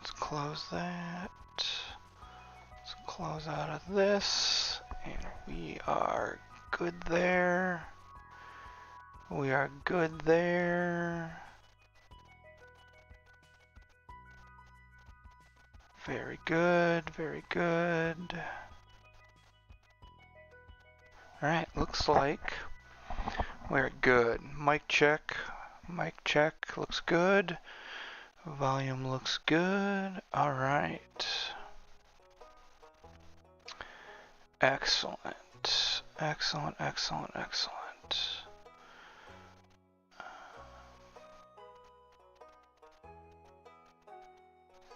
Let's close that. Let's close out of this. And we are good there. We are good there. Very good, very good. Alright, looks like we're good. Mic check, looks good. Volume looks good. Alright. Excellent, excellent, excellent, excellent.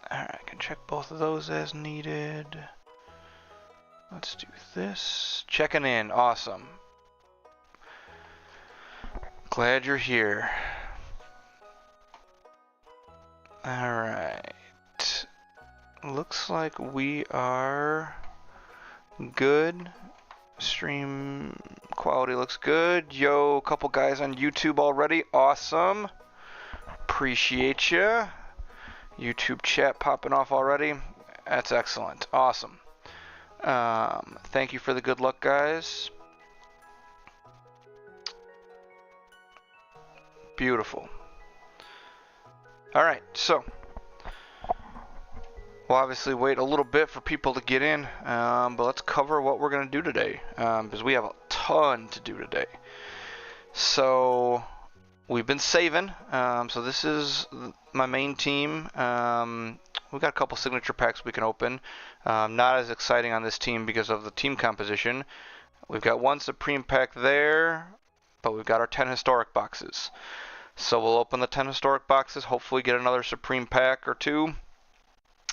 Alright, I can check both of those as needed. Let's do this. Checking in, awesome. Glad you're here. Alright. Looks like we are good. Stream quality looks good. Yo, a couple guys on YouTube already. Awesome. Appreciate ya. YouTube chat popping off already. That's excellent. Awesome. Thank you for the good luck, guys. Beautiful. Alright, so we'll obviously wait a little bit for people to get in, but let's cover what we're going to do today, because we have a ton to do today. So we've been saving, so this is my main team. We've got a couple signature packs we can open. Not as exciting on this team because of the team composition. We've got one Supreme pack there, but we've got our 10 historic boxes. So we'll open the 10 historic boxes, hopefully get another Supreme pack or two.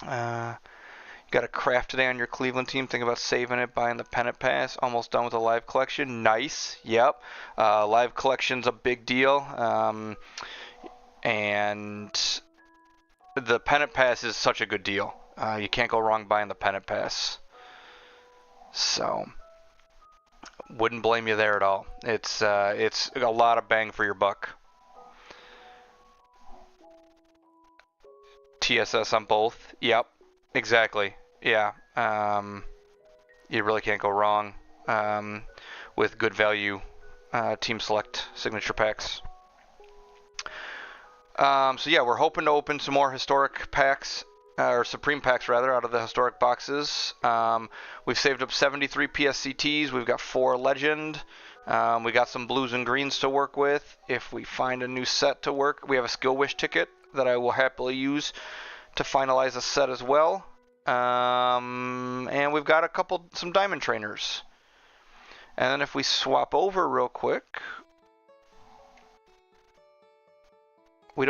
You got a craft today on your Cleveland team. Think about saving it, buying the pennant pass. Almost done with the live collection. Nice. Yep. Live collection's a big deal. And the pennant pass is such a good deal. You can't go wrong buying the pennant pass. So wouldn't blame you there at all. It's a lot of bang for your buck. TSS on both. Yep, exactly. Yeah. You really can't go wrong with good value team select signature packs. So yeah, we're hoping to open some more historic packs, or Supreme packs rather, out of the historic boxes. We've saved up 73 PSCTs. We've got 4 legend. We got some blues and greens to work with. If we find a new set to work, we have a skill wish ticket that I will happily use to finalize a set as well. And we've got some diamond trainers. And then if we swap over real quick, we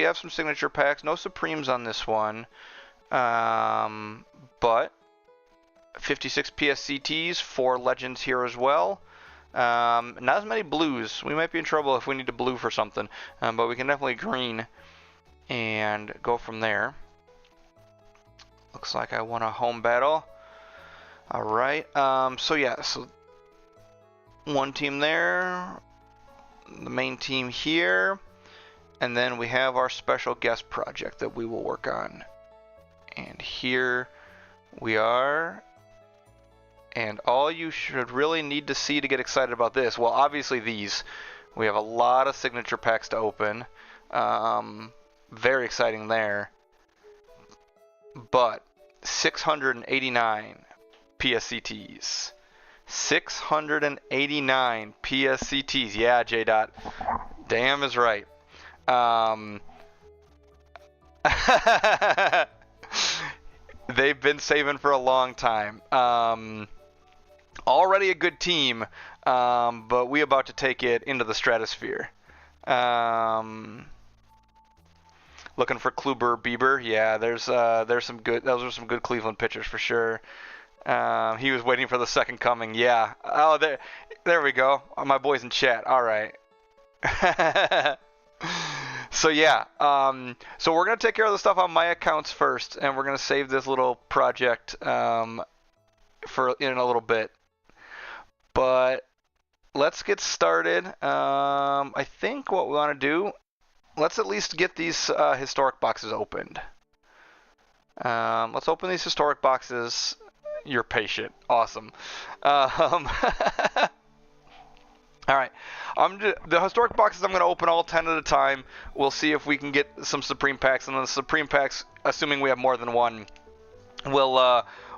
have some signature packs, no Supremes on this one, but 56 PSCTs, 4 legends here as well. Not as many blues. We might be in trouble if we need to blue for something, but we can definitely green and go from there. Looks like I won a home battle. All right. So yeah. So one team there, the main team here, and then we have our special guest project that we will work on. And here we are. And all you should really need to see to get excited about this, well, obviously these. We have a lot of signature packs to open. Very exciting there. But 689 PSCTs. 689 PSCTs. Yeah, J-Dot. Damn is right. They've been saving for a long time. Already a good team, but we about to take it into the stratosphere. Looking for Kluber, Bieber. Yeah, there's some good. Those are some good Cleveland pitchers for sure. He was waiting for the second coming. Yeah. Oh, there we go. My boys in chat. All right. So yeah. So we're gonna take care of the stuff on my accounts first, and we're gonna save this little project for in a little bit. But let's get started. I think what we want to do. Let's at least get these historic boxes opened. Let's open these historic boxes. You're patient. Awesome. All right, the historic boxes I'm going to open all 10 at a time. We'll see if we can get some Supreme Packs, and then the Supreme Packs, assuming we have more than one, we'll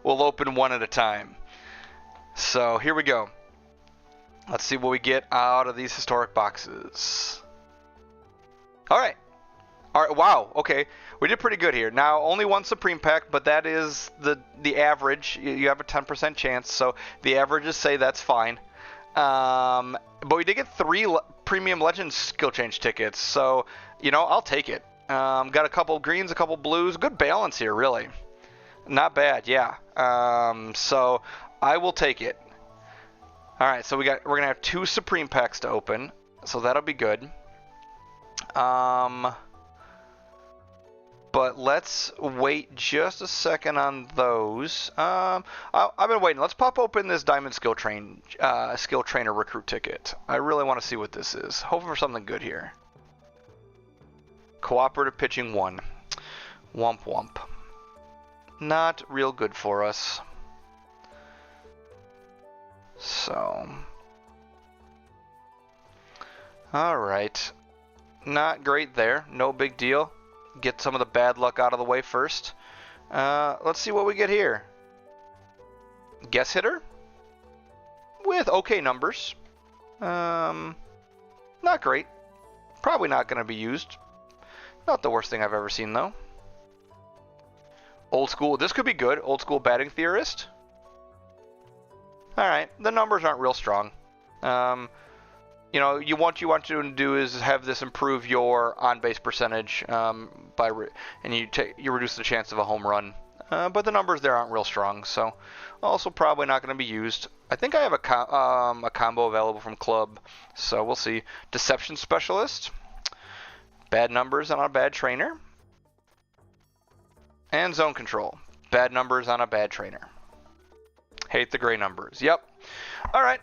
open one at a time. So here we go. Let's see what we get out of these historic boxes. All right, wow, okay. We did pretty good here. Now, only one Supreme Pack, but that is the average. You have a 10% chance, so the averages say that's fine. But we did get 3 Premium Legends skill change tickets, so, you know, I'll take it. Got a couple greens, a couple blues. Good balance here, really. Not bad, yeah. So I will take it. All right, so we're gonna have 2 Supreme Packs to open, so that'll be good. But let's wait just a second on those. I've been waiting. Let's pop open this Diamond Skill Trainer Recruit ticket. I really want to see what this is. Hoping for something good here. Cooperative Pitching 1. Womp womp. Not real good for us. So. Alright. Not great there. No big deal. Get some of the bad luck out of the way first. Let's see what we get here. Guess hitter with okay numbers. Not great. Probably not going to be used. Not the worst thing I've ever seen though. Old school. This could be good. Old school batting theorist. All right. The numbers aren't real strong. You know, what you want to do is have this improve your on-base percentage and you reduce the chance of a home run. But the numbers there aren't real strong, so also probably not going to be used. I think I have a combo available from Club, so we'll see. Deception Specialist, bad numbers on a bad trainer, and Zone Control, bad numbers on a bad trainer. Hate the gray numbers. Yep. All right.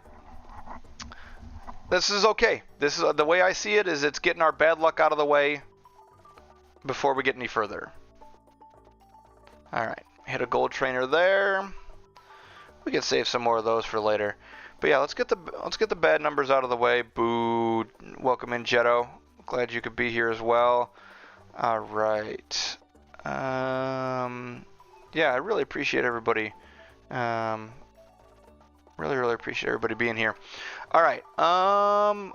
This is okay. This is the way I see it. Is it's getting our bad luck out of the way before we get any further. All right, hit a gold trainer there. We can save some more of those for later. But yeah, let's get the bad numbers out of the way. Boo! Welcome in, Jetto. Glad you could be here as well. All right. Yeah, I really appreciate everybody. Really appreciate everybody being here. All right.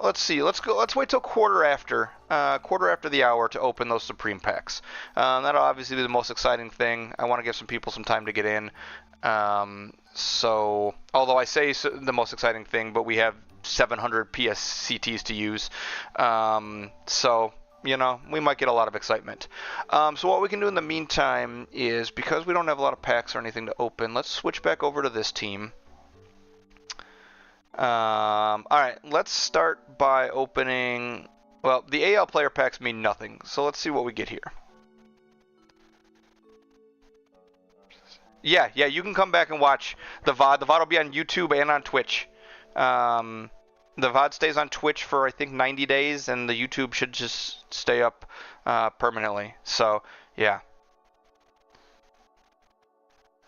Let's see. Let's wait till quarter after the hour to open those Supreme Packs. That'll obviously be the most exciting thing. I want to give some people some time to get in. So, although I say the most exciting thing, but we have 700 PSCTs to use. So, you know, we might get a lot of excitement. So what we can do in the meantime is, because we don't have a lot of packs or anything to open, let's switch back over to this team. Alright, let's start by opening. Well, the AL player packs mean nothing, so let's see what we get here. Yeah, you can come back and watch the VOD. The VOD will be on YouTube and on Twitch. The VOD stays on Twitch for, I think, 90 days, and the YouTube should just stay up permanently. So, yeah.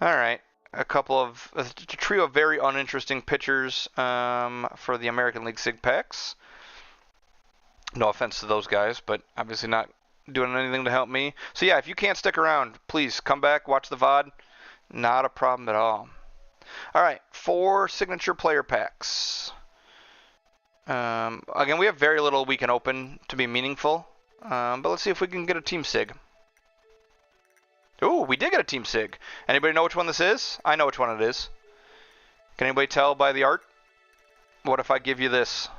Alright. A trio of very uninteresting pitchers for the American League Sig packs. No offense to those guys, but obviously not doing anything to help me. So yeah, if you can't stick around, please come back, watch the VOD. Not a problem at all. All right, 4 signature player packs. Again, we have very little we can open to be meaningful, but let's see if we can get a Team Sig. Ooh, we did get a Team Sig. Anybody know which one this is? I know which one it is. Can anybody tell by the art? What if I give you this?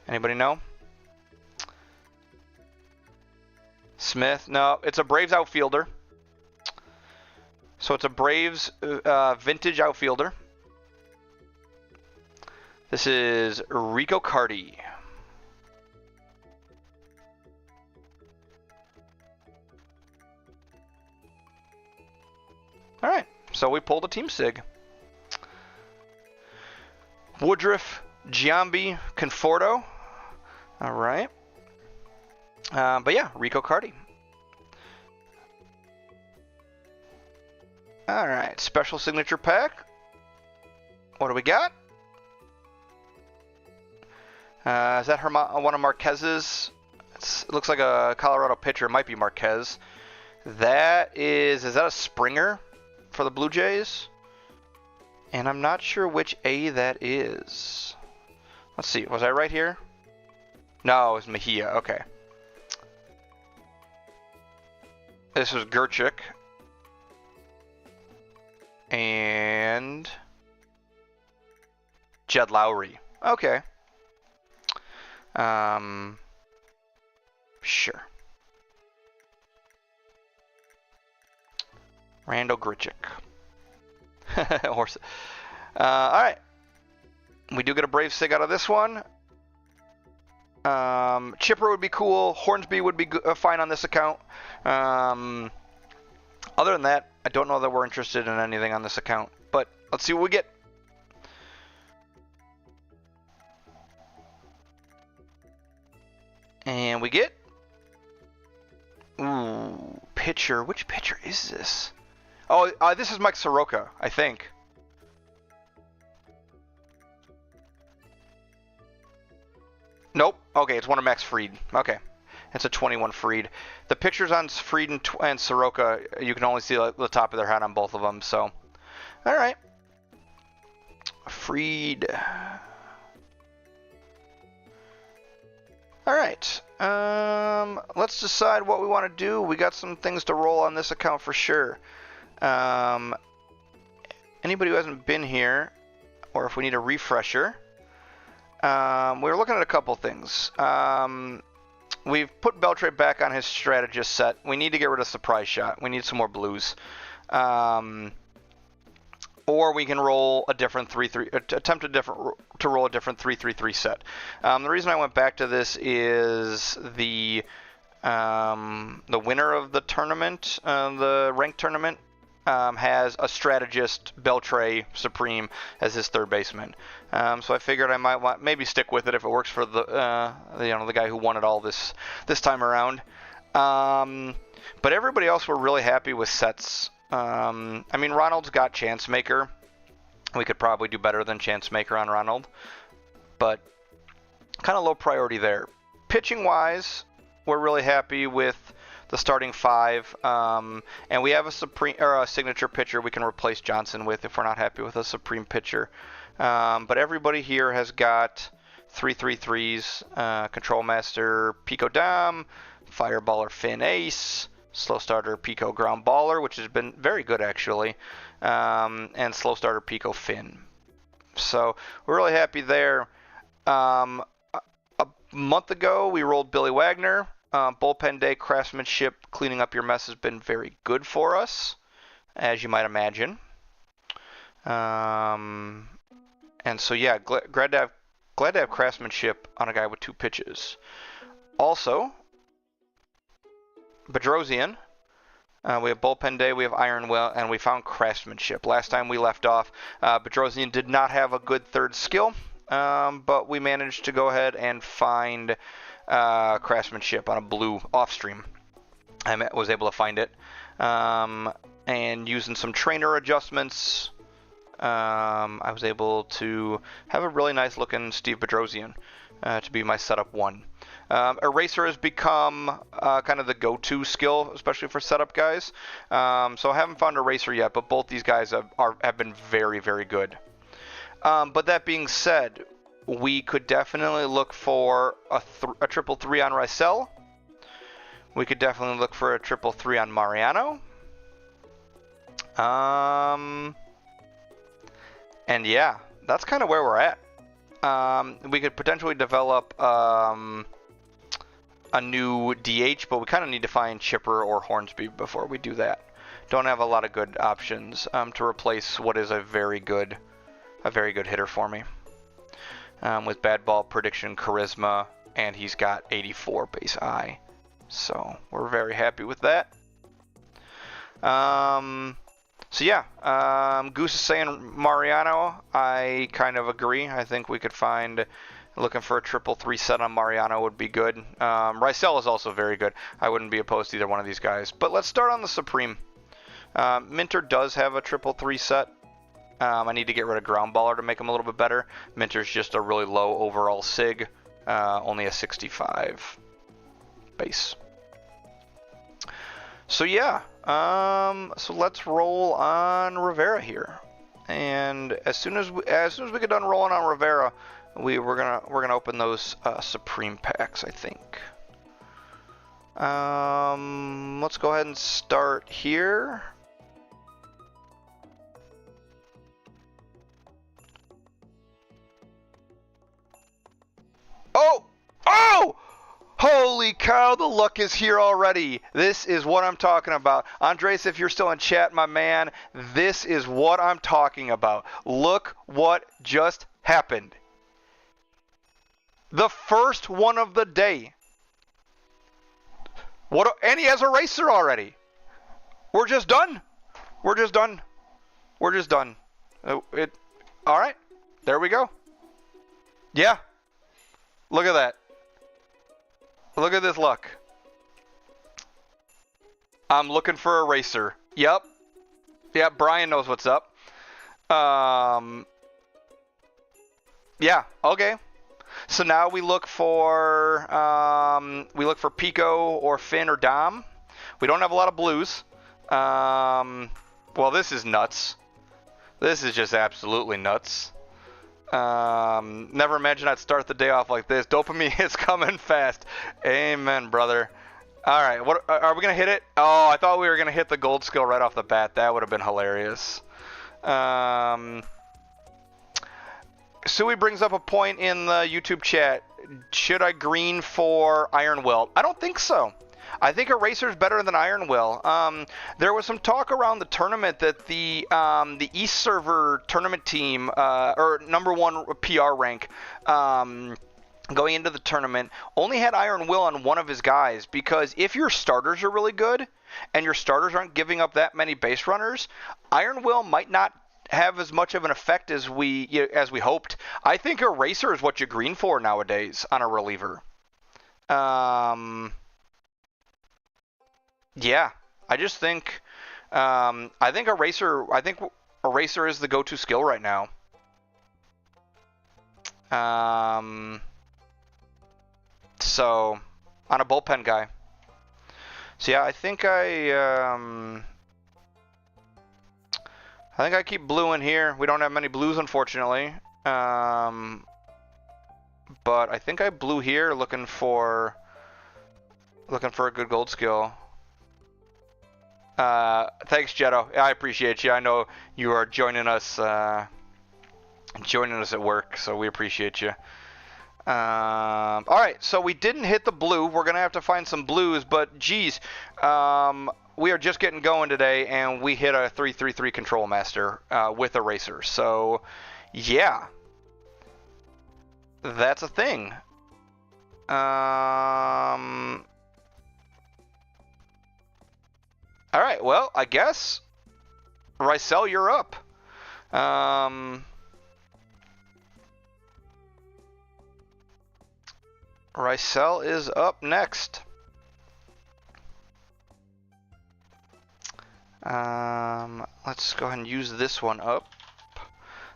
Anybody know? Smith? No, it's a Braves outfielder. So it's a Braves vintage outfielder. This is Rico Carty. All right, so we pulled a Team Sig. Woodruff, Giambi, Conforto. All right. But yeah, Rico Carty. Alright, special signature pack. What do we got? Is that one of Marquez's? It looks like a Colorado pitcher. It might be Marquez. Is that a Springer for the Blue Jays? And I'm not sure which A that is. Let's see, was I right here? No, it was Mejia, okay. This was Gerchik. And Jed Lowry. Okay. Sure. Randall Grichuk. Horse. Alright. We do get a Brave Sig out of this one. Chipper would be cool. Hornsby would be fine on this account. Other than that, I don't know that we're interested in anything on this account. But let's see what we get. And we get... Ooh, pitcher. Which pitcher is this? Oh, this is Mike Soroka, I think. Nope. Okay, it's one of Max Fried. Okay. It's a 21 Fried. The pictures on Fried and Soroka, you can only see the top of their head on both of them, so. Alright. Fried. Alright. Let's decide what we want to do. We got some things to roll on this account for sure. Anybody who hasn't been here, or if we need a refresher, we were looking at a couple things. We've put Beltre back on his strategist set. We need to get rid of Surprise Shot. We need some more blues. Or we can roll a different 3-3, to roll a different 3-3-3 set. The reason I went back to this is the winner of the tournament, the ranked tournament, has a strategist, Beltre Supreme, as his third baseman. So I figured I might maybe stick with it if it works for the guy who won it all this time around. But everybody else were really happy with sets. I mean, Ronald's got Chance Maker. We could probably do better than Chance Maker on Ronald, but kind of low priority there. Pitching wise, we're really happy with the starting five, and we have a signature pitcher we can replace Johnson with if we're not happy with a supreme pitcher. But everybody here has got 3-3-3s, Control Master Pico Dom, Fireballer Finn Ace, Slow Starter Pico Ground Baller, which has been very good actually, and Slow Starter Pico Finn. So we're really happy there. A month ago we rolled Billy Wagner. Bullpen day, craftsmanship, cleaning up your mess has been very good for us, as you might imagine. And so yeah, glad to have craftsmanship on a guy with 2 pitches. Also, Bedrosian. We have bullpen day, we have iron will, and we found craftsmanship. Last time we left off, Bedrosian did not have a good third skill, but we managed to go ahead and find craftsmanship on a blue off stream. I was able to find it, and using some trainer adjustments, I was able to have a really nice looking Steve Bedrosian to be my setup 1. Eraser has become kind of the go-to skill, especially for setup guys. So I haven't found Eraser yet, but both these guys have been very, very good. But that being said, we could definitely look for a 3-3 on Rysel. We could definitely look for a 3-3 on Mariano. And yeah, that's kind of where we're at. We could potentially develop a new DH, but we kind of need to find Chipper or Hornsby before we do that. Don't have a lot of good options to replace what is a very good hitter for me. With bad ball prediction, charisma, and he's got 84 base I. So we're very happy with that. So yeah, Goose is saying Mariano. I kind of agree. I think we could find, looking for a 3-3 set on Mariano would be good. Rysel is also very good. I wouldn't be opposed to either one of these guys. But let's start on the Supreme. Minter does have a triple 3 set. I need to get rid of Ground Baller to make him a little bit better. Minter's just a really low overall SIG, only a 65 base. So yeah, so let's roll on Rivera here, and as soon as we get done rolling on Rivera, we're gonna open those Supreme packs, I think. Let's go ahead and start here. Oh! Oh! Holy cow, the luck is here already. This is what I'm talking about. Andres, if you're still in chat, my man, this is what I'm talking about. Look what just happened. The first one of the day. And he has a racer already. We're just done. We're just done. We're just done. All right. There we go. Yeah. Look at that. Look at this luck. I'm looking for a racer. Yep. Yeah, Brian knows what's up. Yeah, okay. So now we look for Pico or Finn or Dom. We don't have a lot of blues. Well, this is nuts. This is just absolutely nuts. Never imagined I'd start the day off like this. Dopamine is coming fast. Amen, brother. All right, what are we gonna hit it? Oh, I thought we were gonna hit the gold skill right off the bat. That would have been hilarious. Sui brings up a point in the YouTube chat. Should I green for Iron Will? I don't think so. I think Eraser's better than Iron Will. There was some talk around the tournament that the East server tournament team, or #1 PR rank, going into the tournament, only had Iron Will on one of his guys, because if your starters are really good and your starters aren't giving up that many base runners, Iron Will might not have as much of an effect as we hoped. I think Eraser is what you green for nowadays on a reliever. Yeah, I just think I think Eraser is the go-to skill right now. So on a bullpen guy. So yeah, I think I keep blue in here. We don't have many blues, unfortunately. But I think I blew here looking for a good gold skill. Thanks, Jetto. I appreciate you. I know you are joining us at work, so we appreciate you. All right, so we didn't hit the blue. We're gonna have to find some blues, but geez, we are just getting going today, and we hit a 3-3-3 Control Master with Eraser. So, yeah, that's a thing. All right, well, I guess Rysel, you're up. Rysel is up next. Let's go ahead and use this one up.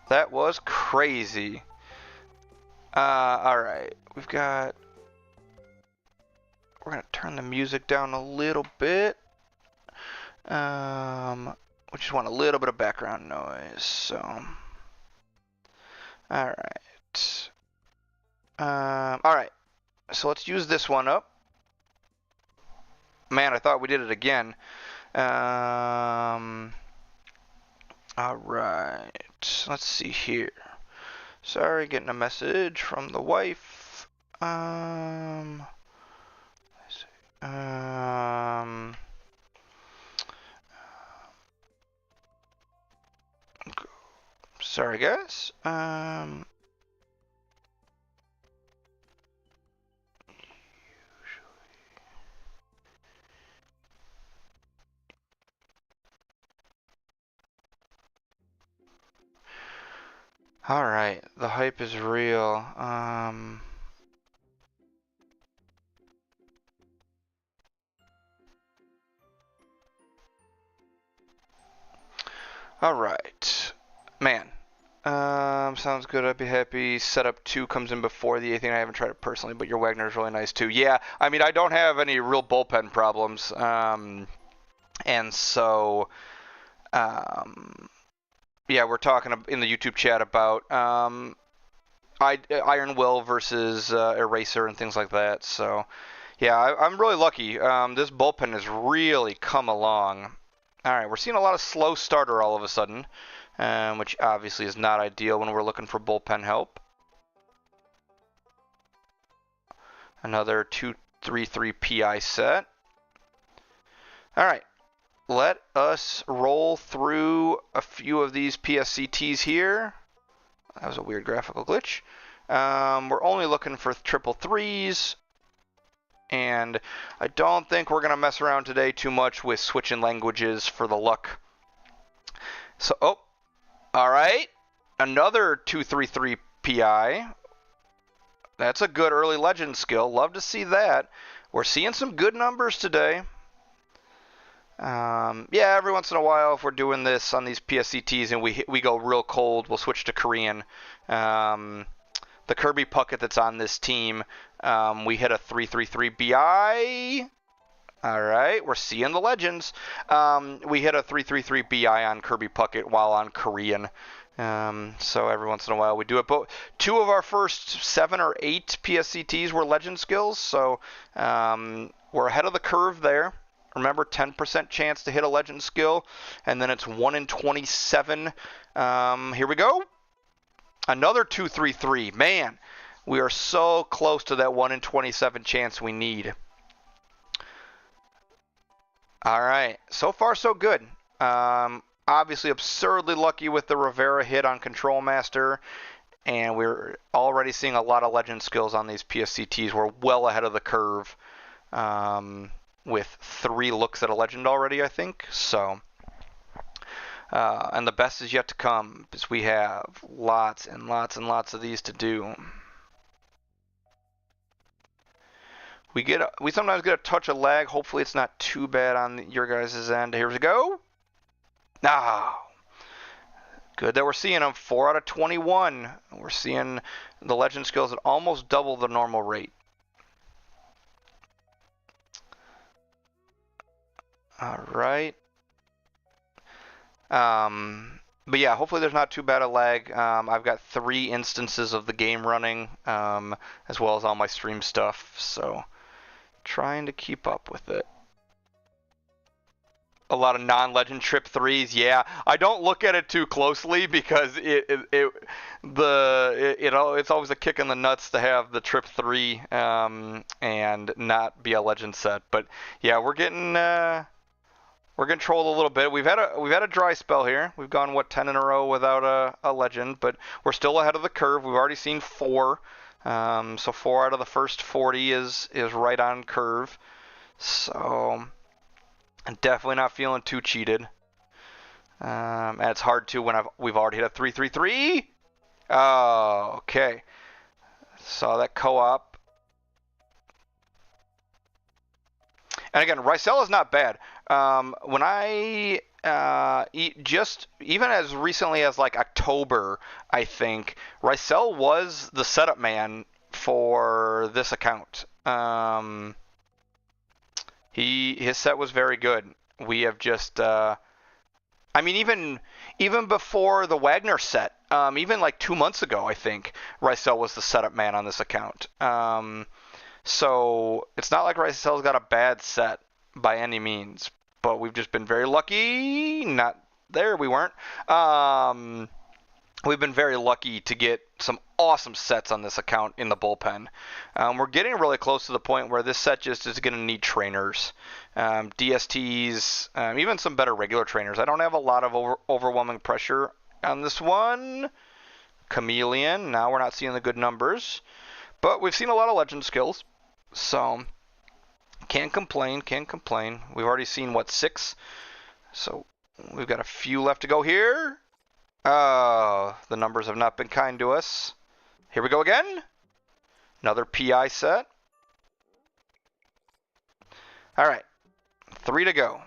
That was crazy. All right, we're gonna turn the music down a little bit. We just want a little bit of background noise, so. All right, so let's use this one up. Man, I thought we did it again. All right, let's see here. Sorry, getting a message from the wife. Sorry, guys. All right, the hype is real. Alright. Man. Sounds good. I'd be happy. Setup 2 comes in before the 8th. I haven't tried it personally, but your Wagner's really nice too. Yeah, I mean, I don't have any real bullpen problems. And so, yeah, we're talking in the YouTube chat about Iron Will versus Eraser and things like that. So, yeah, I'm really lucky. This bullpen has really come along. All right, we're seeing a lot of slow starter all of a sudden, which obviously is not ideal when we're looking for bullpen help. Another 2-3-3 PI set. All right, let us roll through a few of these PSCTs here. That was a weird graphical glitch. We're only looking for triple threes. And I don't think we're going to mess around today too much with switching languages for the luck. So, oh, all right. Another 2-3-3 PI. That's a good early legend skill. Love to see that. We're seeing some good numbers today. Yeah, every once in a while, if we're doing this on these PSCTs and we go real cold, we'll switch to Korean. The Kirby Puckett that's on this team, we hit a 3-3-3 BI. All right, we're seeing the legends. We hit a 3-3-3 BI on Kirby Puckett while on Korean. So every once in a while we do it. But 2 of our first 7 or 8 PSCTs were legend skills, so we're ahead of the curve there. Remember, 10% chance to hit a legend skill, and then it's 1 in 27. Here we go. Another 2-3-3. Man, we are so close to that 1 in 27 chance we need. All right. So far, so good. Obviously, absurdly lucky with the Rivera hit on Control Master. And we're already seeing a lot of legend skills on these PSCTs. We're well ahead of the curve with 3 looks at a legend already, I think. So... and the best is yet to come, because we have lots and lots and lots of these to do. We sometimes get a touch of lag. Hopefully it's not too bad on your guys' end. Here we go. Ah, good that we're seeing them. 4 out of 21. We're seeing the legend skills at almost double the normal rate. All right. But yeah, hopefully there's not too bad a lag. I've got 3 instances of the game running, as well as all my stream stuff, so trying to keep up with it. A lot of non-legend trip 3s, yeah. I don't look at it too closely because it's always a kick in the nuts to have the trip 3 and not be a legend set. But yeah, we're getting trolled a little bit. We've had a dry spell here. We've gone 10 in a row without a legend, but we're still ahead of the curve. We've already seen 4, so 4 out of the first 40 is right on curve. So I'm definitely not feeling too cheated. And it's hard to when we've already hit a 3-3-3. Oh, okay. Saw that co-op. And again, Ricel is not bad. When I even as recently as like October, I think Ricel was the setup man for this account. His set was very good. We have just I mean even before the Wagner set, even like 2 months ago, I think Ricel was the setup man on this account. So it's not like Ricel's got a bad set by any means, but we've just been very lucky. Not there, we weren't. We've been very lucky to get some awesome sets on this account in the bullpen. We're getting really close to the point where this set just is going to need trainers, DSTs, even some better regular trainers. I don't have a lot of overwhelming pressure on this one. Chameleon, now we're not seeing the good numbers, but we've seen a lot of legend skills. So, can't complain. We've already seen, 6? So, we've got a few left to go here. Oh, the numbers have not been kind to us. Here we go again. Another PI set. All right, 3 to go.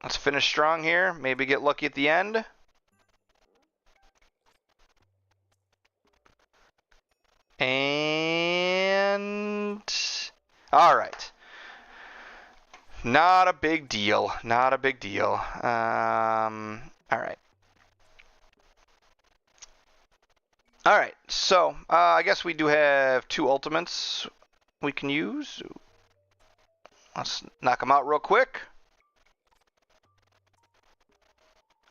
Let's finish strong here. Maybe get lucky at the end. And all right. Not a big deal. Not a big deal. All right. All right. So I guess we do have 2 ultimates we can use. Let's knock them out real quick.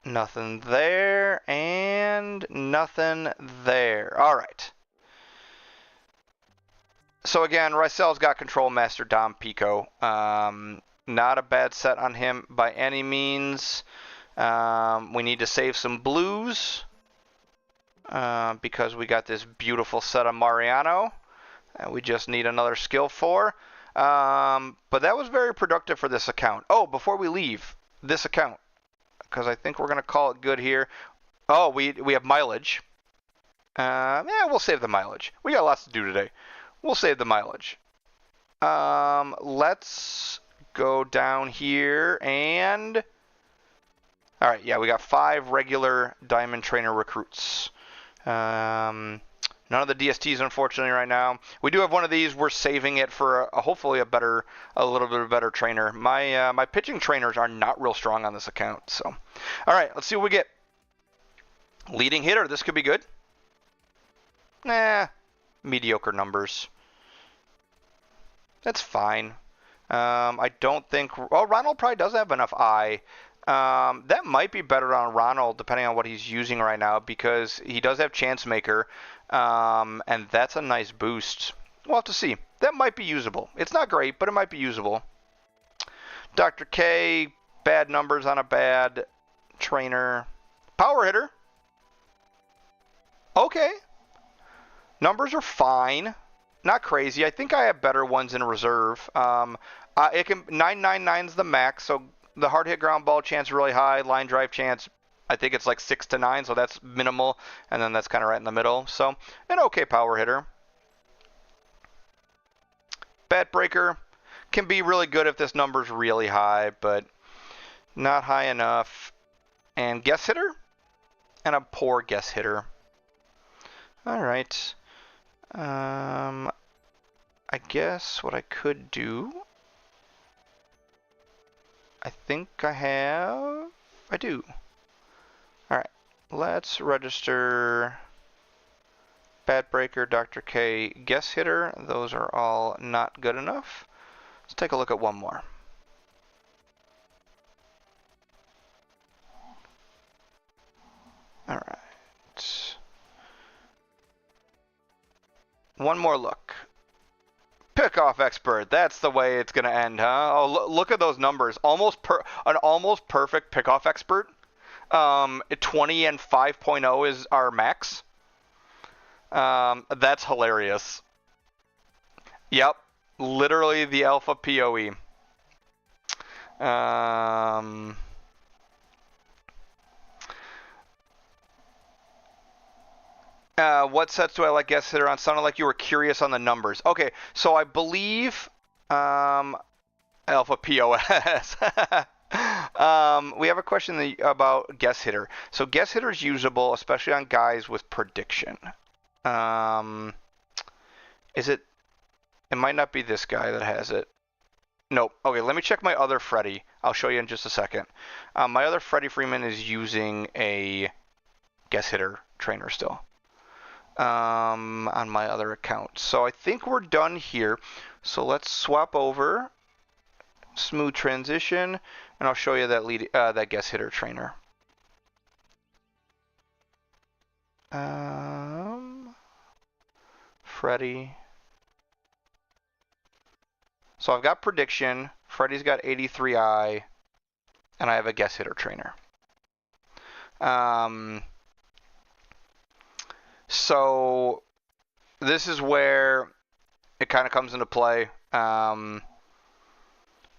Nothing there, and nothing there. All right. So again, Rysel's got Control Master Dom Pico. Not a bad set on him by any means. We need to save some blues because we got this beautiful set of Mariano. We just need another skill 4. But that was very productive for this account. Oh, before we leave this account, because I think we're going to call it good here. Oh, we have mileage. Yeah, we'll save the mileage. We got lots to do today. We'll save the mileage. Let's go down here and... All right, yeah, we got 5 regular Diamond Trainer recruits. None of the DSTs, unfortunately, right now. We do have one of these. We're saving it for hopefully a little bit better trainer. My pitching trainers are not real strong on this account. So, all right, let's see what we get. Leading hitter. This could be good. Nah, mediocre numbers. That's fine. I don't think. Oh, Ronald probably does have enough eye. That might be better on Ronald, depending on what he's using right now, because he does have Chance Maker, and that's a nice boost. We'll have to see. That might be usable. It's not great, but it might be usable. Dr. K, bad numbers on a bad trainer. Power hitter. Okay. Numbers are fine. Not crazy. I think I have better ones in reserve. It can 999's the max, so the hard hit ground ball chance really high. Line drive chance, I think it's like 6 to 9, so that's minimal, and then that's kind of right in the middle. So an okay power hitter. Bat breaker can be really good if this number's really high, but not high enough. And guess hitter, and a poor guess hitter. All right. I guess what I could do, I think I do. Alright, let's register Bat Breaker, Dr. K, Guess Hitter. Those are all not good enough. Let's take a look at one more. Alright. One more look. Pickoff expert. That's the way it's going to end, huh? Oh, look at those numbers. An almost perfect pickoff expert. 20 and 5.0 is our max. That's hilarious. Yep. Literally the alpha PoE. What sets do I like guest hitter on? Sounded like you were curious on the numbers. Okay, so I believe alpha POS. We have a question about guest hitter. So guest hitter is usable, especially on guys with prediction. Is it? It might not be this guy that has it. Nope. Okay, let me check my other Freddy. I'll show you in just a second. My other Freddie Freeman is using a guest hitter trainer still. On my other account. So I think we're done here. So let's swap over, smooth transition, and I'll show you that that guest hitter trainer. Freddy. So I've got prediction. Freddy's got 83i, and I have a guest hitter trainer. So this is where it kind of comes into play. Kind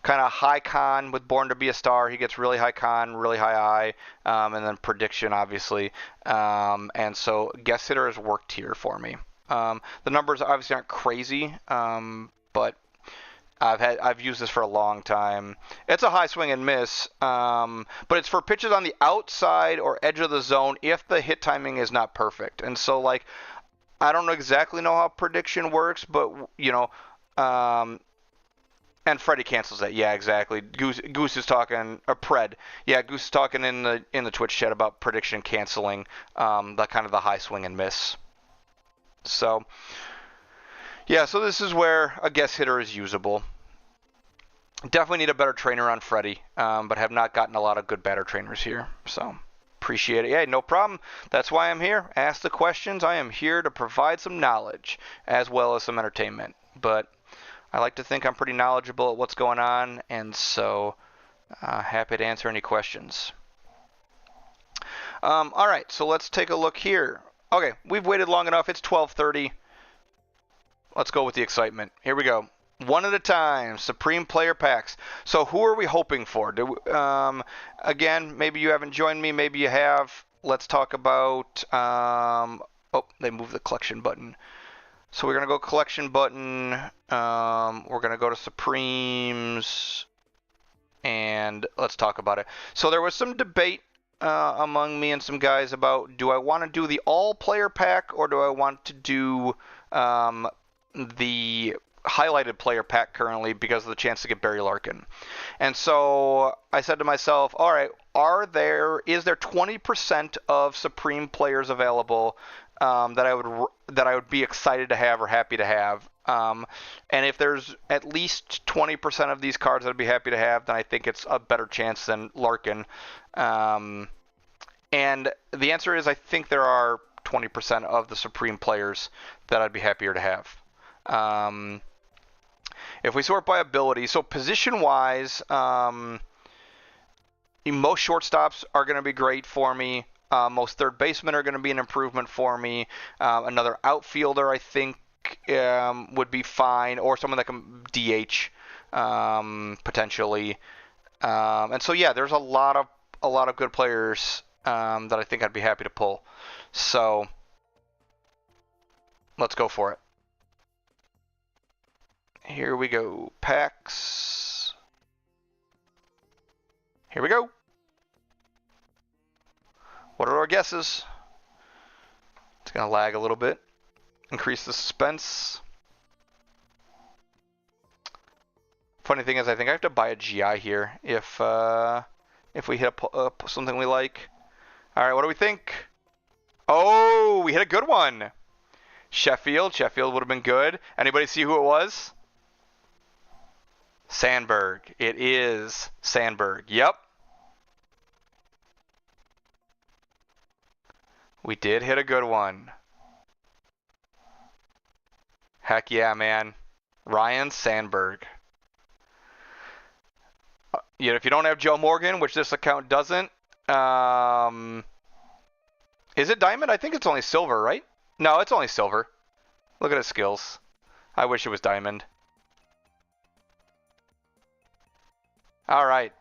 of high con with Born to Be a Star. He gets really high con, really high I, and then prediction, obviously. And so guest hitter has worked here for me. The numbers obviously aren't crazy, but I've used this for a long time. It's a high swing and miss, but it's for pitches on the outside or edge of the zone if the hit timing is not perfect. And so, like, I don't exactly know how prediction works, but and Freddie cancels that. Yeah, exactly. Goose is talking, or Pred. Yeah, Goose is talking in the Twitch chat about prediction canceling, the kind of the high swing and miss. So, yeah, so this is where a guess hitter is usable. Definitely need a better trainer on Freddie, but have not gotten a lot of good batter trainers here. So, appreciate it. Yeah, no problem. That's why I'm here. Ask the questions. I am here to provide some knowledge as well as some entertainment. But I like to think I'm pretty knowledgeable at what's going on, and so happy to answer any questions. All right, so let's take a look here. Okay, we've waited long enough. It's 12:30. Let's go with the excitement. Here we go. One at a time. Supreme Player Packs. So who are we hoping for? Again, maybe you haven't joined me. Maybe you have. Let's talk about... oh, they moved the collection button. So we're going to go collection button. We're going to go to Supremes. And let's talk about it. So there was some debate among me and some guys about, do I want to do the all-player pack or do I want to do the highlighted player pack currently because of the chance to get Barry Larkin? And so I said to myself, all right, is there 20% of Supreme players available that I would be excited to have or happy to have? And if there's at least 20% of these cards I'd be happy to have, then I think it's a better chance than Larkin. And the answer is I think there are 20% of the Supreme players that I'd be happier to have. If we sort by ability, so position-wise, most shortstops are going to be great for me. Most third basemen are going to be an improvement for me. Another outfielder, I think, would be fine, or someone that can DH potentially. And so, yeah, there's a lot of good players that I think I'd be happy to pull. So let's go for it. Here we go. Packs. Here we go. What are our guesses? It's going to lag a little bit. Increase the suspense. Funny thing is, I think I have to buy a GI here if we hit something we like. All right, what do we think? Oh, we hit a good one. Sheffield would have been good. Anybody see who it was? Sandberg. It is Sandberg. Yep. We did hit a good one. Heck yeah, man. Ryan Sandberg. If you don't have Joe Morgan, which this account doesn't, is it diamond? I think it's only silver, right? No, it's only silver. Look at his skills. I wish it was diamond. All right.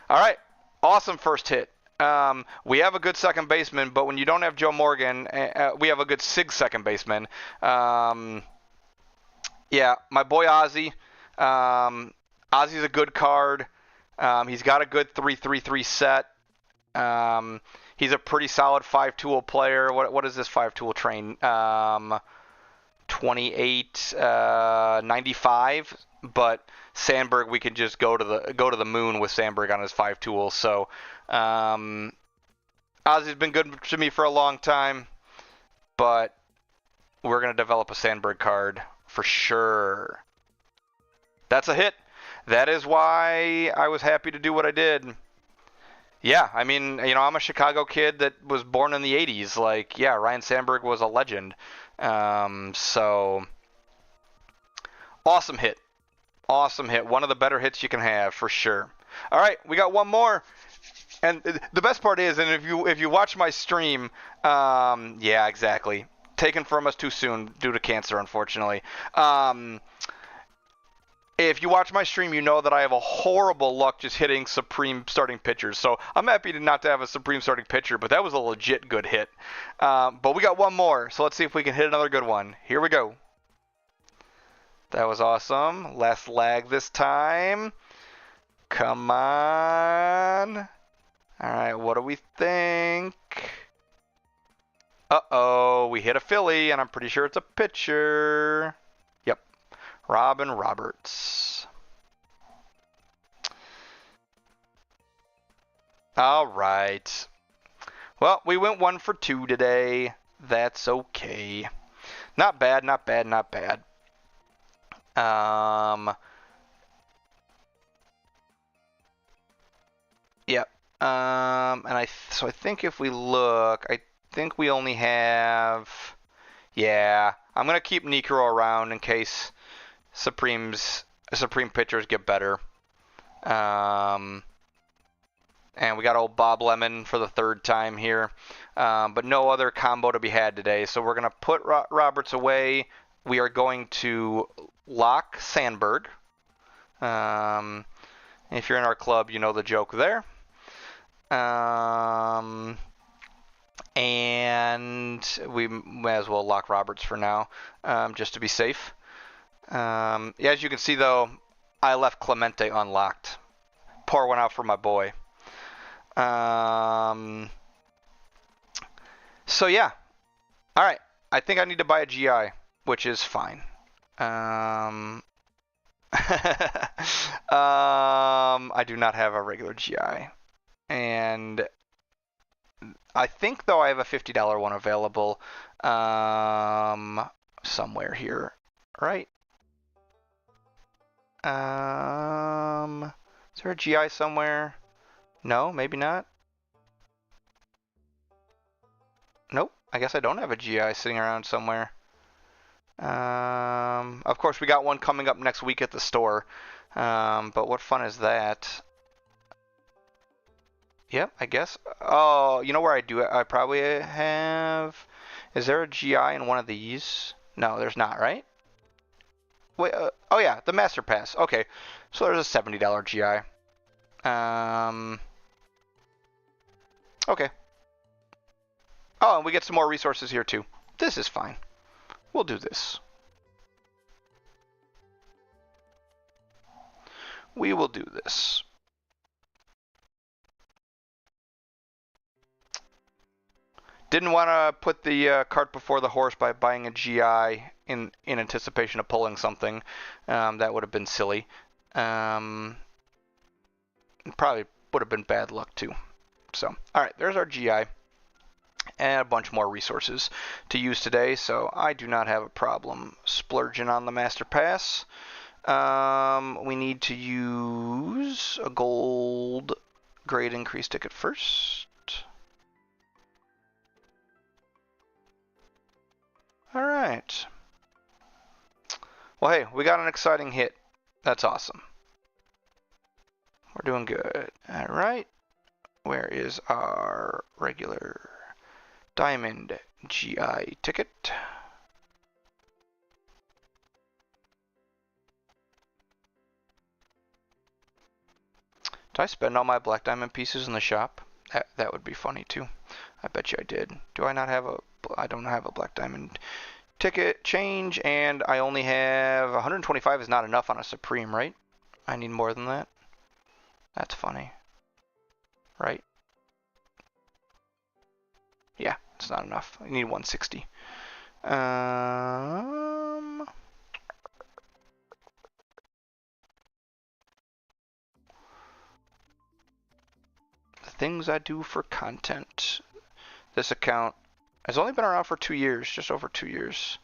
All right. Awesome first hit. We have a good second baseman, but when you don't have Joe Morgan, we have a good second baseman. Yeah, my boy Ozzy. Ozzy's a good card. He's got a good 3-3-3 set. He's a pretty solid 5-tool player. What is this 5-tool train? 28.95. But Sandberg, we can just go to the moon with Sandberg on his 5-tool. So Ozzy's been good to me for a long time, but we're gonna develop a Sandberg card for sure. That's a hit. That is why I was happy to do what I did. Yeah, I mean, I'm a Chicago kid that was born in the 80s. Like, yeah, Ryan Sandberg was a legend. So awesome hit. Awesome hit. One of the better hits you can have for sure. All right, we got one more. And the best part is, and if you watch my stream, yeah, exactly. Taken from us too soon due to cancer, unfortunately. If you watch my stream, you know that I have a horrible luck just hitting Supreme starting pitchers. So I'm happy not to have a Supreme starting pitcher, but that was a legit good hit. But we got one more, so let's see if we can hit another good one. Here we go. That was awesome. Less lag this time. Come on. Alright, what do we think? Uh-oh, we hit a Philly, and I'm pretty sure it's a pitcher. Yep, Robin Roberts. Alright. Well, we went 1 for 2 today. That's okay. Not bad, not bad, not bad. Yep. So I think if we look, I think we only have. Yeah, I'm gonna keep Necro around in case Supreme pitchers get better. And we got old Bob Lemon for the 3rd time here, but no other combo to be had today. So we're gonna put Roberts away. We are going to lock Sandberg. If you're in our club, you know the joke there. And we may as well lock Roberts for now, just to be safe. Yeah, as you can see, though, I left Clemente unlocked. Pour one out for my boy. So yeah. All right. I think I need to buy a GI, which is fine. I do not have a regular GI. And I think, though, I have a $50 one available somewhere here, right? Is there a GI somewhere? No, maybe not. Nope, I guess I don't have a GI sitting around somewhere. Of course, we got one coming up next week at the store. But what fun is that? Yep, I guess. Oh, you know where I do it? I probably have. Is there a GI in one of these? No, there's not, right? Wait. Oh yeah, the Master Pass. Okay, so there's a $70 GI. Okay. Oh, and we get some more resources here too. This is fine. We'll do this. We will do this. Didn't want to put the cart before the horse by buying a GI in anticipation of pulling something. That would have been silly. Probably would have been bad luck too. So, alright, there's our GI. And a bunch more resources to use today, so I do not have a problem splurging on the Master Pass. We need to use a gold grade increase ticket first. Alright. Well, hey, we got an exciting hit. That's awesome. We're doing good. Alright. Where is our regular Diamond GI ticket? Did I spend all my Black Diamond pieces in the shop? That would be funny too. I bet you I did. Do I not have a... I don't have a Black Diamond ticket change, and I only have 125 is not enough on a Supreme, right? I need more than that. That's funny. Right? Yeah, it's not enough. I need 160. The things I do for content. This account has only been around for 2 years, just over 2 years.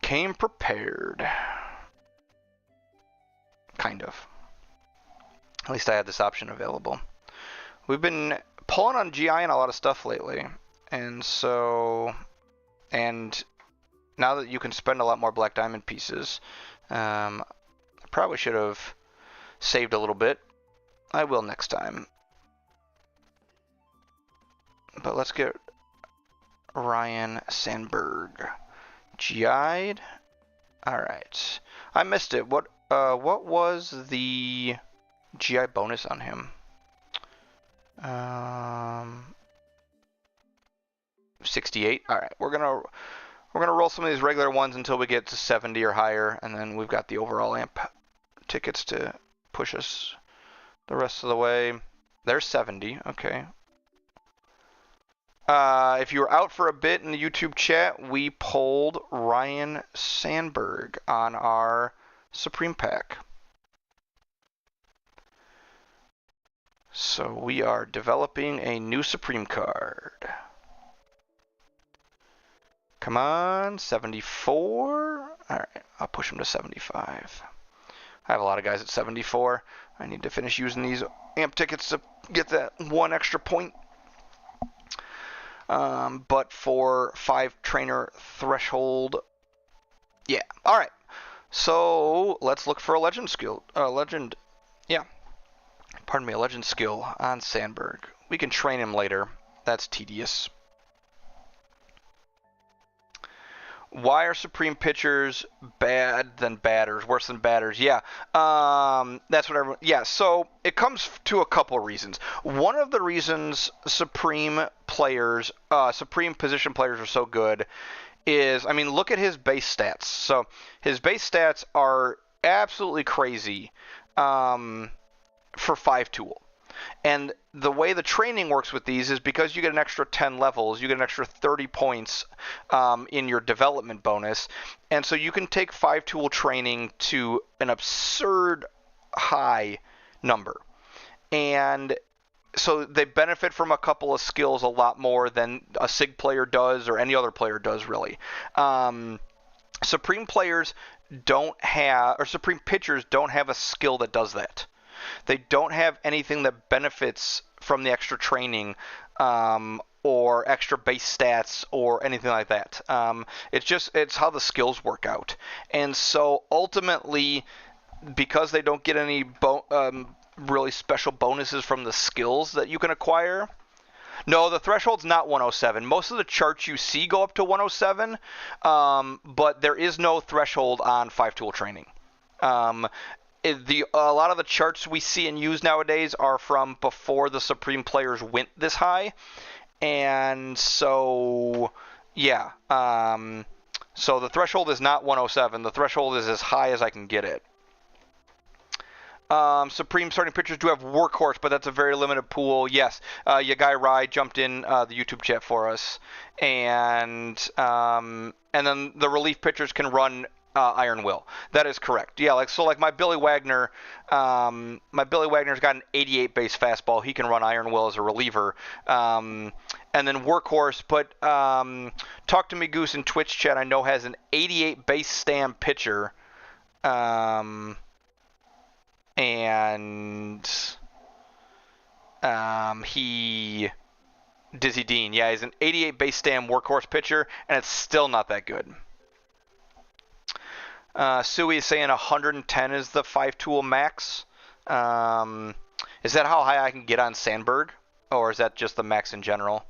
Came prepared. Kind of. At least I had this option available. We've been pulling on GI and a lot of stuff lately. And so, and now that you can spend a lot more Black Diamond pieces, I probably should have saved a little bit. I will next time. But let's get Ryan Sandberg GI'd. All right. I missed it. What was the GI bonus on him? 68. All right. We're gonna roll some of these regular ones until we get to 70 or higher, and then we've got the overall amp tickets to push us the rest of the way. There's 70. Okay. If you were out for a bit in the YouTube chat, we polled Ryan Sandberg on our Supreme Pack. So we are developing a new Supreme card. Come on, 74. All right, I'll push him to 75. I have a lot of guys at 74. I need to finish using these amp tickets to get that one extra point. But for 5 trainer threshold, yeah. All right. So let's look for a legend skill. A legend skill on Sandberg. We can train him later. That's tedious. Why are Supreme pitchers bad than batters, worse than batters? Yeah, that's what everyone. Yeah, so it comes to a couple of reasons. One of the reasons Supreme position players are so good is, I mean, look at his base stats. So his base stats are absolutely crazy for 5-tool. And the way the training works with these is because you get an extra 10 levels, you get an extra 30 points in your development bonus. And so you can take 5-tool training to an absurd high number. And so they benefit from a couple of skills a lot more than a SIG player does or any other player does, really. Supreme players don't have, or Supreme pitchers don't have a skill that does that. They don't have anything that benefits from the extra training or extra base stats or anything like that. It's how the skills work out. And so ultimately, because they don't get any really special bonuses from the skills that you can acquire. No, the threshold's not 107. Most of the charts you see go up to 107, but there is no threshold on 5-tool training. A lot of the charts we see and use nowadays are from before the Supreme players went this high, and so yeah. So the threshold is not 107. The threshold is as high as I can get it. Supreme starting pitchers do have workhorse, but that's a very limited pool. Yes, Yagai Rai jumped in the YouTube chat for us, and then the relief pitchers can run Iron Will. That is correct. Yeah, like my Billy Wagner, Wagner's got an 88 base fastball. He can run Iron Will as a reliever. And then workhorse, but Talk to Me Goose in Twitch chat I know has an 88 base stand pitcher. Dizzy Dean, yeah, he's an 88 base stand workhorse pitcher, and it's still not that good. Sui is saying 110 is the 5-tool max. Is that how high I can get on Sandberg, or is that just the max in general?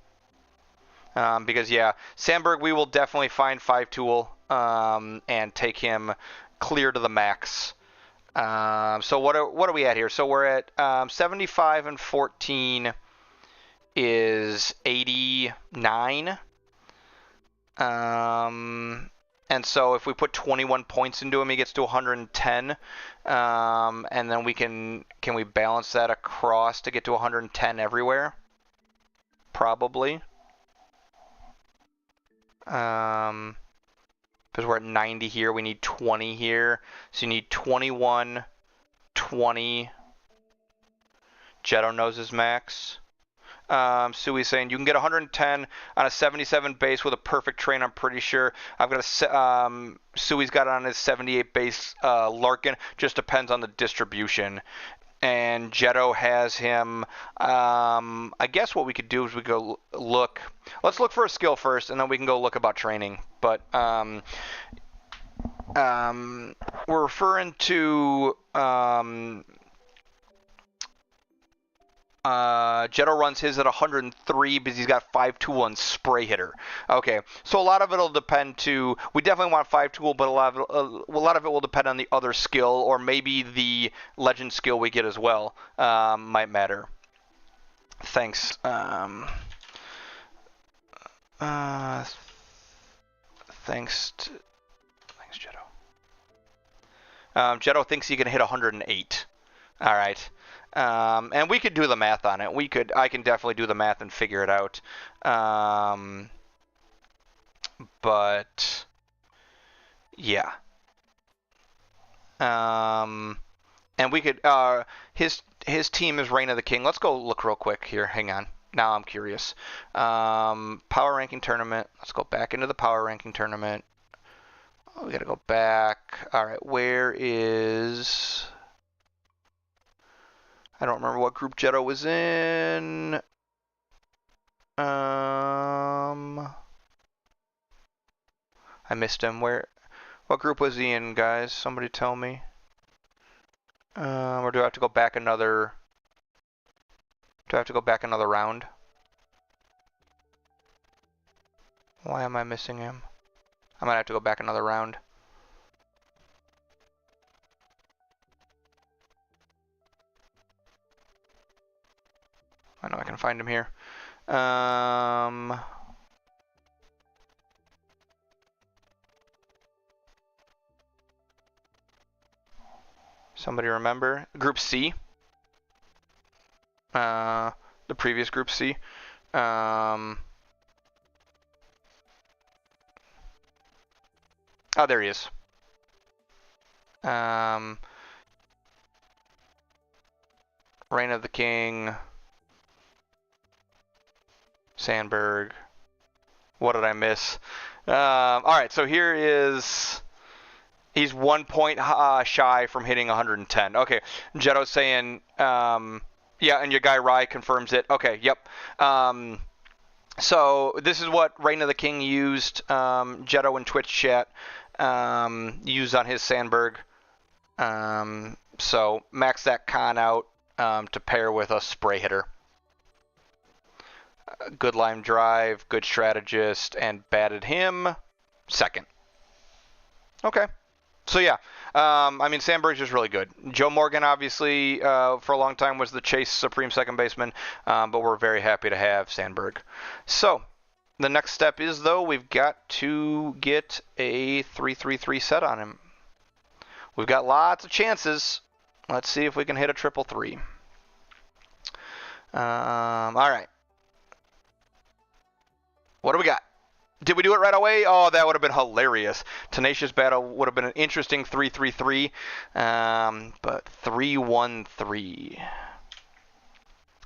Because yeah, Sandberg, we will definitely find 5-tool and take him clear to the max. So what are we at here? So we're at 75 and 14 is 89. And so if we put 21 points into him, he gets to 110. And then can we balance that across to get to 110 everywhere? Probably. Because we're at 90 here, we need 20 here. So you need 21, 20. Jetto knows his max. Sui's saying you can get 110 on a 77 base with a perfect train, I'm pretty sure. I've got Sui's got it on his 78 base Larkin. Just depends on the distribution. And Jetto has him. I guess what we could do is we go look. Let's look for a skill first, and then we can go look about training. But we're referring to Jetto runs his at 103 because he's got 5-2-1 spray hitter. Okay, so a lot of it will depend to. We definitely want 5-tool, but a lot of it will depend on the other skill, or maybe the legend skill we get as well might matter. Thanks. Thanks, Jetto. Jetto thinks he can hit 108. All right. And we could do the math on it. I can definitely do the math and figure it out. But yeah. And we could. His team is Reign of the King. Let's go look real quick here. Hang on. Now I'm curious. Power ranking tournament. Let's go back into the power ranking tournament. Oh, we gotta go back. All right. Where is? I don't remember what group Jetto was in. I missed him. What group was he in, guys? Somebody tell me. Or do I have to go back another? Do I have to go back another round? Why am I missing him? I might have to go back another round. I know I can find him here. Somebody remember? Group C. The previous Group C. Oh, there he is. Reign of the King. Sandberg. What did I miss? All right, so here is. He's 1 point shy from hitting 110. Okay, Jetto's saying, yeah, and your guy Rye confirms it. Okay, yep. So this is what Reign of the King used. Jetto in Twitch chat used on his Sandberg. So max that con out to pair with a spray hitter. Good line drive, good strategist, and batted him second. Okay. So yeah, I mean, Sandberg's just really good. Joe Morgan, obviously, for a long time was the Chase Supreme second baseman, but we're very happy to have Sandberg. So the next step is, though, we've got to get a 3-3-3 set on him. We've got lots of chances. Let's see if we can hit a 3-3-3. All right. What do we got? Did we do it right away? Oh, that would have been hilarious. Tenacious Battle would have been an interesting 3-3-3, but 3-1-3.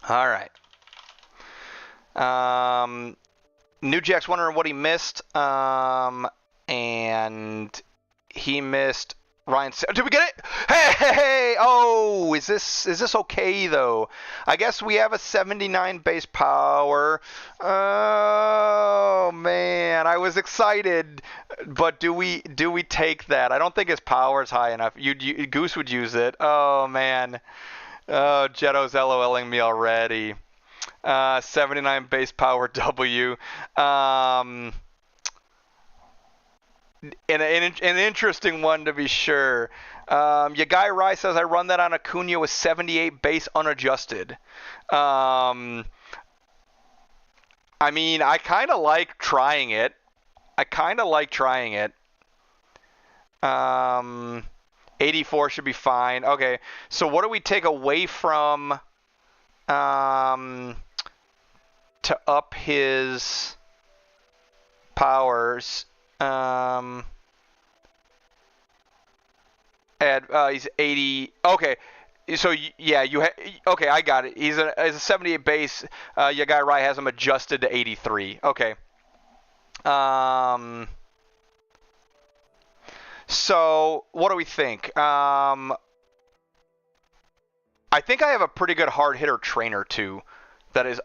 All right. New Jack's wondering what he missed, and he missed Ryan. Did we get it? Hey! Oh, is this okay though? I guess we have a 79 base power. Oh man, I was excited, but do we take that? I don't think his power is high enough. Goose would use it. Oh man. Oh, Jetto's LOLing me already. 79 base power W. An interesting one to be sure. Your guy Rye says I run that on Acuna with 78 base unadjusted. I mean, I kind of like trying it. 84 should be fine. Okay, so what do we take away from to up his powers? He's 80. Okay, so yeah, okay, I got it. He's a 78 base. Your guy Rye has him adjusted to 83. Okay. So what do we think? I think I have a pretty good hard hitter trainer too, that is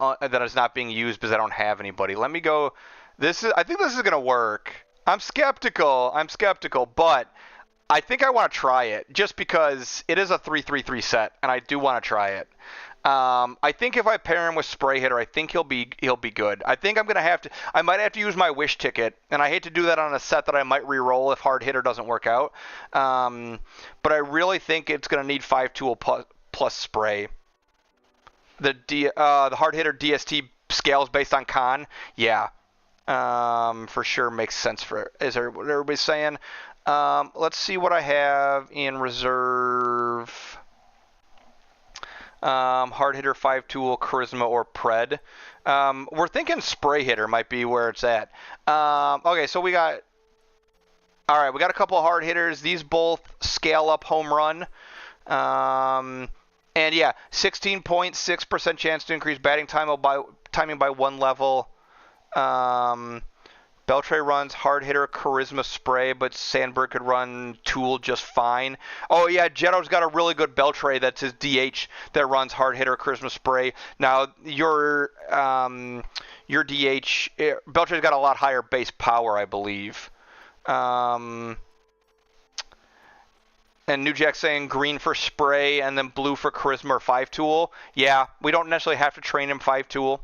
not being used because I don't have anybody. Let me go. I think this is gonna work. I'm skeptical, but I think I want to try it just because it is a 3-3-3 set, and I do want to try it. I think if I pair him with Spray Hitter, I think he'll be good. I think I might have to use my Wish ticket, and I hate to do that on a set that I might re-roll if Hard Hitter doesn't work out. But I really think it's gonna need 5-tool plus Spray. The Hard Hitter DST scales based on con, yeah, for sure makes sense for. Is there what everybody's saying? Let's see what I have in reserve. Hard Hitter, 5-tool, Charisma, or Pred. We're thinking Spray Hitter might be where it's at. Okay, so we got a couple of hard hitters. These both scale up home run. And yeah, 16.6% chance to increase batting timing by 1 level. Beltre runs Hard Hitter, Charisma, Spray, but Sandberg could run Tool just fine. Oh yeah, Jetto's got a really good Beltre that's his DH that runs Hard Hitter, Charisma, Spray. Now your DH, Beltre's got a lot higher base power, I believe. And New Jack saying green for Spray and then blue for Charisma or 5-tool. Yeah, we don't necessarily have to train him 5-tool.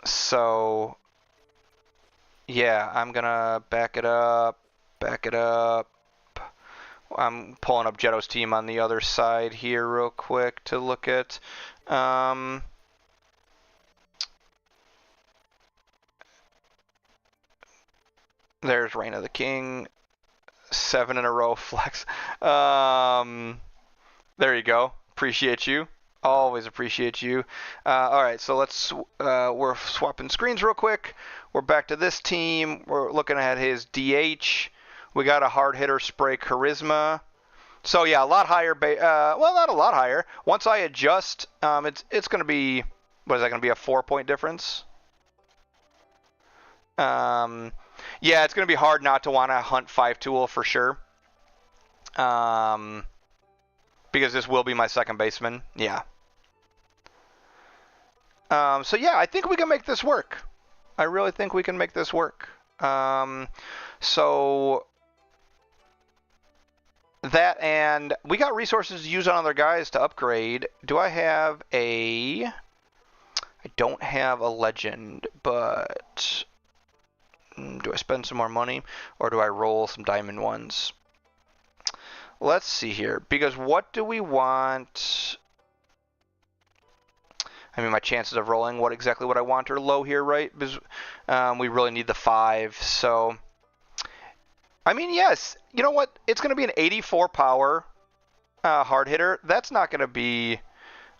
So, yeah, I'm going to back it up. I'm pulling up Jetto's team on the other side here real quick to look at. There's Reign of the King. 7 in a row flex. There you go. Appreciate you. Always appreciate you. All right, so we're swapping screens real quick. We're back to this team. We're looking at his DH. We got a Hard Hitter, Spray, Charisma. So yeah, a lot higher. Well, not a lot higher. Once I adjust, it's going to be, what is that going to be, a 4-point difference? Yeah, it's going to be hard not to want to hunt 5-tool for sure. Because this will be my second baseman. Yeah. So yeah, I think we can make this work. I really think we can make this work. So that, and we got resources to use on other guys to upgrade. Do I have I don't have a legend, but do I spend some more money or do I roll some diamond ones? Let's see here, because what do we want? I mean, my chances of rolling exactly what I want are low here, right? Because we really need the 5. So, I mean, yes. You know what? It's going to be an 84 power hard hitter. That's not going to be.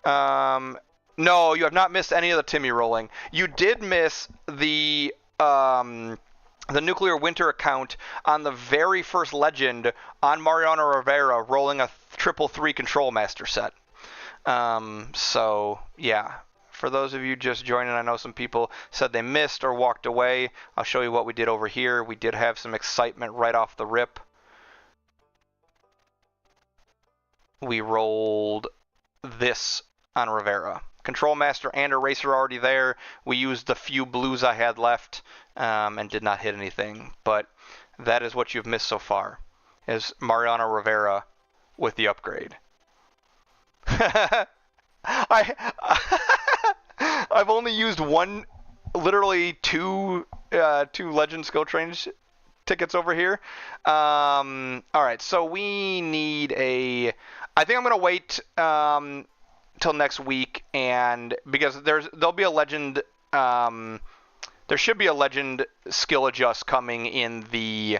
No, you have not missed any of the Timmy rolling. You did miss the Nuclear Winter account on the very first legend on Mariano Rivera rolling a 333 Control Master set. So, yeah. For those of you just joining, I know some people said they missed or walked away. I'll show you what we did over here. We did have some excitement right off the rip. We rolled this on Rivera. Control Master and Eraser already there. We used the few blues I had left and did not hit anything. But that is what you've missed so far, is Mariano Rivera with the upgrade. I've only used two Legend Skill Train tickets over here. All right, so we need I think I'm gonna wait till next week, and because there'll be a Legend. There should be a Legend skill adjust coming in the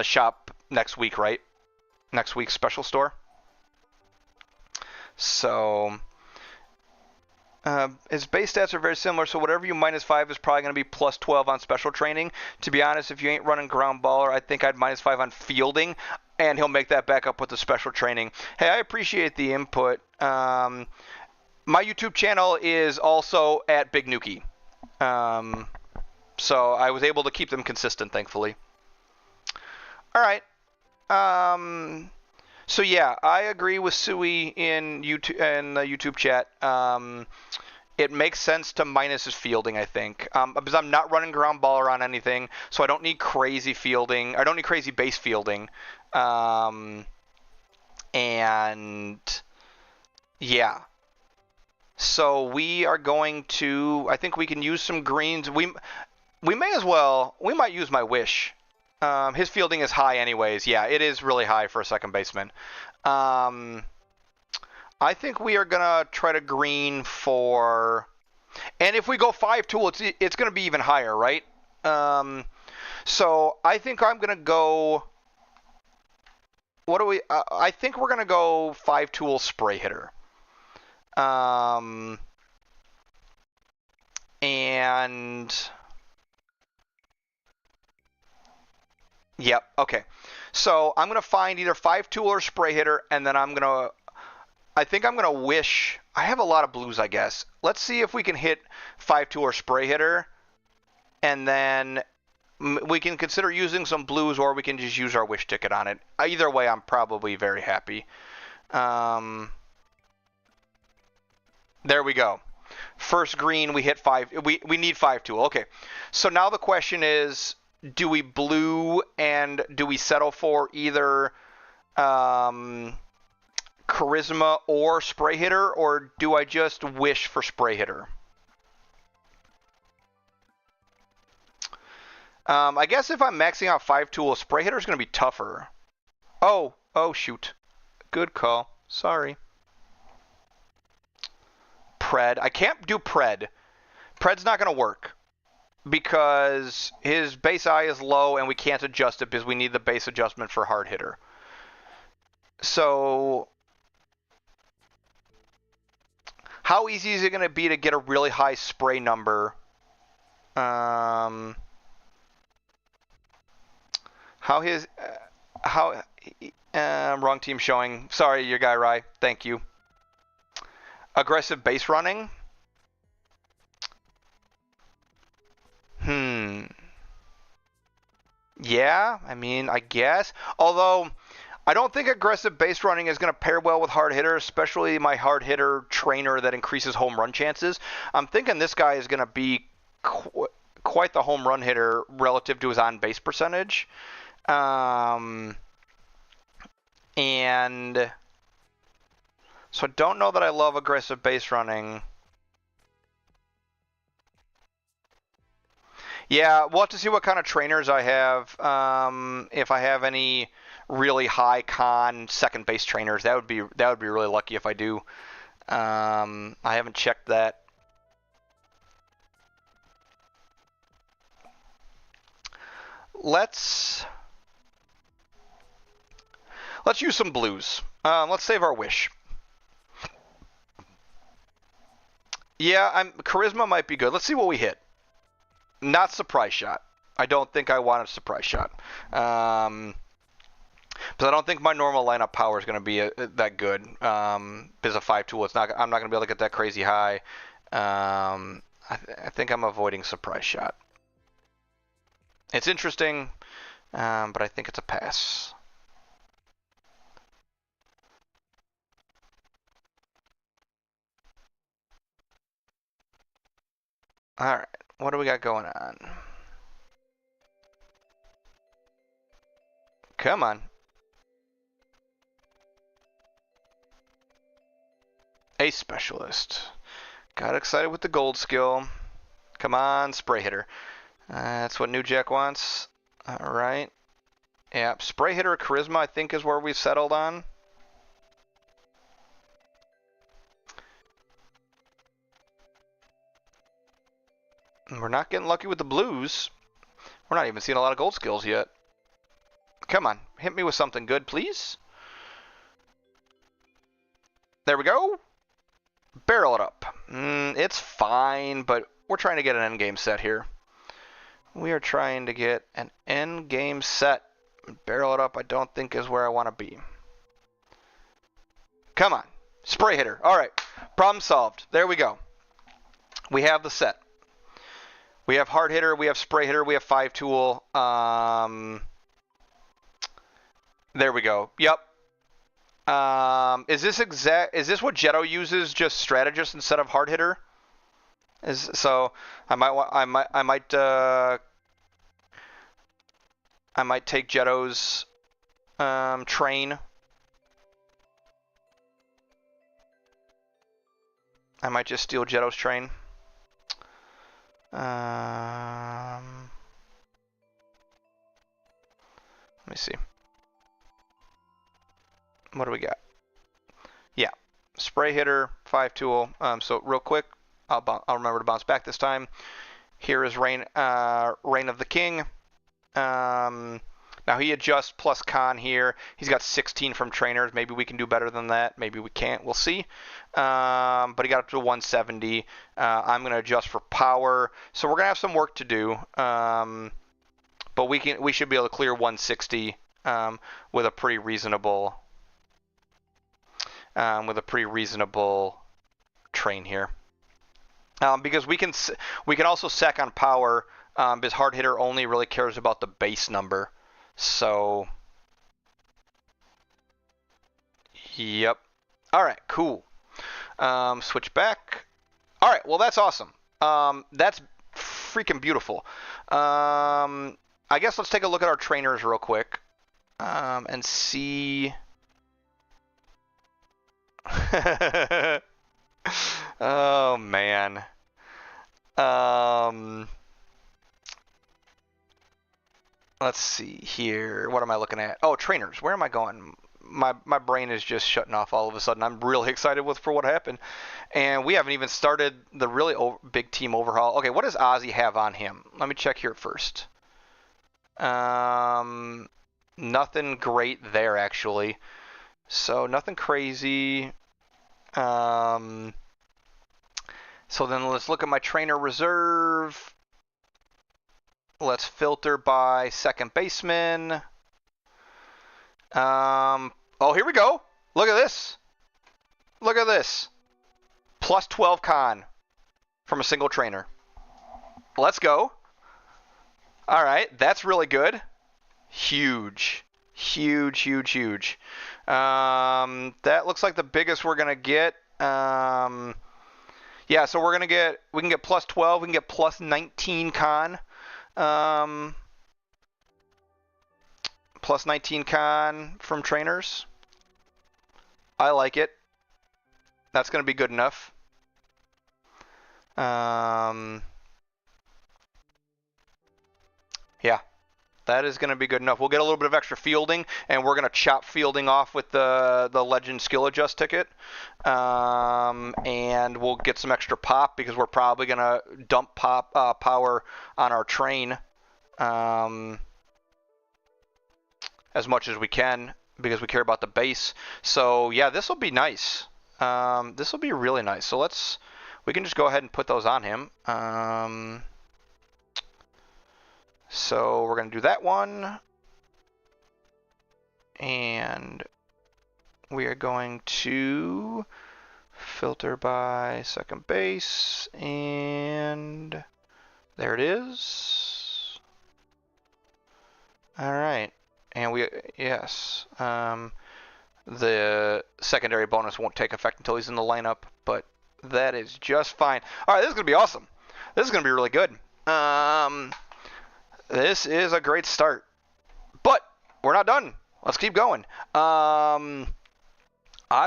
shop next week, right? Next week's special store. So his base stats are very similar, so whatever you -5 is probably going to be +12 on special training. To be honest, if you ain't running ground baller, I think I'd -5 on fielding, and he'll make that back up with the special training. Hey, I appreciate the input. My YouTube channel is also at BigNukey. So I was able to keep them consistent, thankfully. All right. So yeah, I agree with Sui in the YouTube chat. It makes sense to minus his fielding, I think, because I'm not running ground baller on anything, so I don't need crazy fielding. I don't need crazy base fielding. And yeah. So we are going to, I think we can use some greens. We may as well, we might use my wish. His fielding is high anyways. Yeah, it is really high for a second baseman. I think we are going to try to green for, and if we go 5-tool, it's going to be even higher, right? So I think I'm going to go, what do we, I think we're going to go 5-tool spray hitter. And yep, okay. So I'm gonna find either 5-tool or spray hitter, and then I think I'm gonna wish. I have a lot of blues, I guess. Let's see if we can hit 5-tool or spray hitter, and then we can consider using some blues, or we can just use our wish ticket on it. Either way, I'm probably very happy. There we go. First green, we hit 5. We need 5-tool. Okay. So now the question is, do we blue and do we settle for either charisma or spray hitter, or do I just wish for spray hitter? I guess if I'm maxing out 5-tool, spray hitter is going to be tougher. Oh, shoot. Good call. Sorry. Pred. I can't do Pred. Pred's not going to work because his base I is low and we can't adjust it because we need the base adjustment for hard hitter. So how easy is it going to be to get a really high spray number? Wrong team showing. Sorry, your guy Rye. Thank you. Aggressive base running. Yeah, I mean, I guess. Although, I don't think aggressive base running is going to pair well with hard hitter, especially my hard hitter trainer that increases home run chances. I'm thinking this guy is going to be quite the home run hitter relative to his on base percentage. And so I don't know that I love aggressive base running. Yeah, we'll have to see what kind of trainers I have. If I have any really high con second base trainers, that would be really lucky if I do. I haven't checked that. Let's use some blues. Let's save our wish. Yeah, charisma might be good. Let's see what we hit. Not surprise shot. I don't think I want a surprise shot. Because I don't think my normal lineup power is going to be that good. Because of 5-tool, I'm not going to be able to get that crazy high. I think I'm avoiding surprise shot. It's interesting, but I think it's a pass. All right, what do we got going on? Come on. Ace specialist. Got excited with the gold skill. Come on, spray hitter. That's what New Jack wants. All right. Yeah, spray hitter charisma I think is where we've settled on. We're not getting lucky with the blues. We're not even seeing a lot of gold skills yet. Come on, hit me with something good, please. There we go. Barrel it up. It's fine, but we're trying to get an endgame set here. We are trying to get an endgame set. Barrel it up I don't think is where I want to be. Come on. Spray hitter. All right. Problem solved. There we go. We have the set. We have hard hitter, we have spray hitter, we have 5-tool. There we go. Yep. Is this what Jetto uses, just strategist instead of hard hitter? So I might take Jetto's train. I might just steal Jetto's train. Let me see. What do we got? Yeah, spray hitter, 5 tool. So real quick, I'll remember to bounce back this time. Here is Reign of the King. Now he adjusts plus con here. He's got 16 from trainers. Maybe we can do better than that. Maybe we can't. We'll see. But he got up to 170. I'm going to adjust for power. So we're going to have some work to do. But we should be able to clear 160 with a pretty reasonable train here. Because we can also sec on power. Because hard hitter only really cares about the base number. So, yep. All right, cool. Switch back. All right, well, that's awesome. That's freaking beautiful. I guess let's take a look at our trainers real quick and see. Oh, man. Let's see here. What am I looking at? Oh, trainers. Where am I going? My brain is just shutting off all of a sudden. I'm really excited for what happened. And we haven't even started the really big team overhaul. Okay, what does Ozzy have on him? Let me check here first. Nothing great there, actually. So nothing crazy. So then let's look at my trainer reserve. Let's filter by second baseman. Oh, here we go. Look at this. Look at this. Plus 12 con from a single trainer. Let's go. All right, that's really good. Huge. Huge, huge, huge. That looks like the biggest we're going to get. Yeah, so we can get plus 12, we can get plus 19 con. Plus 19 con from trainers. I like it. That's going to be good enough. Yeah, that is going to be good enough. We'll get a little bit of extra fielding, and we're going to chop fielding off with the Legend Skill Adjust ticket. And we'll get some extra pop because we're probably going to dump power on our train as much as we can because we care about the base. So yeah, this will be nice. This will be really nice. So we can just go ahead and put those on him. So we're going to do that one. And we are going to filter by second base. And there it is. All right. And yes. The secondary bonus won't take effect until he's in the lineup, but that is just fine. All right, this is going to be awesome. This is going to be really good. This is a great start. But we're not done. Let's keep going. I've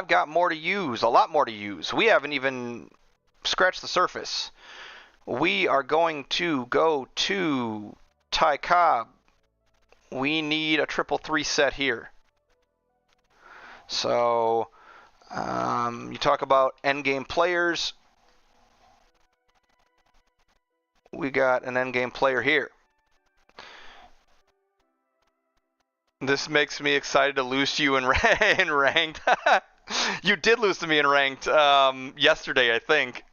got more to use, a lot more to use. We haven't even scratched the surface. We are going to go to Ty Cobb. We need a 3-3 set here. So, you talk about endgame players. We got an endgame player here. This makes me excited to lose to you in ranked. You did lose to me in ranked yesterday, I think.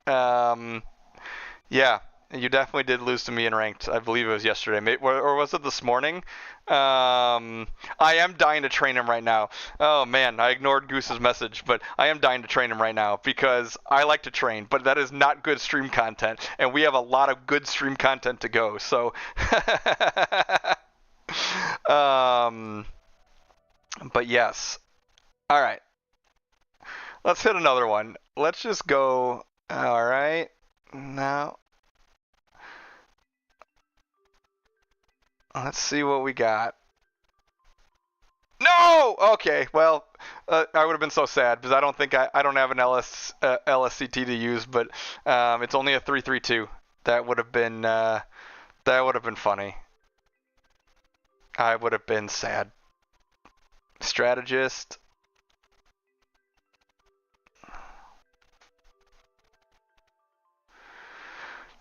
Yeah, you definitely did lose to me in ranked. I believe it was yesterday, or was it this morning? I am dying to train him right now. Oh man, I ignored Goose's message, but I am dying to train him right now because I like to train, but that is not good stream content, and we have a lot of good stream content to go. So, but yes. All right. Let's hit another one. Let's just go. All right. Now, let's see what we got. No! Okay, well, I would have been so sad because I don't think I don't have an LSCT to use, but it's only a 332. That would have been funny. I would have been sad. Strategist.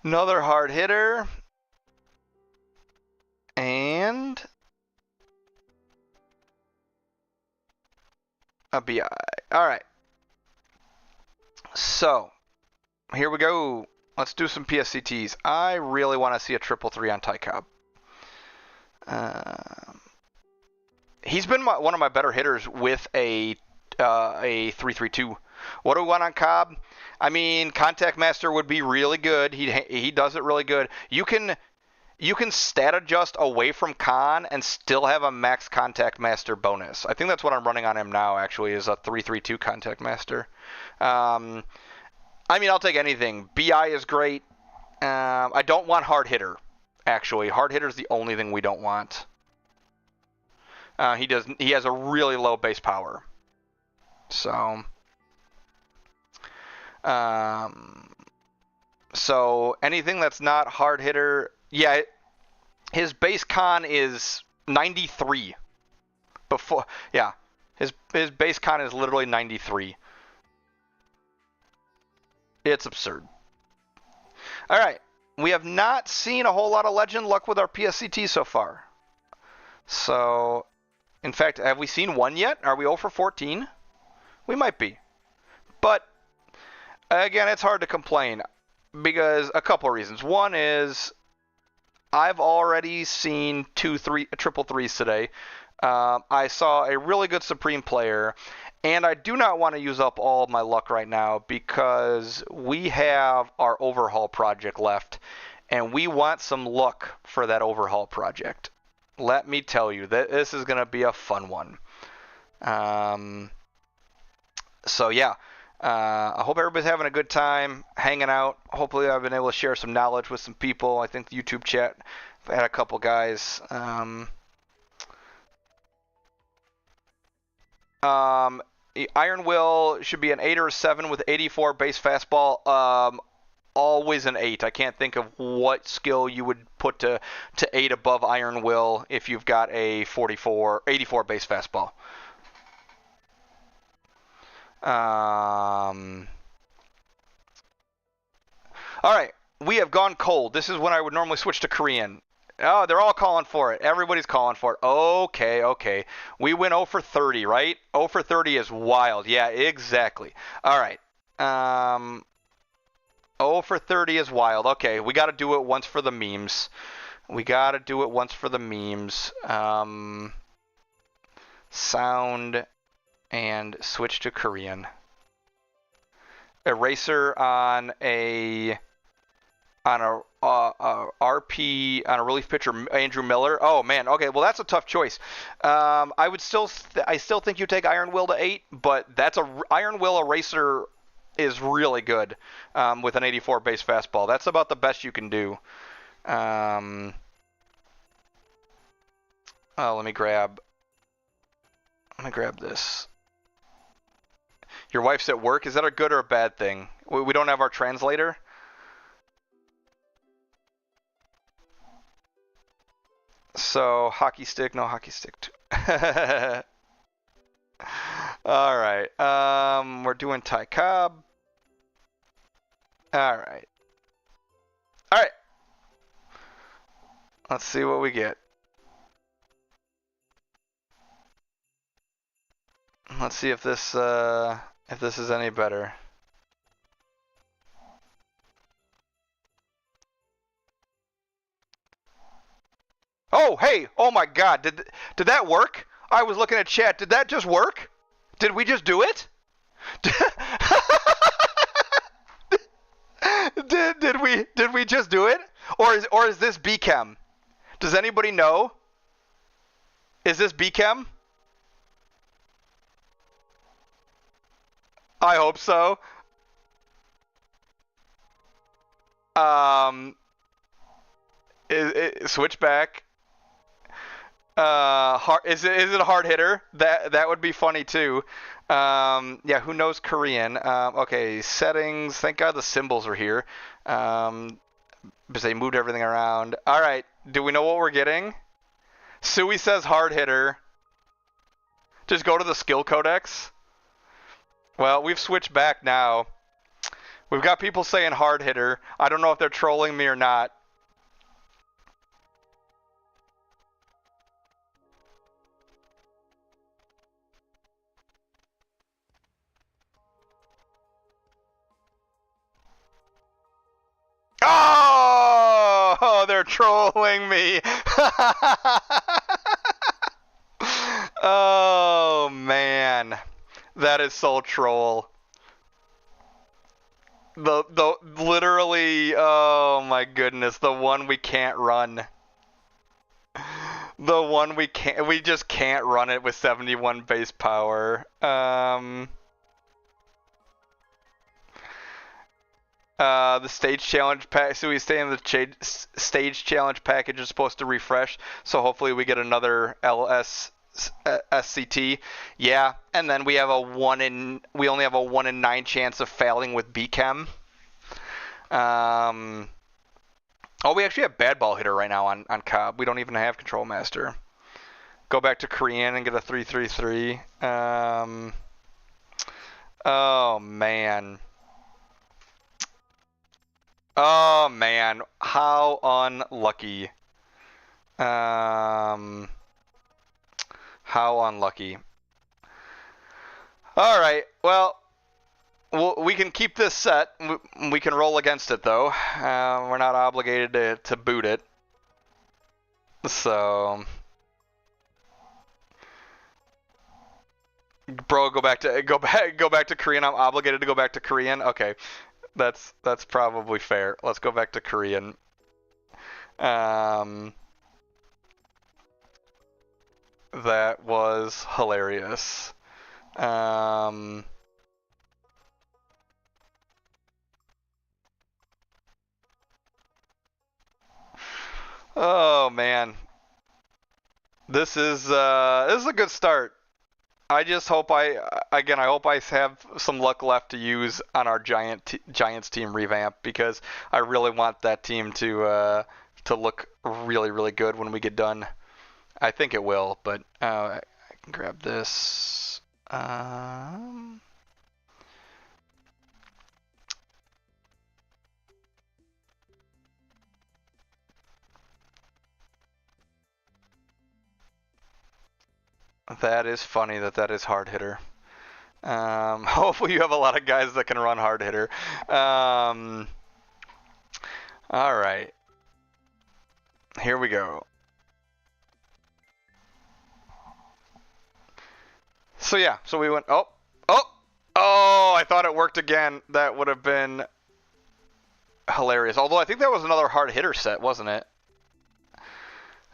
Another hard hitter. And a BI. All right. So, here we go. Let's do some PSCTs. I really want to see a 333 on Ty Cobb. He's been one of my better hitters with a 332. What do we want on Cobb? I mean, Contact Master would be really good. He does it really good. You can stat adjust away from Con and still have a max Contact Master bonus. I think that's what I'm running on him now. Actually, is a 332 Contact Master. I mean, I'll take anything. BI is great. I don't want hard hitter. Actually, hard hitter is the only thing we don't want. He has a really low base power. So, so anything that's not hard hitter, yeah, his base con is 93. Before, yeah, his base con is literally 93. It's absurd. All right, we have not seen a whole lot of legend luck with our PSCT so far. So, in fact, have we seen one yet? Are we 0 for 14? We might be. But, again, it's hard to complain because a couple of reasons. One is I've already seen triple threes today. I saw a really good Supreme player, and I do not want to use up all of my luck right now because we have our overhaul project left, and we want some luck for that overhaul project. Let me tell you, that this is going to be a fun one. So yeah, I hope everybody's having a good time, hanging out. Hopefully I've been able to share some knowledge with some people. I think the YouTube chat, I've had a couple guys. Iron Will should be an 8 or a 7 with 84 base fastball. Always an 8. I can't think of what skill you would put to 8 above Iron Will if you've got a 84 base fastball. All right, we have gone cold. This is when I would normally switch to Korean. Oh, they're all calling for it. Everybody's calling for it. Okay. We went 0 for 30, right? 0 for 30 is wild. Yeah, exactly. All right. 0 for 30 is wild. Okay, we got to do it once for the memes. Sound and switch to Korean. Eraser on a RP on a relief pitcher, Andrew Miller. Oh man, okay, well that's a tough choice. I still think you take Iron Will to 8, but Iron Will Eraser is really good with an 84 base fastball. That's about the best you can do. Oh, let me grab this. Your wife's at work. Is that a good or a bad thing? We don't have our translator. So hockey stick, no hockey stick. All right. We're doing Ty Cobb. All right. Let's see what we get. Let's see if this is any better. Oh, hey! Oh my God! Did that work? I was looking at chat. Did that just work? Did we just do it? did we just do it? Or is this BChem? Does anybody know? Is this BChem? I hope so. Switch back. Is it a hard hitter? That would be funny too. Yeah, who knows Korean? Okay, settings. Thank God the symbols are here. Because they moved everything around. All right, do we know what we're getting? Sui says hard hitter. Just go to the skill codex. Well, we've switched back now. We've got people saying hard hitter. I don't know if they're trolling me or not. Oh, they're trolling me. Oh, man. That is so troll. The literally, oh my goodness, the one we can't run. The one we just can't run it with 71 base power. The stage challenge pack. So we stay in the stage challenge package is supposed to refresh. So hopefully we get another LS SCT. Yeah, and then we only have a 1 in 9 chance of failing with BChem. Oh, we actually have bad ball hitter right now on Cobb. We don't even have control master. Go back to Korean and get a 3-3-3. Oh man. Oh man, how unlucky. How unlucky. All right, well, we can keep this set. We can roll against it though. We're not obligated to boot it. So, bro, go back to Korean. I'm obligated to go back to Korean. Okay. That's probably fair. Let's go back to Korean. That was hilarious. Oh man, this is a good start. I just hope I hope I have some luck left to use on our Giants team revamp, because I really want that team to look really, really good when we get done. I think it will, but I can grab this. That is funny that is hard hitter. Hopefully you have a lot of guys that can run hard hitter. All right. Here we go. So yeah, so we went, oh, I thought it worked again. That would have been hilarious. Although I think that was another hard hitter set, wasn't it?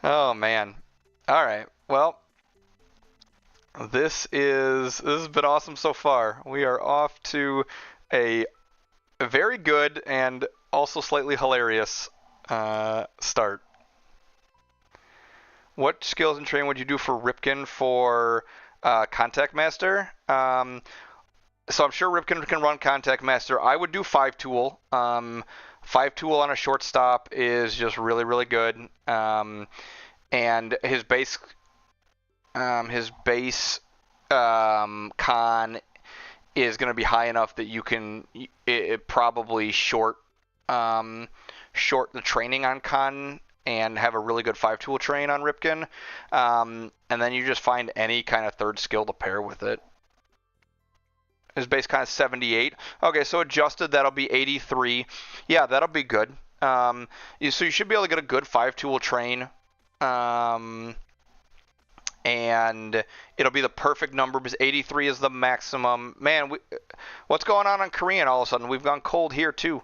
Oh man. All right. Well, this has been awesome so far. We are off to a very good and also slightly hilarious start. What skills and training would you do for Ripken for Contact Master? So I'm sure Ripken can run Contact Master. I would do 5-tool. 5-tool on a short stop is just really, really good. And his base con is going to be high enough that you can it probably short the training on con and have a really good 5-tool train on Ripken. And then you just find any kind of third skill to pair with it. His base con is 78. Okay, so adjusted, that'll be 83. Yeah, that'll be good. So you should be able to get a good 5-tool train. And it'll be the perfect number because 83 is the maximum. Man, what's going on Korean all of a sudden? We've gone cold here too.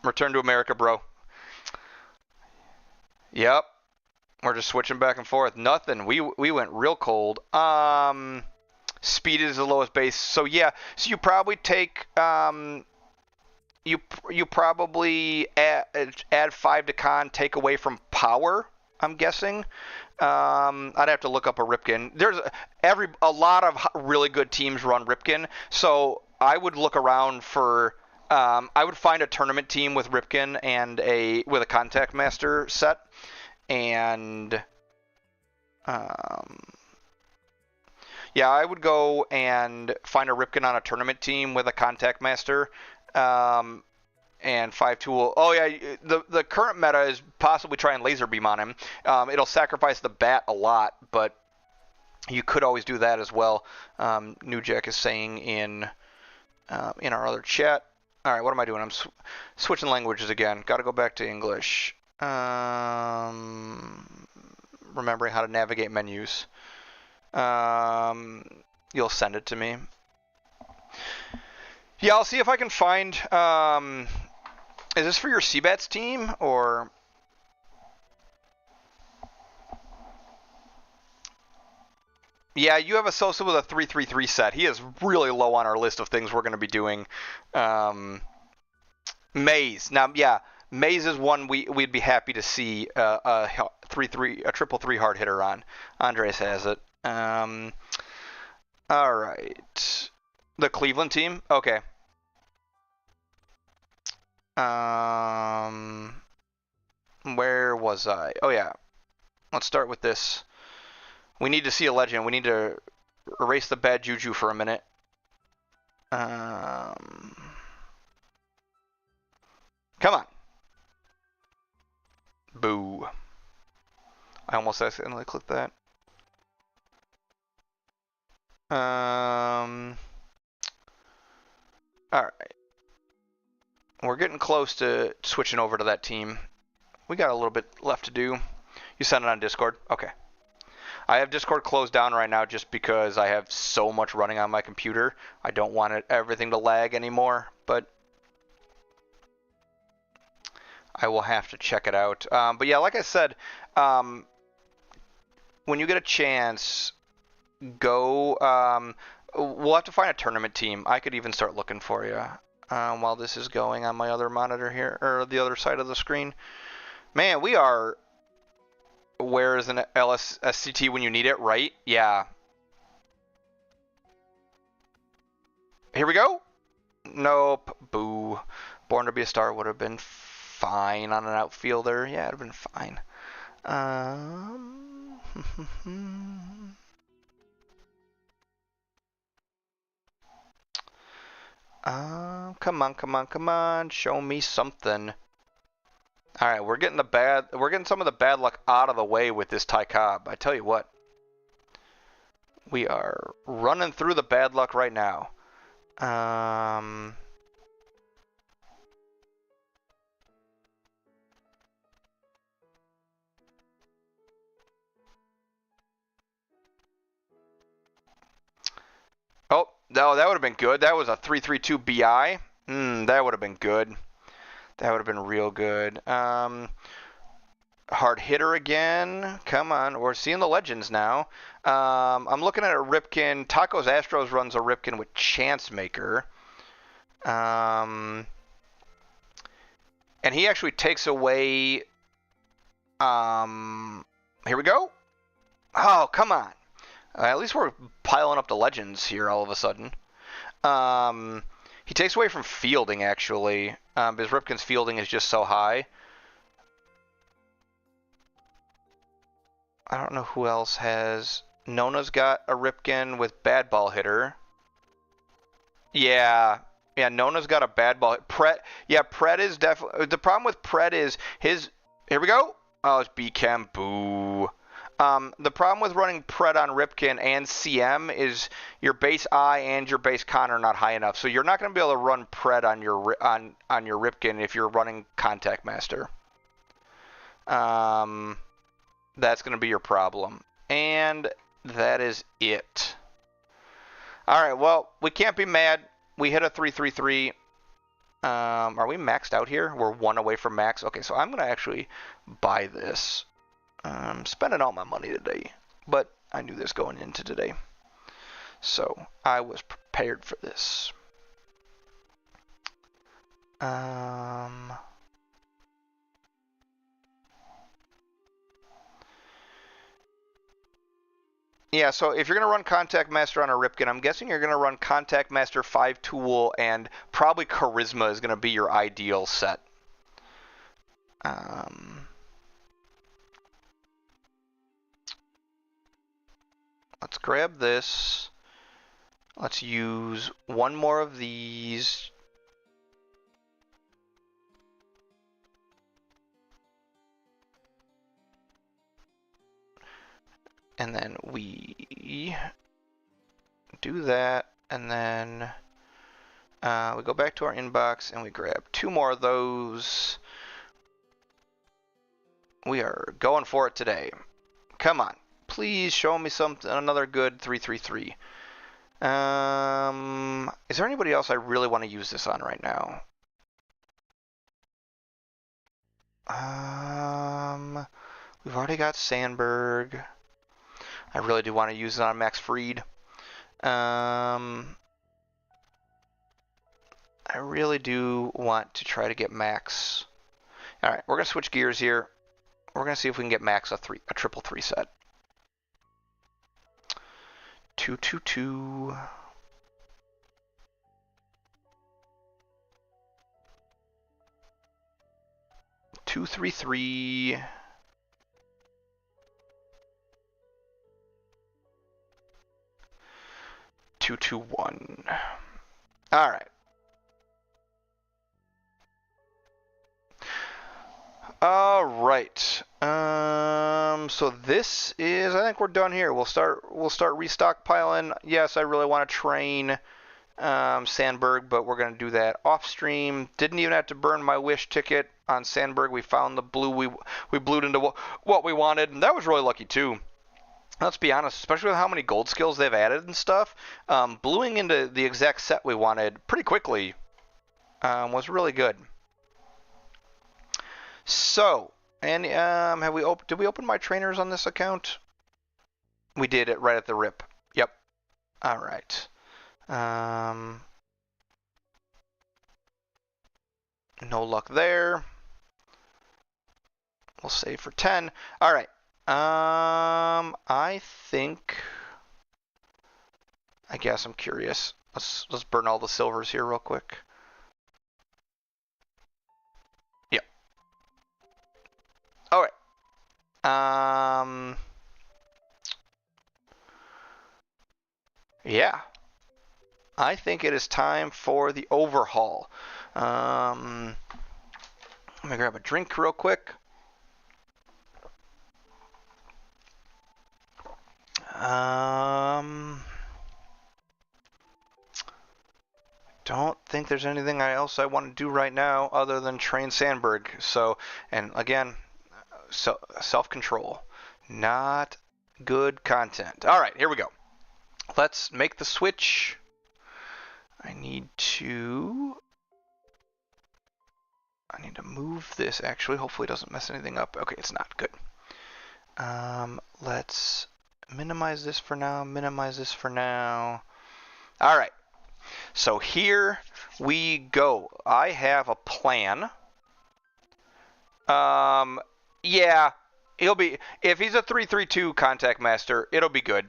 Return to America, bro. Yep. We're just switching back and forth. Nothing. We went real cold. Speed is the lowest base. So yeah. So you probably take you probably add 5 to con, take away from power, I'm guessing. I'd have to look up a Ripken. There's a lot of really good teams run Ripken, so I would look around for. I would find a tournament team with Ripken and with a Contact Master set, and yeah, I would go and find a Ripken on a tournament team with a Contact Master. And 5 tool. Oh yeah, the current meta is possibly trying laser beam on him. It'll sacrifice the bat a lot, but you could always do that as well. New Jack is saying in our other chat. All right, what am I doing? I'm switching languages again. Got to go back to English. Remembering how to navigate menus. You'll send it to me. Yeah, I'll see if I can find. Is this for your CBATS team or? Yeah, you have a Sosa with a 3-3-3 set. He is really low on our list of things we're going to be doing. Maze. Now, yeah, Maze is one we'd be happy to see a 3-3 hard hitter on. Andres has it. All right. The Cleveland team? Okay. Where was I? Oh, yeah. Let's start with this. We need to see a legend. We need to erase the bad juju for a minute. Come on. Boo. I almost accidentally clicked that. Alright. We're getting close to switching over to that team. We got a little bit left to do. You sent it on Discord? Okay. I have Discord closed down right now just because I have so much running on my computer. I don't want everything to lag anymore, but I will have to check it out. But yeah, like I said, when you get a chance, go. We'll have to find a tournament team. I could even start looking for you while this is going on my other monitor here, or the other side of the screen. Man, we are. Where is an LSCT when you need it, right? Yeah. Here we go. Nope. Boo. Born to be a Star would have been fine on an outfielder. Yeah, it'd have been fine. Come on, come on, come on. Show me something. All right, we're getting some of the bad luck out of the way with this Ty Cobb. I tell you what, we are running through the bad luck right now. Oh, no, that would have been good. That was a 3-3-2 BI. That would have been good. That would have been real good. Hard hitter again. Come on. We're seeing the legends now. I'm looking at a Ripken. Tacos Astros runs a Ripken with Chance Maker. And he actually takes away... here we go. Oh, come on. At least we're piling up the legends here all of a sudden. He takes away from fielding, actually, because Ripken's fielding is just so high. I don't know who else has... Nona's got a Ripken with bad ball hitter. Yeah, Nona's got a bad ball. Pret is definitely... The problem with Pret is his... Here we go. Oh, it's B-Chem. Boo. The problem with running Pret on Ripken and CM is your base I and your base con are not high enough. So you're not going to be able to run Pret on your Ripken if you're running Contact Master. That's going to be your problem. And that is it. All right, well, we can't be mad. We hit a 3-3-3. Are we maxed out here? We're one away from max. Okay, so I'm going to actually buy this. I'm spending all my money today, but I knew this going into today. So I was prepared for this. Yeah, so if you're going to run Contact Master on a Ripken, I'm guessing you're going to run Contact Master 5 Tool, and probably Charisma is going to be your ideal set. Let's grab this. Let's use one more of these. And then we do that, and then we go back to our inbox and we grab 2 more of those. We are going for it today. Come on, please show me something, another good 333. Is there anybody else I really want to use this on right now? We've already got Sandberg. I really do want to use it on Max Fried. I really do want to try to get Max. All right, we're gonna switch gears here. We're gonna see if we can get Max a triple 3 set. 222. 233. 221. All right. All right. So this is, I think we're done here. We'll start restockpiling. Yes, I really want to train Sandberg, but we're going to do that off stream. Didn't even have to burn my wish ticket on Sandberg. We found the blue. We blued into what we wanted, and that was really lucky too. Let's be honest, especially with how many gold skills they've added and stuff, bluing into the exact set we wanted pretty quickly was really good. So, and did we open my trainers on this account? We did it right at the rip. Yep. All right. No luck there. We'll save for 10. All right. I guess I'm curious. Let's burn all the silvers here real quick. Yep. All right. Yeah. I think it is time for the overhaul. Let me grab a drink real quick. Don't think there's anything else I want to do right now other than train Sandberg. So, and again, self-control. Not good content. All right, here we go. Let's make the switch. I need to move this, actually. Hopefully it doesn't mess anything up. Okay, it's not. Good. Let's minimize this for now, minimize this for now. All right. So here we go. I have a plan. Yeah, he'll be, if he's a 332 Contact Master, it'll be good.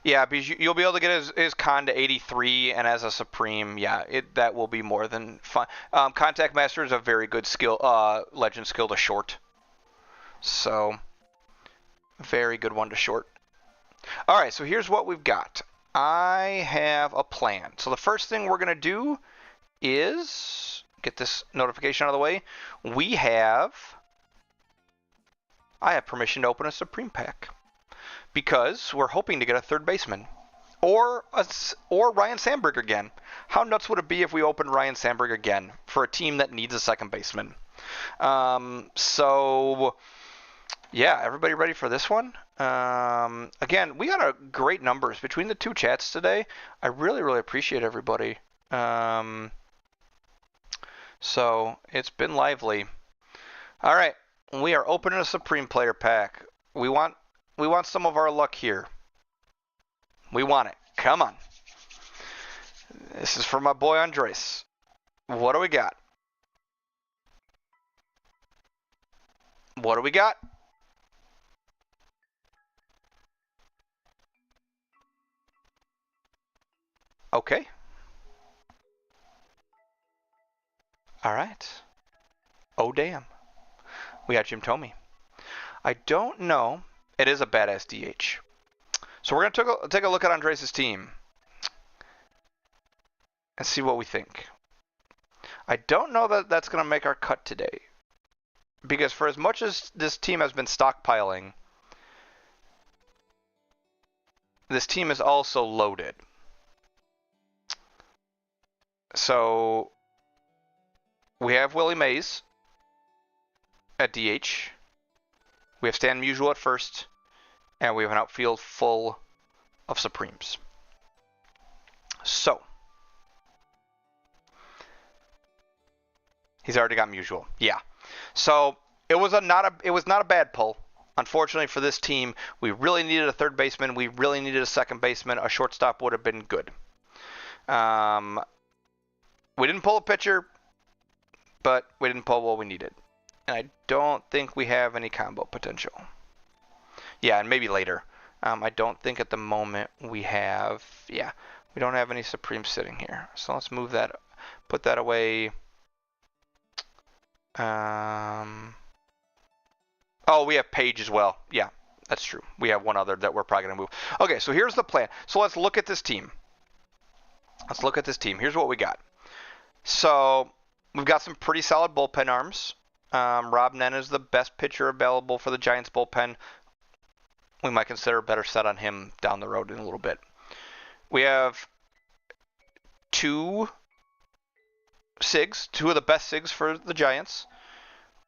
Yeah, because you'll be able to get his con to 83, and as a Supreme, yeah, that will be more than fun. Contact Master is a very good skill, legend skill to short. So, very good one to short. All right, so here's what we've got. I have a plan. So the first thing we're going to do is get this notification out of the way. I have permission to open a Supreme pack because we're hoping to get a third baseman or Ryan Sandberg again. How nuts would it be if we opened Ryan Sandberg again for a team that needs a second baseman? So yeah, everybody ready for this one? Again, we got great numbers between the two chats today. I really, really appreciate everybody. So it's been lively. All right, we are opening a Supreme player pack. We want some of our luck here. We want it. Come on. This is for my boy Andres. What do we got? What do we got? Okay. All right. Oh, damn. We got Jim Thome. I don't know. It is a badass DH. So we're going to take a look at Andres' team and see what we think. I don't know that that's going to make our cut today. Because for as much as this team has been stockpiling, this team is also loaded. So we have Willie Mays at DH. We have Stan Musial at first. And we have an outfield full of Supremes. So he's already got Musial. Yeah. So it was not a bad pull. Unfortunately for this team, we really needed a third baseman. We really needed a second baseman. A shortstop would have been good. We didn't pull a pitcher, but we didn't pull what we needed. And I don't think we have any combo potential. Yeah, and maybe later. I don't think at the moment we have. Yeah, we don't have any Supreme sitting here. So let's move that, put that away. Oh, we have Page as well. Yeah, that's true. We have one other that we're probably going to move. Okay, so here's the plan. So let's look at this team. Here's what we got. So we've got some pretty solid bullpen arms. Rob Nen is the best pitcher available for the Giants bullpen. We might consider a better set on him down the road in a little bit. We have two of the best SIGs for the Giants.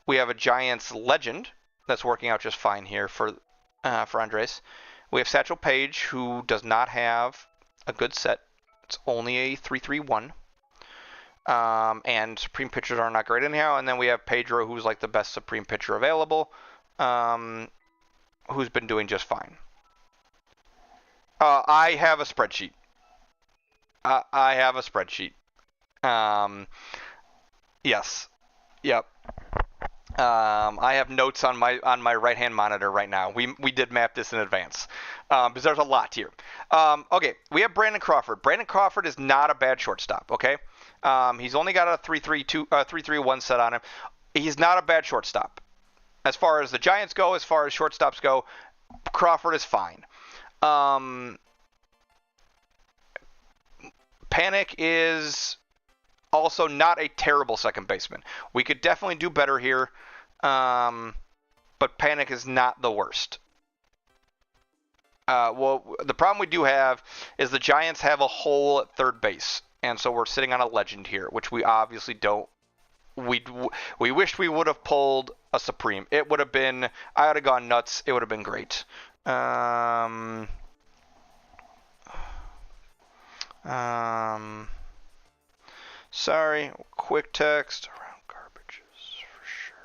We have a Giants legend that's working out just fine here for Andres. We have Satchel Paige, who does not have a good set. It's only a 3.31. And Supreme pitchers are not great anyhow. And then we have Pedro, who's like the best Supreme pitcher available, who's been doing just fine. I have a spreadsheet. I have a spreadsheet. Yes. Yep. I have notes on my right hand monitor right now. We did map this in advance because there's a lot here. Okay, we have Brandon Crawford. Brandon Crawford is not a bad shortstop. Okay, he's only got a 3.31 set on him. He's not a bad shortstop. As far as the Giants go, as far as shortstops go, Crawford is fine. Panic is also not a terrible second baseman. We could definitely do better here, but Panic is not the worst. Well, the problem we do have is the Giants have a hole at third base, and so we're sitting on a legend here, which we obviously don't. We wished we would have pulled a Supreme. It would have been. I would have gone nuts. It would have been great. Sorry, quick text around garbages for sure.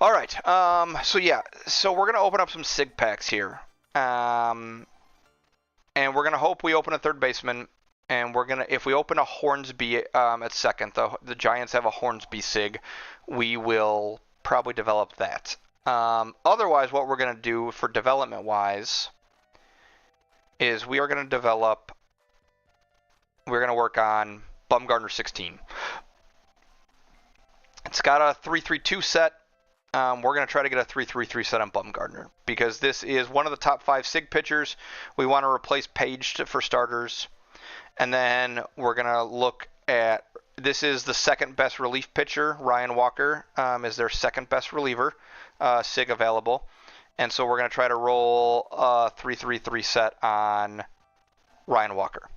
All right. So yeah. So we're gonna open up some SIG packs here. And we're gonna hope we open a third baseman. And we're gonna, if we open a Hornsby at second, the Giants have a Hornsby SIG. We will probably develop that. Otherwise, what we're gonna do for development wise is we are gonna develop. We're gonna work on Bumgarner 16. It's got a 3.32 set. We're going to try to get a 3.33 set on Bumgarner because this is one of the top 5 SIG pitchers. We want to replace Page for starters. And then we're going to look at, this is the second best relief pitcher. Ryan Walker is their second best reliever, SIG available. And so we're going to try to roll a 3.33 set on Ryan Walker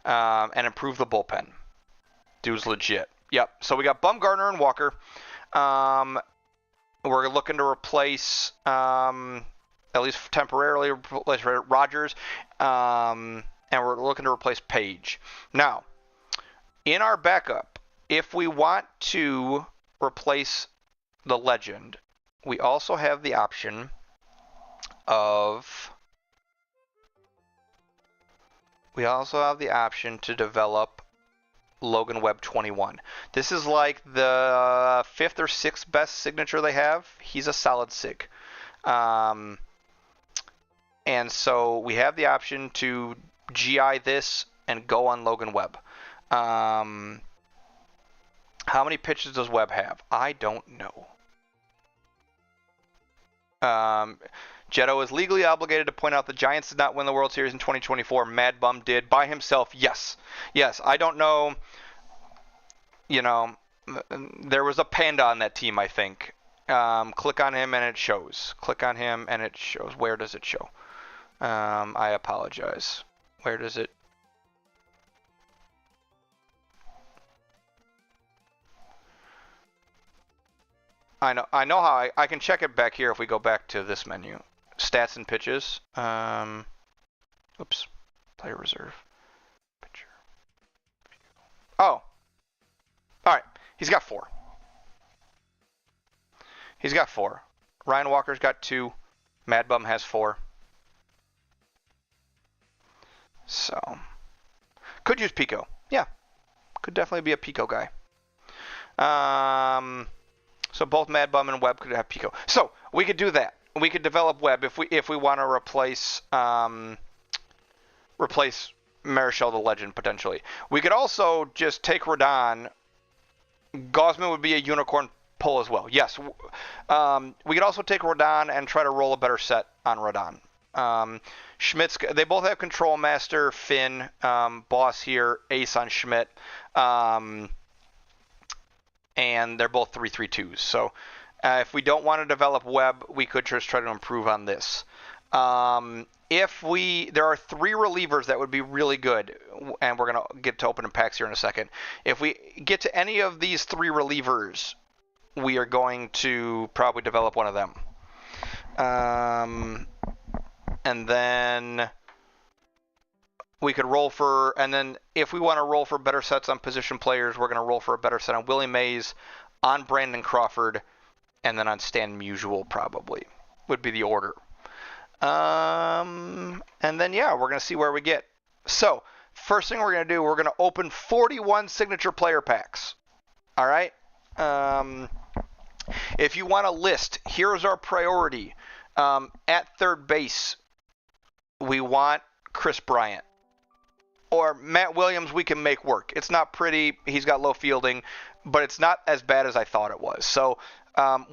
and improve the bullpen. Dude's legit. Yep. So we got Bumgarner and Walker. We're looking to replace, at least temporarily, replace Rogers. and we're looking to replace Page. Now, in our backup, if we want to replace the legend, we also have the option of to develop Logan Webb 21. This is like the 5th or 6th best signature they have. He's a solid sig. And so we have the option to GI this and go on Logan Webb. How many pitches does Webb have? I don't know. Jetto is legally obligated to point out the Giants did not win the World Series in 2024. Mad Bum did by himself. Yes. I don't know. You know, there was a panda on that team, I think. Click on him and it shows. Click on him and it shows. Where does it show? I apologize. Where does it? I know how I can check it back here if we go back to this menu. Stats and pitches. Oops. Player reserve. Pitcher. Oh. Alright. He's got 4. Ryan Walker's got 2. Mad Bum has 4. So. Could use Pico. Yeah. Could definitely be a Pico guy. So both Mad Bum and Webb could have Pico. So we could do that. We could develop Webb if we want to replace Marichal the Legend potentially. We could also just take Rodon. Gausman would be a unicorn pull as well. Yes. We could also take Rodon and try to roll a better set on Rodon. Schmidt's. They both have Control Master, Finn, Boss here, Ace on Schmidt. And they're both 3/3/2s. So if we don't want to develop Webb, we could just try to improve on this. There are 3 relievers that would be really good, and we're going to get to opening packs here in a second. If we get to any of these 3 relievers, we are going to probably develop one of them. And then we could roll for, and then if we want to roll for better sets on position players, we're going to roll for a better set on Willie Mays, on Brandon Crawford, and then on Stan Musial probably would be the order. And then, yeah, we're going to see where we get. So, first thing we're going to do, we're going to open 41 signature player packs. All right? If you want a list, here's our priority. At third base, we want Chris Bryant. Or Matt Williams, we can make work. It's not pretty. He's got low fielding, but it's not as bad as I thought it was. So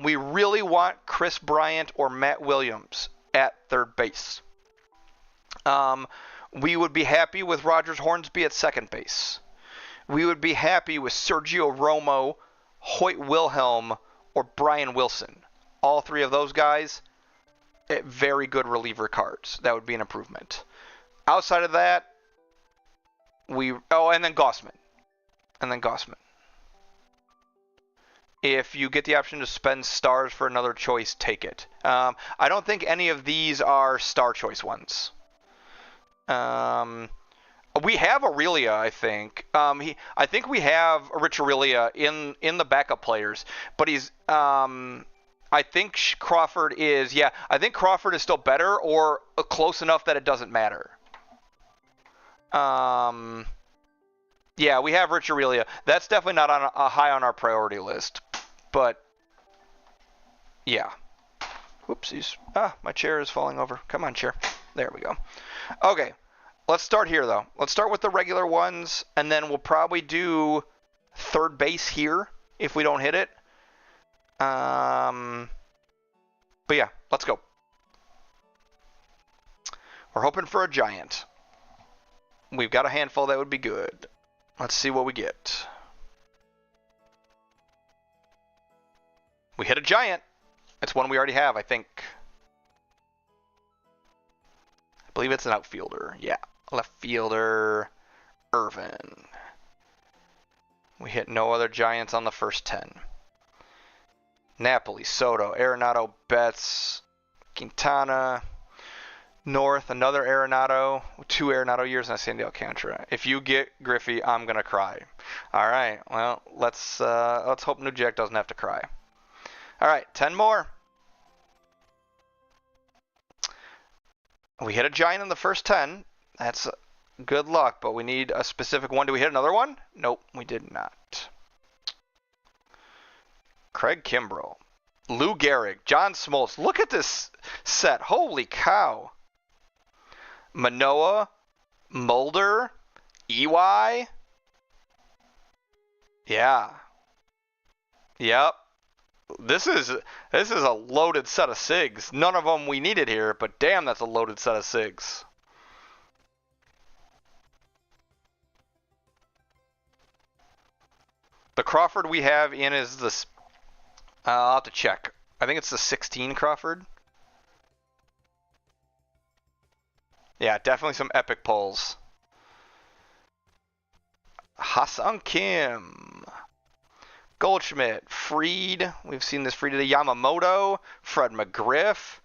we really want Chris Bryant or Matt Williams at third base. We would be happy with Rogers Hornsby at second base. We would be happy with Sergio Romo, Hoyt Wilhelm, or Brian Wilson. All 3 of those guys, very good reliever cards. That would be an improvement. Outside of that, and then Gausman. If you get the option to spend stars for another choice, take it. I don't think any of these are star choice ones. We have Aurelia, I think. I think we have Rich Aurelia in the backup players, but he's. I think Crawford is. Yeah, I think Crawford is still better or close enough that it doesn't matter. Yeah, we have Rich Aurelia. That's definitely not on high on our priority list, but yeah. Whoopsies. My chair is falling over. Come on, chair. There we go. Okay, let's start here though. Let's start with the regular ones, and then we'll probably do third base here if we don't hit it. But yeah, let's go. We're hoping for a giant. We've got a handful that would be good. Let's see what we get. We hit a giant. It's one we already have, I think. I believe it's an outfielder. Yeah, left fielder, Irvin. We hit no other giants on the first 10. Napoli, Soto, Arenado, Betts, Quintana. North, another Arenado, 2 Arenado years, and a Sandy Alcantara. If you get Griffey, I'm gonna cry. All right, well, let's hope New Jack doesn't have to cry. All right, 10 more. We hit a giant in the first 10. That's good luck, but we need a specific one. Do we hit another one? Nope, we did not. Craig Kimbrell, Lou Gehrig, John Smoltz. Look at this set. Holy cow. Manoah, Mulder, EY. Yeah. Yep. This is a loaded set of SIGs. None of them we needed here, but damn, that's a loaded set of SIGs. The Crawford we have in is this. I'll have to check. I think it's the 16 Crawford. Yeah, definitely some epic pulls. Ha-Seong Kim, Goldschmidt, Fried. We've seen this Fried today. Yamamoto, Fred McGriff.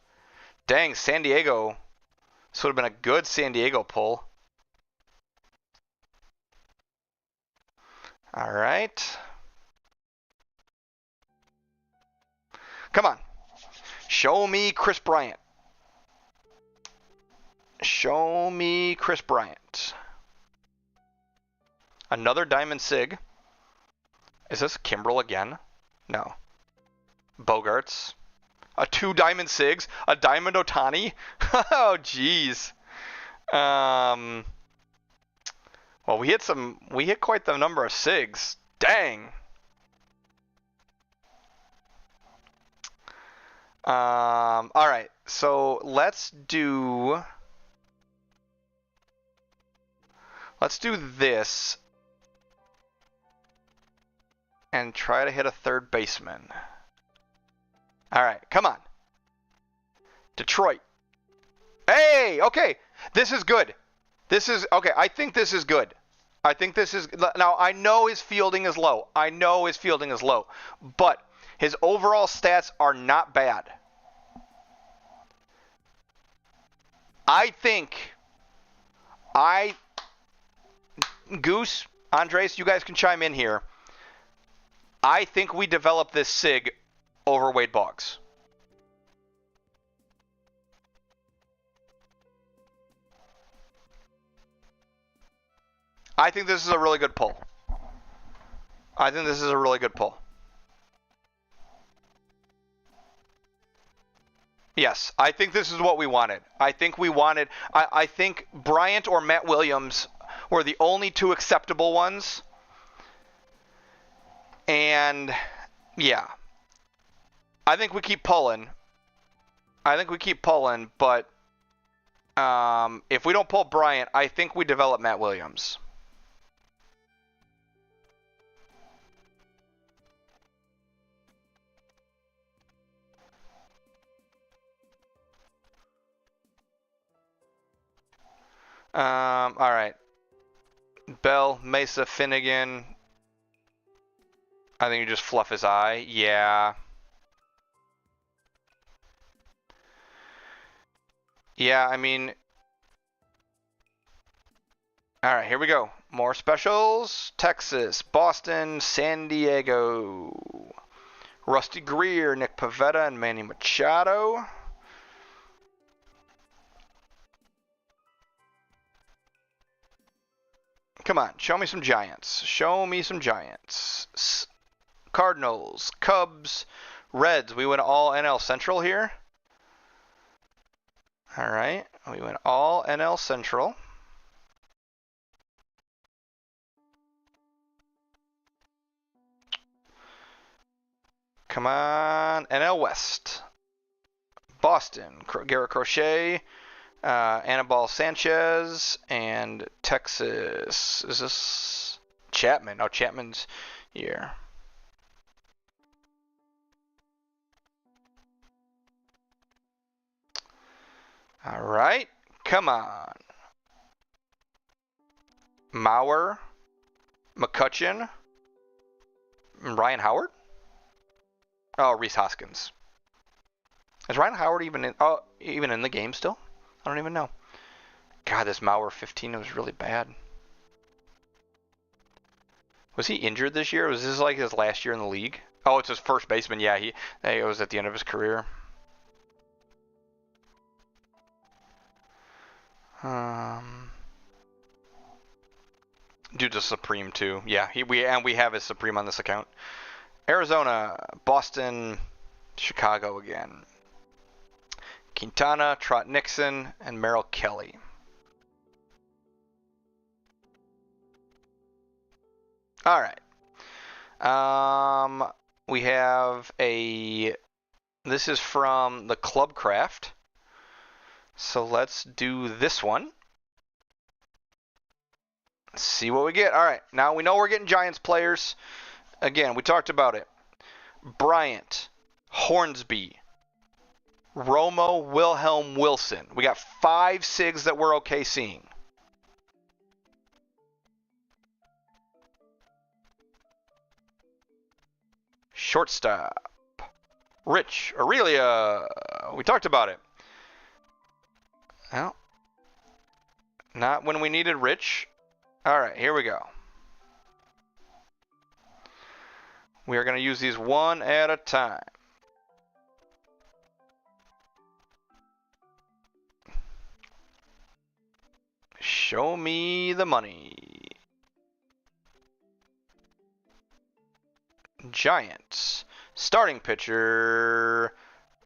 Dang, San Diego. This would have been a good San Diego pull. All right. Come on. Show me Chris Bryant. Show me Chris Bryant. Another Diamond Sig. Is this Kimbrel again? No. Bogarts. A 2 Diamond Sigs. A Diamond Otani. Oh, jeez. Well, we hit quite the number of Sigs. Dang. All right. So let's do this and try to hit a third baseman. All right, come on. Detroit. Hey, okay. This is good. This is okay. I think this is good. I think this is now. I know his fielding is low. But his overall stats are not bad. I think Goose, Andres, you guys can chime in here. I think we develop this SIG over Wade Boggs. I think this is a really good pull. Yes, I think this is what we wanted. I think Bryant or Matt Williams were the only 2 acceptable ones. And yeah, I think we keep pulling. But if we don't pull Bryant, I think we develop Matt Williams. All right. Bell, Mesa, Finnegan. I think you just fluff his eye. Yeah. Yeah, I mean. All right, here we go. More specials. Texas, Boston, San Diego. Rusty Greer, Nick Pivetta, and Manny Machado. Come on, show me some Giants. Cardinals, Cubs, Reds. We went all NL Central here. All right, we went all NL Central. Come on, NL West. Boston, Garrett Crochet, Anibal Sanchez, and Texas. Is this Chapman? Oh, Chapman's year. All right, come on. Mauer, McCutcheon, Ryan Howard. Oh, Rhys Hoskins. Is Ryan Howard even in the game still? I don't even know. God, this Mauer 15 was really bad. Was he injured this year? Was this like his last year in the league? Oh, it's his first baseman. Yeah, it was at the end of his career. Dude's a Supreme too. Yeah, we have his Supreme on this account. Arizona, Boston, Chicago again. Quintana, Trot Nixon, and Merrill Kelly. All right. We have this is from the Clubcraft. So let's do this one. See what we get. All right. Now we know we're getting Giants players. Again, we talked about it. Bryant, Hornsby, Romo, Wilhelm, Wilson. We got 5 SIGs that we're okay seeing. Shortstop, Rich, Aurelia. We talked about it. Well, not when we needed Rich. All right, here we go. We are going to use these one at a time. Show me the money. Giants. Starting pitcher,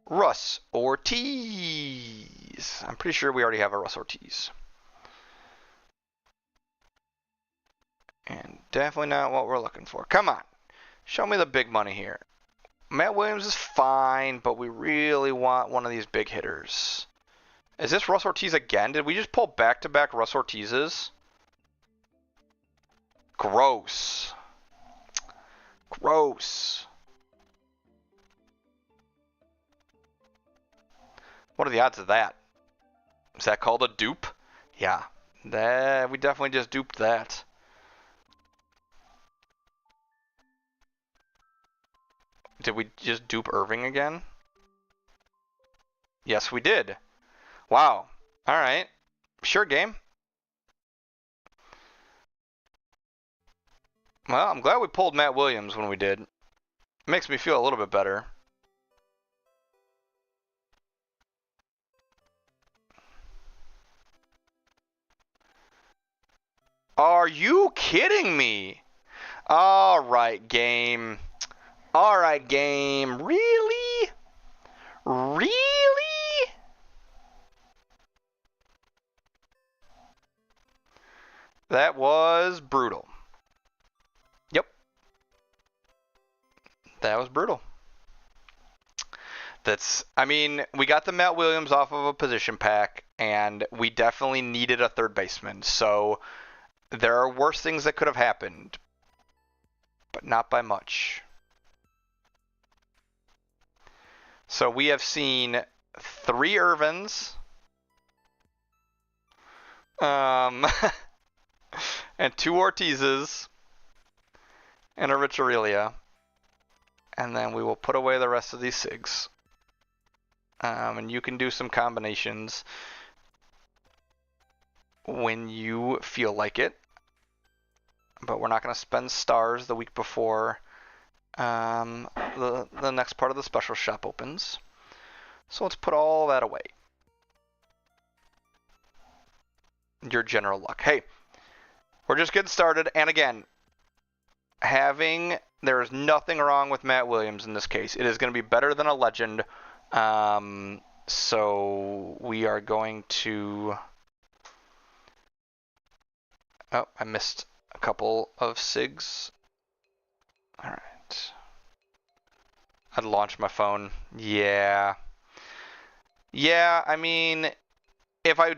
Russ Ortiz. I'm pretty sure we already have a Russ Ortiz. And definitely not what we're looking for. Come on. Show me the big money here. Matt Williams is fine, but we really want one of these big hitters. Is this Russ Ortiz again? Did we just pull back-to-back Russ Ortizes? Gross. Gross. What are the odds of that? Is that called a dupe? Yeah. We definitely just duped that. Did we just dupe Irving again? Yes, we did. Wow. All right. Sure, game. Well, I'm glad we pulled Matt Williams when we did. It makes me feel a little bit better. Are you kidding me? All right, game. All right, game. Really? Really? That was brutal. Yep. That was brutal. I mean, we got the Matt Williams off of a position pack, and we definitely needed a third baseman. So there are worse things that could have happened, but not by much. So we have seen 3 Irvins, and 2 Ortizes, and a Rich Aurelia. And then we will put away the rest of these SIGs. And you can do some combinations when you feel like it. But we're not going to spend stars the week before the next part of the special shop opens. So let's put all that away. Your general luck. Hey, we're just getting started. And again, there is nothing wrong with Matt Williams in this case. It is going to be better than a legend. So we are going to... Oh, I missed a couple of SIGs. All right. I'd launch my phone. Yeah. Yeah, I mean, if I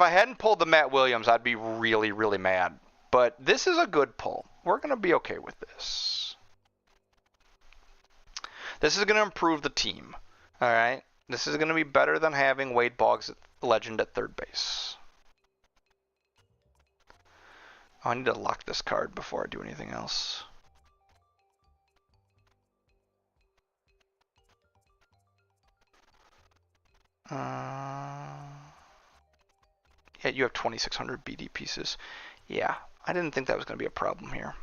hadn't pulled the Matt Williams, I'd be really, really mad. But this is a good pull. We're going to be okay with this. This is going to improve the team. All right? This is going to be better than having Wade Boggs legend at third base. Oh, I need to lock this card before I do anything else. Yeah, you have 2,600 BD pieces. Yeah, I didn't think that was going to be a problem here.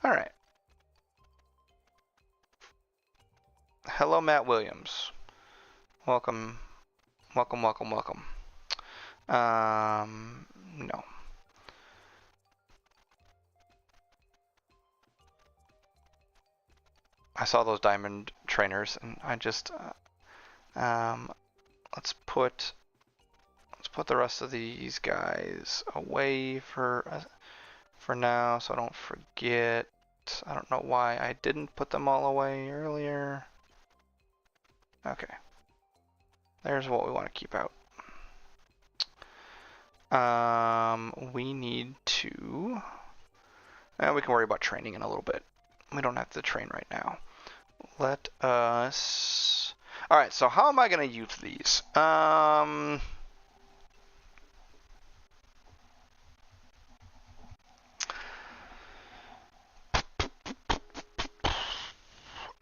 All right. Hello, Matt Williams. Welcome, welcome, welcome, welcome. No. I saw those diamond trainers, and I just let's put the rest of these guys away for now, so I don't forget. I don't know why I didn't put them all away earlier. Okay, there's what we want to keep out. We need to. We can worry about training in a little bit. We don't have to train right now. Let us. All right. So how am I going to use these?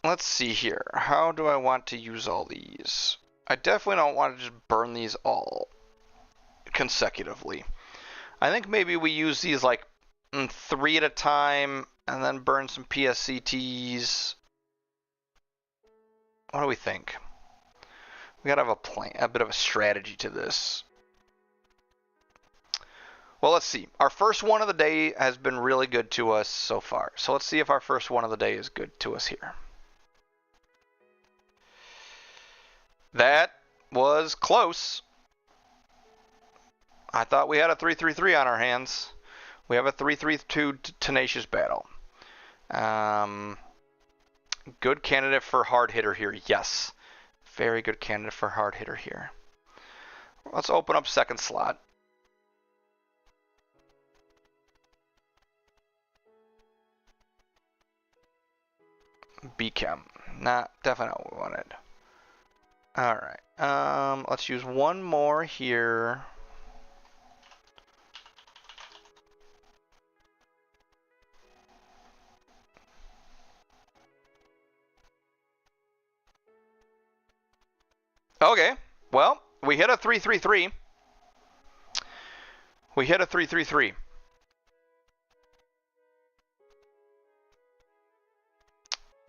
Let's see here. How do I want to use all these? I definitely don't want to just burn these all consecutively. I think maybe we use these like 3 at a time and then burn some PSCTs. What do we think? We gotta have a plan, a bit of a strategy to this. Well, let's see. Our first one of the day has been really good to us so far. So let's see if our first one of the day is good to us here. That was close. I thought we had a 3-3-3 on our hands. We have a 3-3-2 tenacious battle. Good candidate for hard hitter here. Yes. Very good candidate for hard hitter here. Let's open up second slot. BChem. Definitely not what we wanted. Alright. Let's use one more here. Okay. Well, we hit a 3-3-3. We hit a 3-3-3.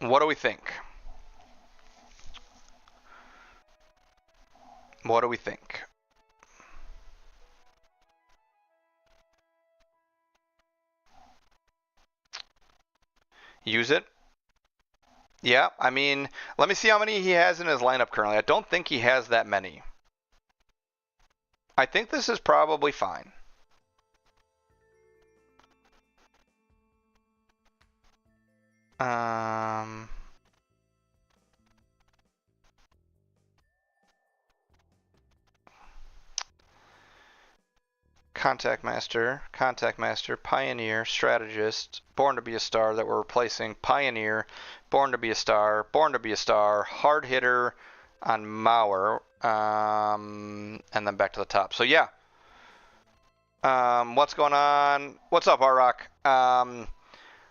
What do we think? What do we think? Use it? Yeah, I mean, let me see how many he has in his lineup currently. I don't think he has that many. I think this is probably fine. Contact Master, Pioneer, Strategist, Born to be a Star that we're replacing, Pioneer, Born to be a Star, Hard Hitter on Mauer, and then back to the top. So yeah. What's going on? What's up, R-Rock?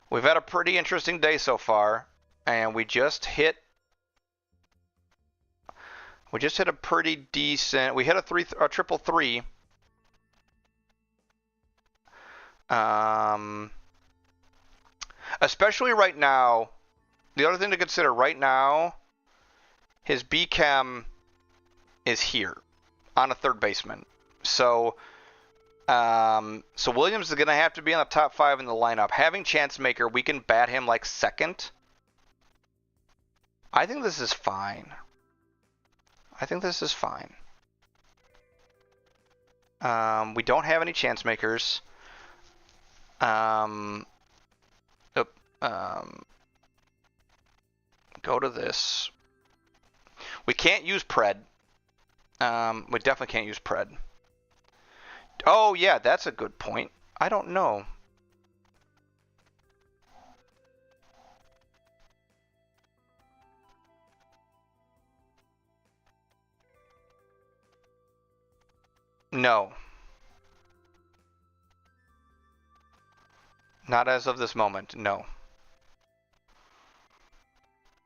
We've had a pretty interesting day so far, and we just hit a pretty decent. We hit a triple three. Especially right now, the other thing to consider right now, his B chem is here on a third baseman. So Williams is going to have to be in the top 5 in the lineup. Having Chance Maker, we can bat him like second. I think this is fine. We don't have any Chance Makers. Go to this. We can't use Pred. We definitely can't use Pred. Oh, yeah, that's a good point. I don't know. No. Not as of this moment, no.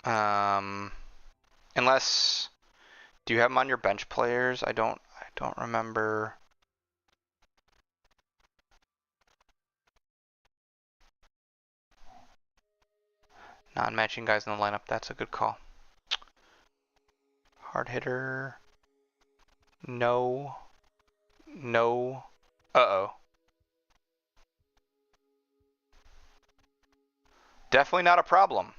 Unless, do you have them on your bench players? I don't remember. Non-matching guys in the lineup. That's a good call. Hard hitter. No. No. Uh-oh. Definitely not a problem.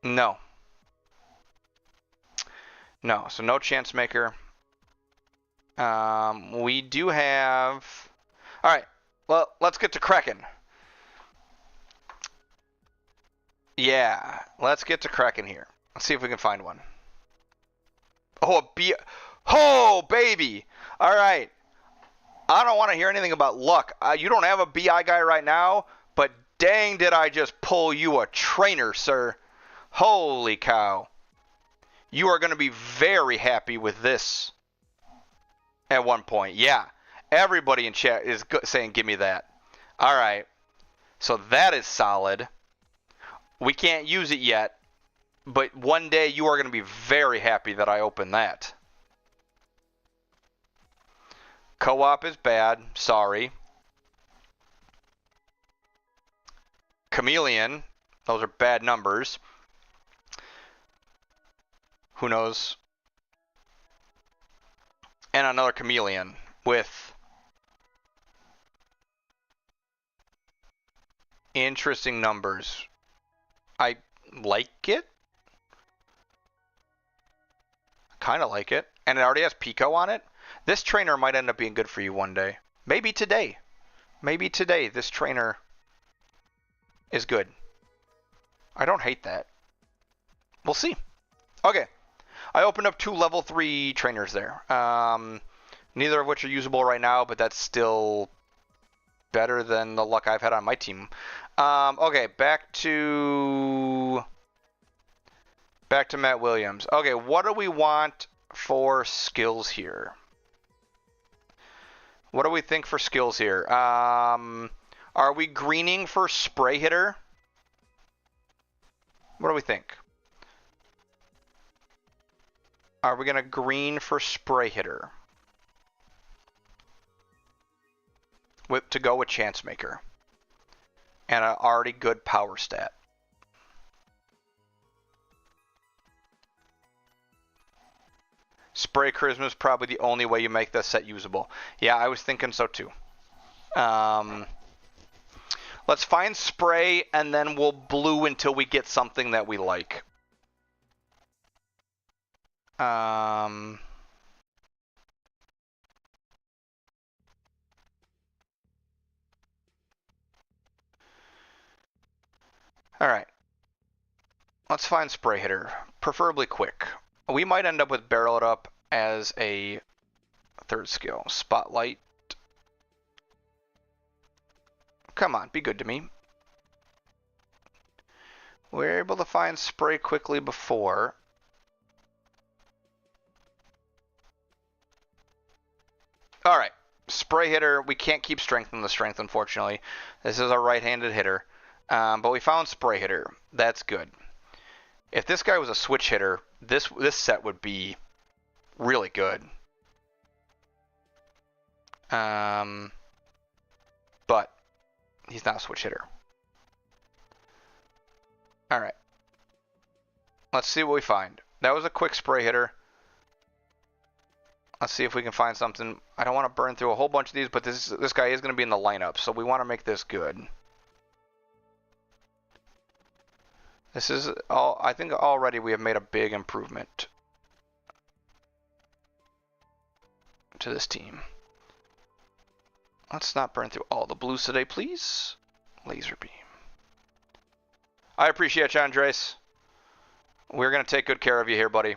No. No. So no chance maker. We do have... All right. Well, let's get to Kraken. Yeah. Let's get to Kraken here. Let's see if we can find one. Oh, a B... Oh, baby! All right. I don't want to hear anything about luck. You don't have a BI guy right now, but dang did I just pull you a trainer, sir. Holy cow. You are going to be very happy with this at one point. Yeah. Everybody in chat is saying, give me that. All right. So that is solid. We can't use it yet, but one day you are going to be very happy that I opened that. Co-op is bad. Sorry. Chameleon. Those are bad numbers. Who knows? And another chameleon with interesting numbers. I like it. Kind of like it. And it already has Pico on it. This trainer might end up being good for you one day. Maybe today. Maybe today this trainer is good. I don't hate that. We'll see. Okay. I opened up 2 level 3 trainers there. Neither of which are usable right now, but that's still better than the luck I've had on my team. Okay, back to Matt Williams. Okay, what do we want for skills here? What do we think for skills here? Are we greening for spray hitter? What do we think? Are we going to green for spray hitter? To go with chance maker. And an already good power stat. Spray charisma is probably the only way you make this set usable. Yeah, I was thinking so too. Let's find spray and then we'll blue until we get something that we like. All right. Let's find spray hitter, preferably quick. We might end up with barrel it up as a third skill. Spotlight. Come on, be good to me. We're able to find spray quickly before. All right, spray hitter. We can't keep strength in the strength, unfortunately. This is a right-handed hitter, but we found spray hitter. That's good. If this guy was a switch hitter, this set would be really good. But he's not a switch hitter. All right. Let's see what we find. That was a quick spray hitter. Let's see if we can find something. I don't want to burn through a whole bunch of these, but this guy is going to be in the lineup, so we want to make this good. This is all. I think already we have made a big improvement to this team. Let's not burn through all the blues today, please. Laser beam. I appreciate you, Andres. We're going to take good care of you here, buddy.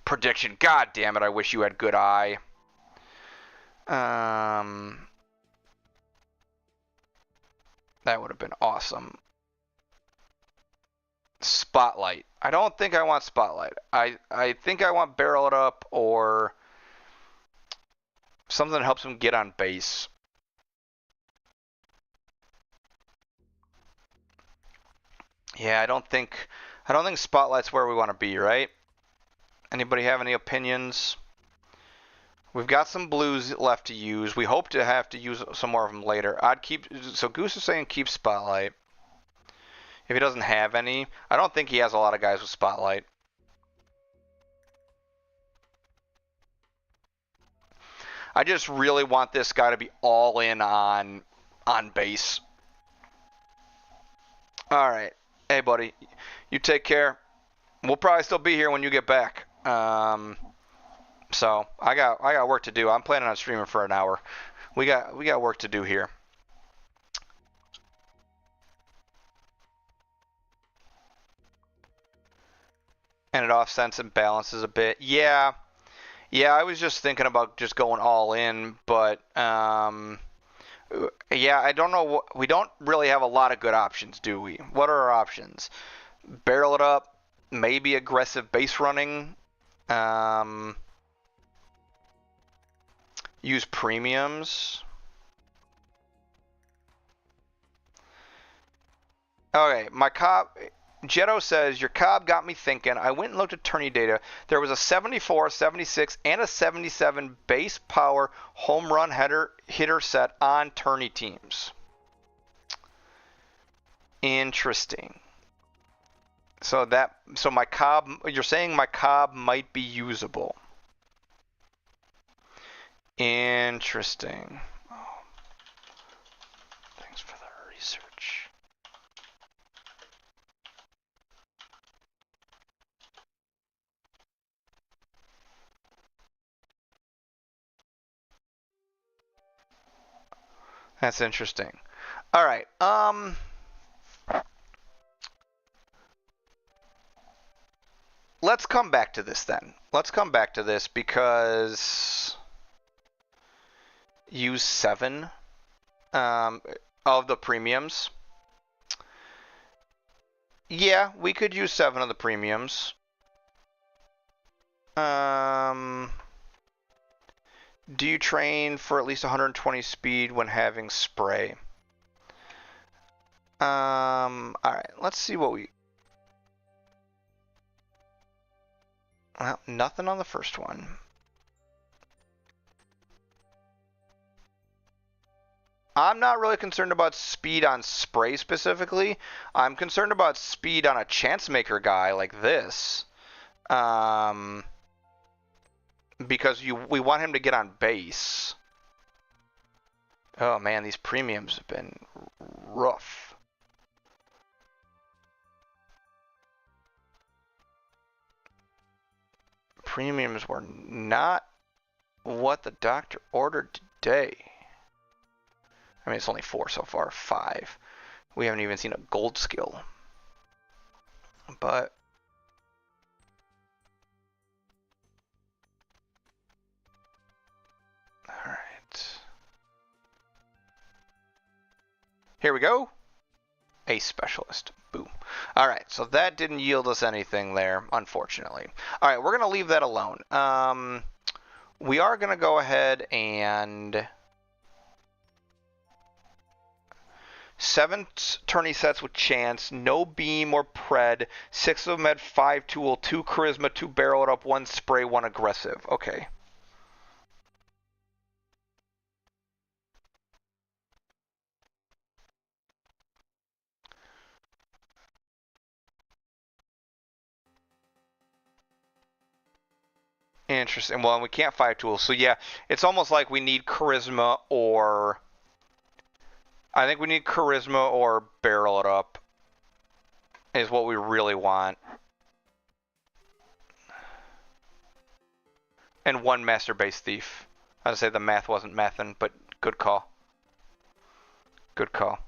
Prediction. God damn it, I wish you had good eye. That would have been awesome. Spotlight. I don't think I want Spotlight. I think I want Barrel It Up or Something that helps him get on base. Yeah, I don't think Spotlight's where we want to be, right? Anybody have any opinions? We've got some blues left to use. We hope to have to use some more of them later. So Goose is saying keep Spotlight. If he doesn't have any, I don't think he has a lot of guys with Spotlight. I just really want this guy to be all in on base. All right. Hey, buddy. You take care. We'll probably still be here when you get back. So I got work to do. I'm planning on streaming for an hour. We got work to do here. And it offsets and balances a bit. Yeah. Yeah, I was just thinking about just going all in, but yeah, I don't know. We don't really have a lot of good options, do we? What are our options? Barrel it up, maybe aggressive base running, use premiums. Okay, my Cobb, Jetto says, your Cobb got me thinking. I went and looked at tourney data. There was a 74, 76, and a 77 base power home run hitter set on tourney teams. Interesting. So my Cobb, you're saying my Cobb might be usable. Interesting. Oh, thanks for the research. That's interesting. All right. Let's come back to this then. Let's come back to this because use 7 of the premiums. Yeah, we could use 7 of the premiums. Do you train for at least 120 speed when having spray? Alright, let's see what we... Well, nothing on the first one. I'm not really concerned about speed on spray specifically. I'm concerned about speed on a chance maker guy like this. Because we want him to get on base. Oh man, these premiums have been rough. Premiums were not what the doctor ordered today. I mean, it's only 4 so far, 5. We haven't even seen a gold skill. But all right. Here we go. A specialist. Boom. All right, so that didn't yield us anything there, unfortunately. All right, we're going to leave that alone. We are going to go ahead and 7 tourney sets with chance, no beam or pred. 6 of them had 5 tool, 2 charisma, 2 barrel it up, 1 spray, 1 aggressive. Okay. Interesting. Well, we can't 5 tools, so yeah, it's almost like we need charisma or... I think we need charisma or barrel it up is what we really want. And 1 master base thief. I'd say the math wasn't mathin', but good call. Good call.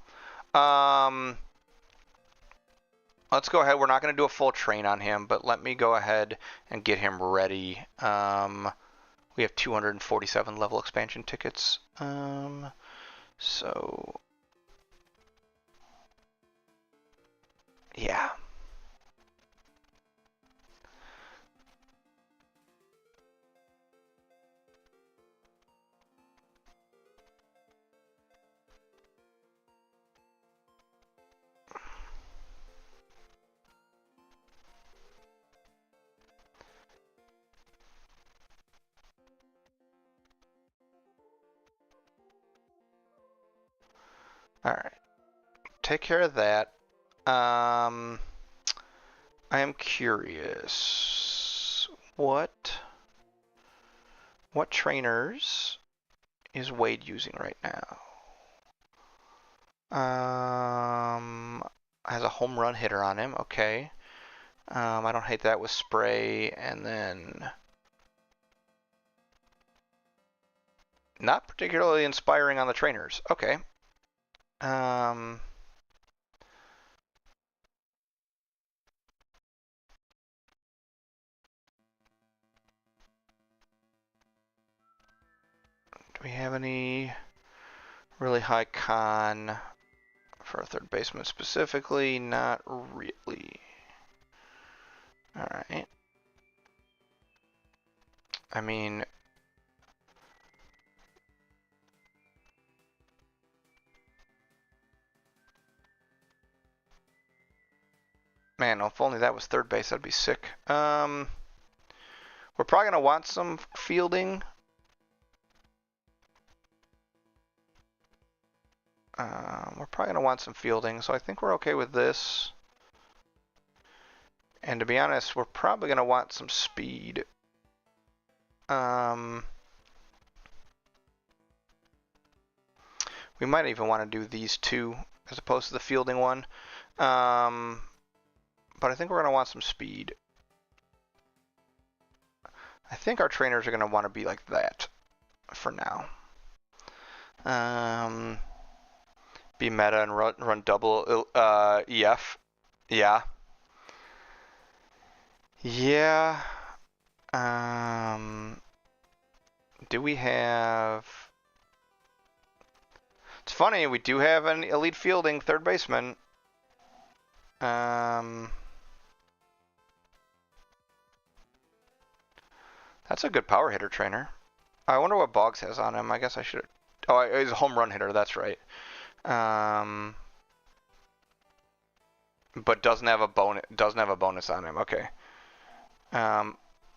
Let's go ahead. We're not going to do a full train on him, but let me go ahead and get him ready. We have 247 level expansion tickets. So yeah. Alright. Take care of that. I am curious. What trainers is Wade using right now? Has a home run hitter on him. Okay. I don't hate that with spray, and then not particularly inspiring on the trainers. Okay. Do we have any really high con for a third baseman specifically? Not really. Alright. I mean, man, if only that was third base, that'd be sick. We're probably gonna want some fielding. We're probably gonna want some fielding, so I think we're okay with this. And to be honest, we're probably gonna want some speed. We might even want to do these two as opposed to the fielding one. But I think we're going to want some speed. I think our trainers are going to want to be like that for now. Be meta and run double EF. Yeah. Yeah. Do we have... It's funny, we do have an elite fielding third baseman. That's a good power hitter trainer. I wonder what Boggs has on him. I guess I should... Oh, he's a home run hitter, that's right. But doesn't have a bonus on him. Okay.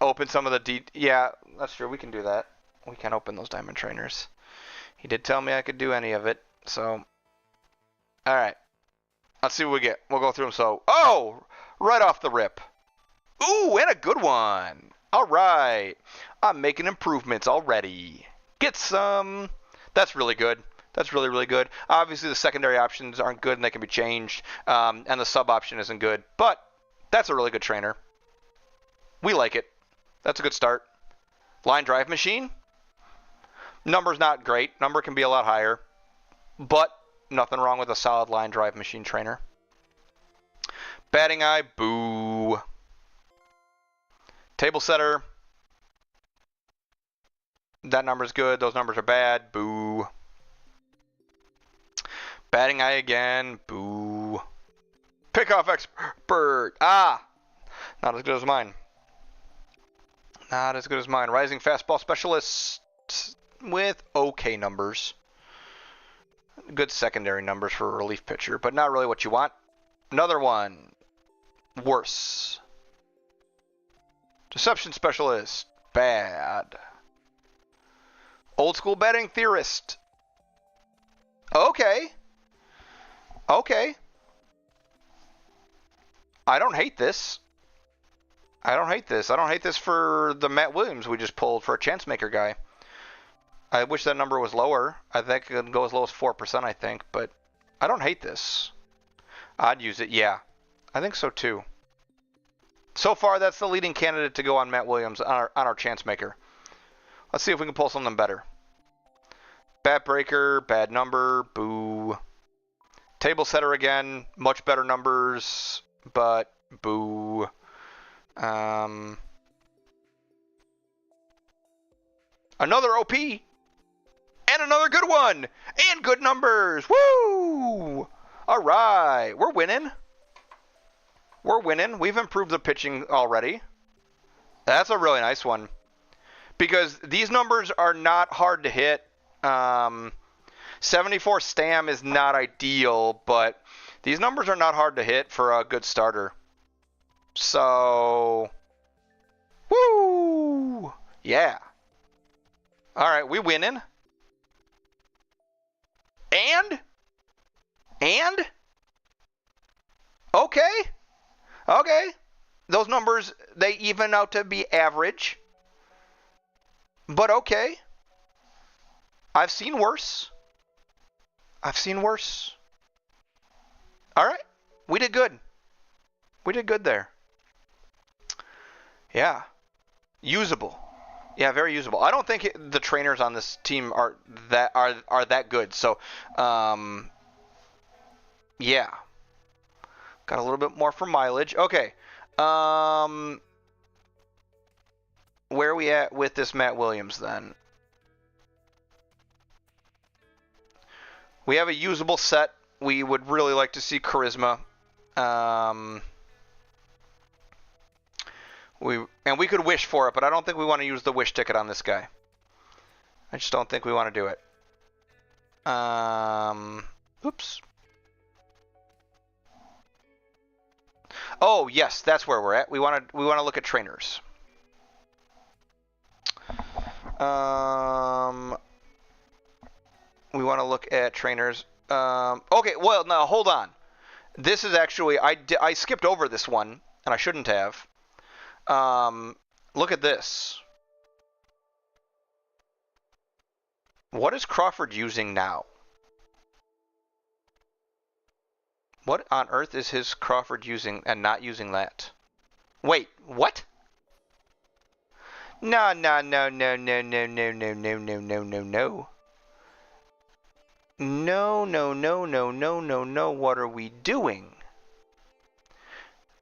Open some of the yeah, that's true. We can do that. We can open those diamond trainers. He did tell me I could do any of it, so. All right. Let's see what we get. We'll go through them. So, oh, right off the rip. Ooh, and a good one. All right. I'm making improvements already. Get some. That's really good. That's really, really good. Obviously, the secondary options aren't good and they can be changed, and the sub option isn't good, but that's a really good trainer. We like it. That's a good start. Line drive machine. Number's not great. Number can be a lot higher, but nothing wrong with a solid line drive machine trainer. Batting eye, boo. Table setter. That number's good. Those numbers are bad. Boo. Batting eye again. Boo. Pickoff expert. Ah. Not as good as mine. Not as good as mine. Rising fastball specialist with okay numbers. Good secondary numbers for a relief pitcher, but not really what you want. Another one. Worse. Deception specialist. Bad. Old school betting theorist. Okay. Okay. I don't hate this. I don't hate this. I don't hate this for the Matt Williams we just pulled for a chance maker guy. I wish that number was lower. I think it can go as low as 4%, I think, but I don't hate this. I'd use it, yeah. I think so too. So far, that's the leading candidate to go on Matt Williams on our chance maker. Let's see if we can pull something better. Bat breaker, bad number, boo. Table setter again, much better numbers, but boo. Another OP, and another good one, and good numbers. Woo! All right, we're winning. We're winning. We've improved the pitching already. That's a really nice one. Because these numbers are not hard to hit. 74 Stam is not ideal, but these numbers are not hard to hit for a good starter. So, woo! Yeah. All right, we winning. And And? Okay. Okay. Those numbers, they even out to be average. But okay. I've seen worse. I've seen worse. All right. We did good. We did good there. Yeah. Usable. Yeah, very usable. I don't think the trainers on this team are that good. So, yeah. Got a little bit more for mileage. Okay. Where are we at with this Matt Williams then? We have a usable set. We would really like to see charisma. We could wish for it, but I don't think we want to use the wish ticket on this guy. I just don't think we want to do it. Oops. Oh yes, that's where we're at. We want to look at trainers. We want to look at trainers. Okay, well, now hold on. This is actually I skipped over this one, and I shouldn't have. Look at this. What is Crawford using now? What on earth is his Crawford using and not using that? Wait, what? No, no, no, no, no, no, no, no, no, no, no, no, no. No, no, no, no, no, no, no. What are we doing?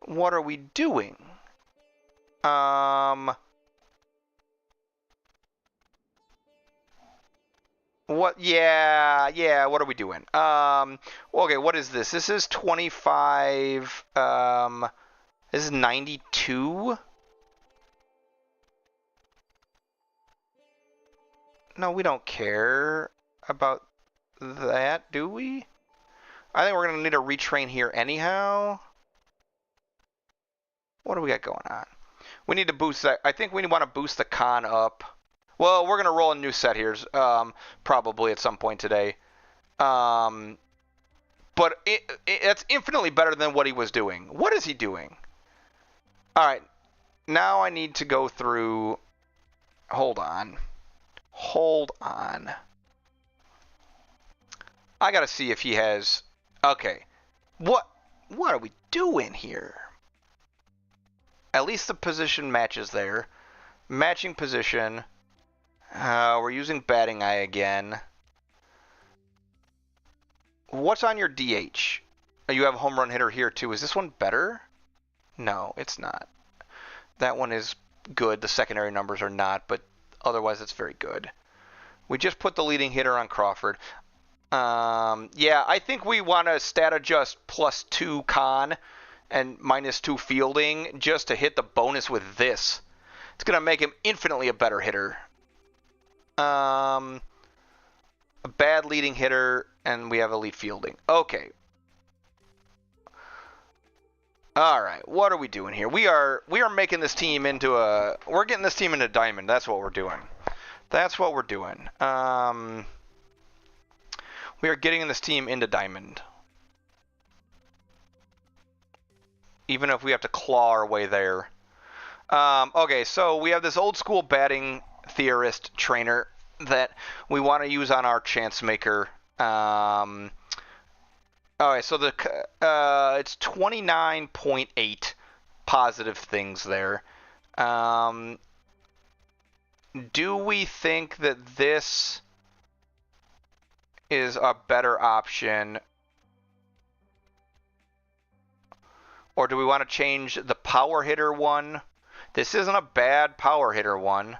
What are we doing? What? Yeah, yeah. What are we doing? Okay. What is this? This is 25. This is 92. No, we don't care about that, do we? I think we're gonna need a retrain here anyhow. What do we got going on? We need to boost that. I think we want to boost the con up. Well, we're gonna roll a new set here, probably at some point today. But it's infinitely better than what he was doing. What is he doing? All right, now I need to go through. Hold on. Hold on. I gotta see if he has. Okay. What are we doing here? At least the position matches there. Matching position. We're using batting eye again. What's on your DH? You have a home run hitter here too. Is this one better? No, it's not. That one is good. The secondary numbers are not, but otherwise it's very good. We just put the leading hitter on Crawford. Yeah, I think we want to stat adjust +2 con and -2 fielding just to hit the bonus with this. It's going to make him infinitely a better hitter. A bad leading hitter, and we have elite fielding. Okay. All right, what are we doing here? We are making this team into a. We're getting this team into diamond. That's what we're doing. That's what we're doing. We are getting this team into diamond. Even if we have to claw our way there. Okay, so we have this old school batting theorist trainer that we want to use on our chance maker. Alright, so it's 29.8 positive things there. Do we think that this is a better option? Or do we want to change the power hitter one? This isn't a bad power hitter one.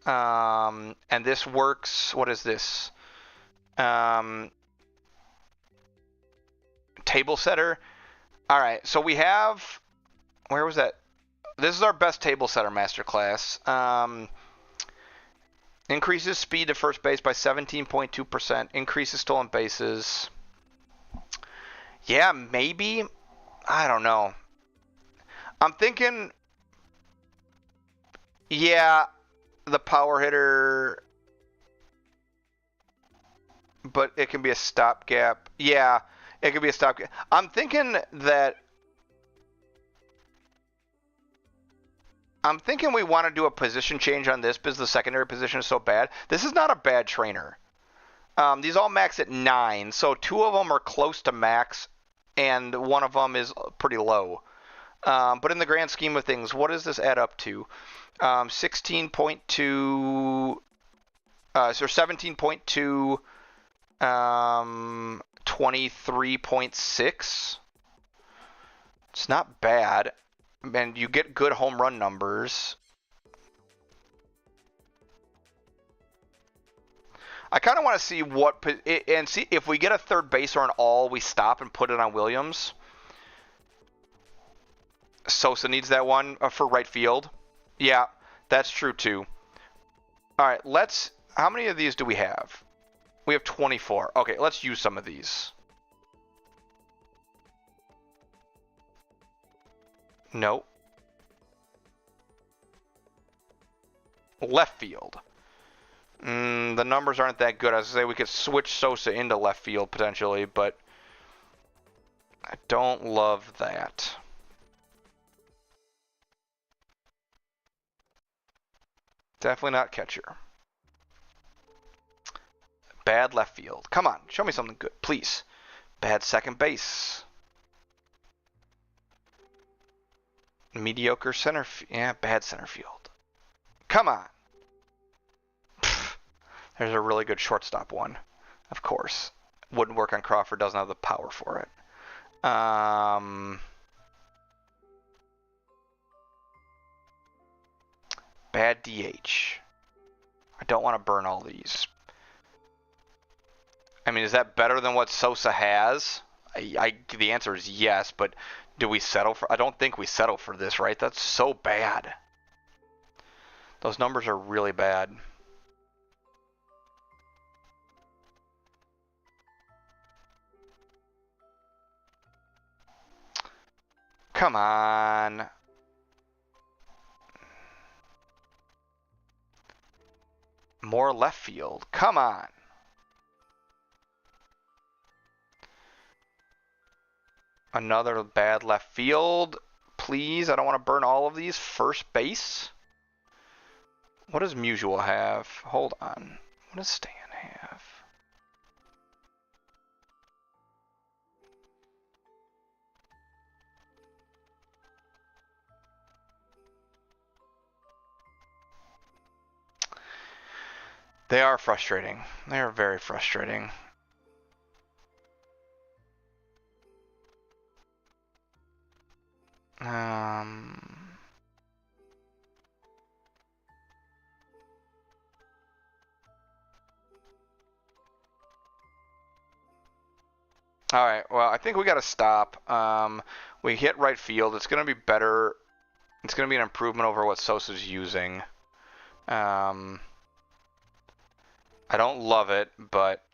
And this works. What is this? Table setter. All right, so we have. Where was that? This is our best table setter masterclass. Increases speed to first base by 17.2%. Increases stolen bases. Yeah, maybe. I don't know. I'm thinking. Yeah, the power hitter. but it can be a stopgap. Yeah, it could be a stopgap. I'm thinking we want to do a position change on this because the secondary position is so bad. This is not a bad trainer. These all max at 9, so 2 of them are close to max, and 1 of them is pretty low. But in the grand scheme of things, what does this add up to? 16.2, so 17.2, 23.6. It's not bad, and you get good home run numbers. I kind of want to see see if we get a third baser on all, we stop and put it on Williams. Sosa needs that one for right field. Yeah, that's true too. All right, how many of these do we have? We have 24. Okay, let's use some of these. No. Left field. The numbers aren't that good. I was going to say we could switch Sosa into left field potentially, but I don't love that. Definitely not catcher. Bad left field. Come on, show me something good, please. Bad second base. Mediocre center. Yeah, bad center field. Come on. There's a really good shortstop one, of course. Wouldn't work on Crawford, doesn't have the power for it. Bad DH. I don't want to burn all these. I mean, is that better than what Sosa has? The answer is yes, but do we settle for? I don't think we settle for this, right? That's so bad. Those numbers are really bad. Come on. More left field. Come on. Another bad left field. Please, I don't want to burn all of these. First base. What does Musial have? Hold on. What does Stan have? They are frustrating. They are very frustrating. All right. Well, I think we got to stop. We hit right field. It's going to be better. It's going to be an improvement over what Sosa's using. I don't love it, but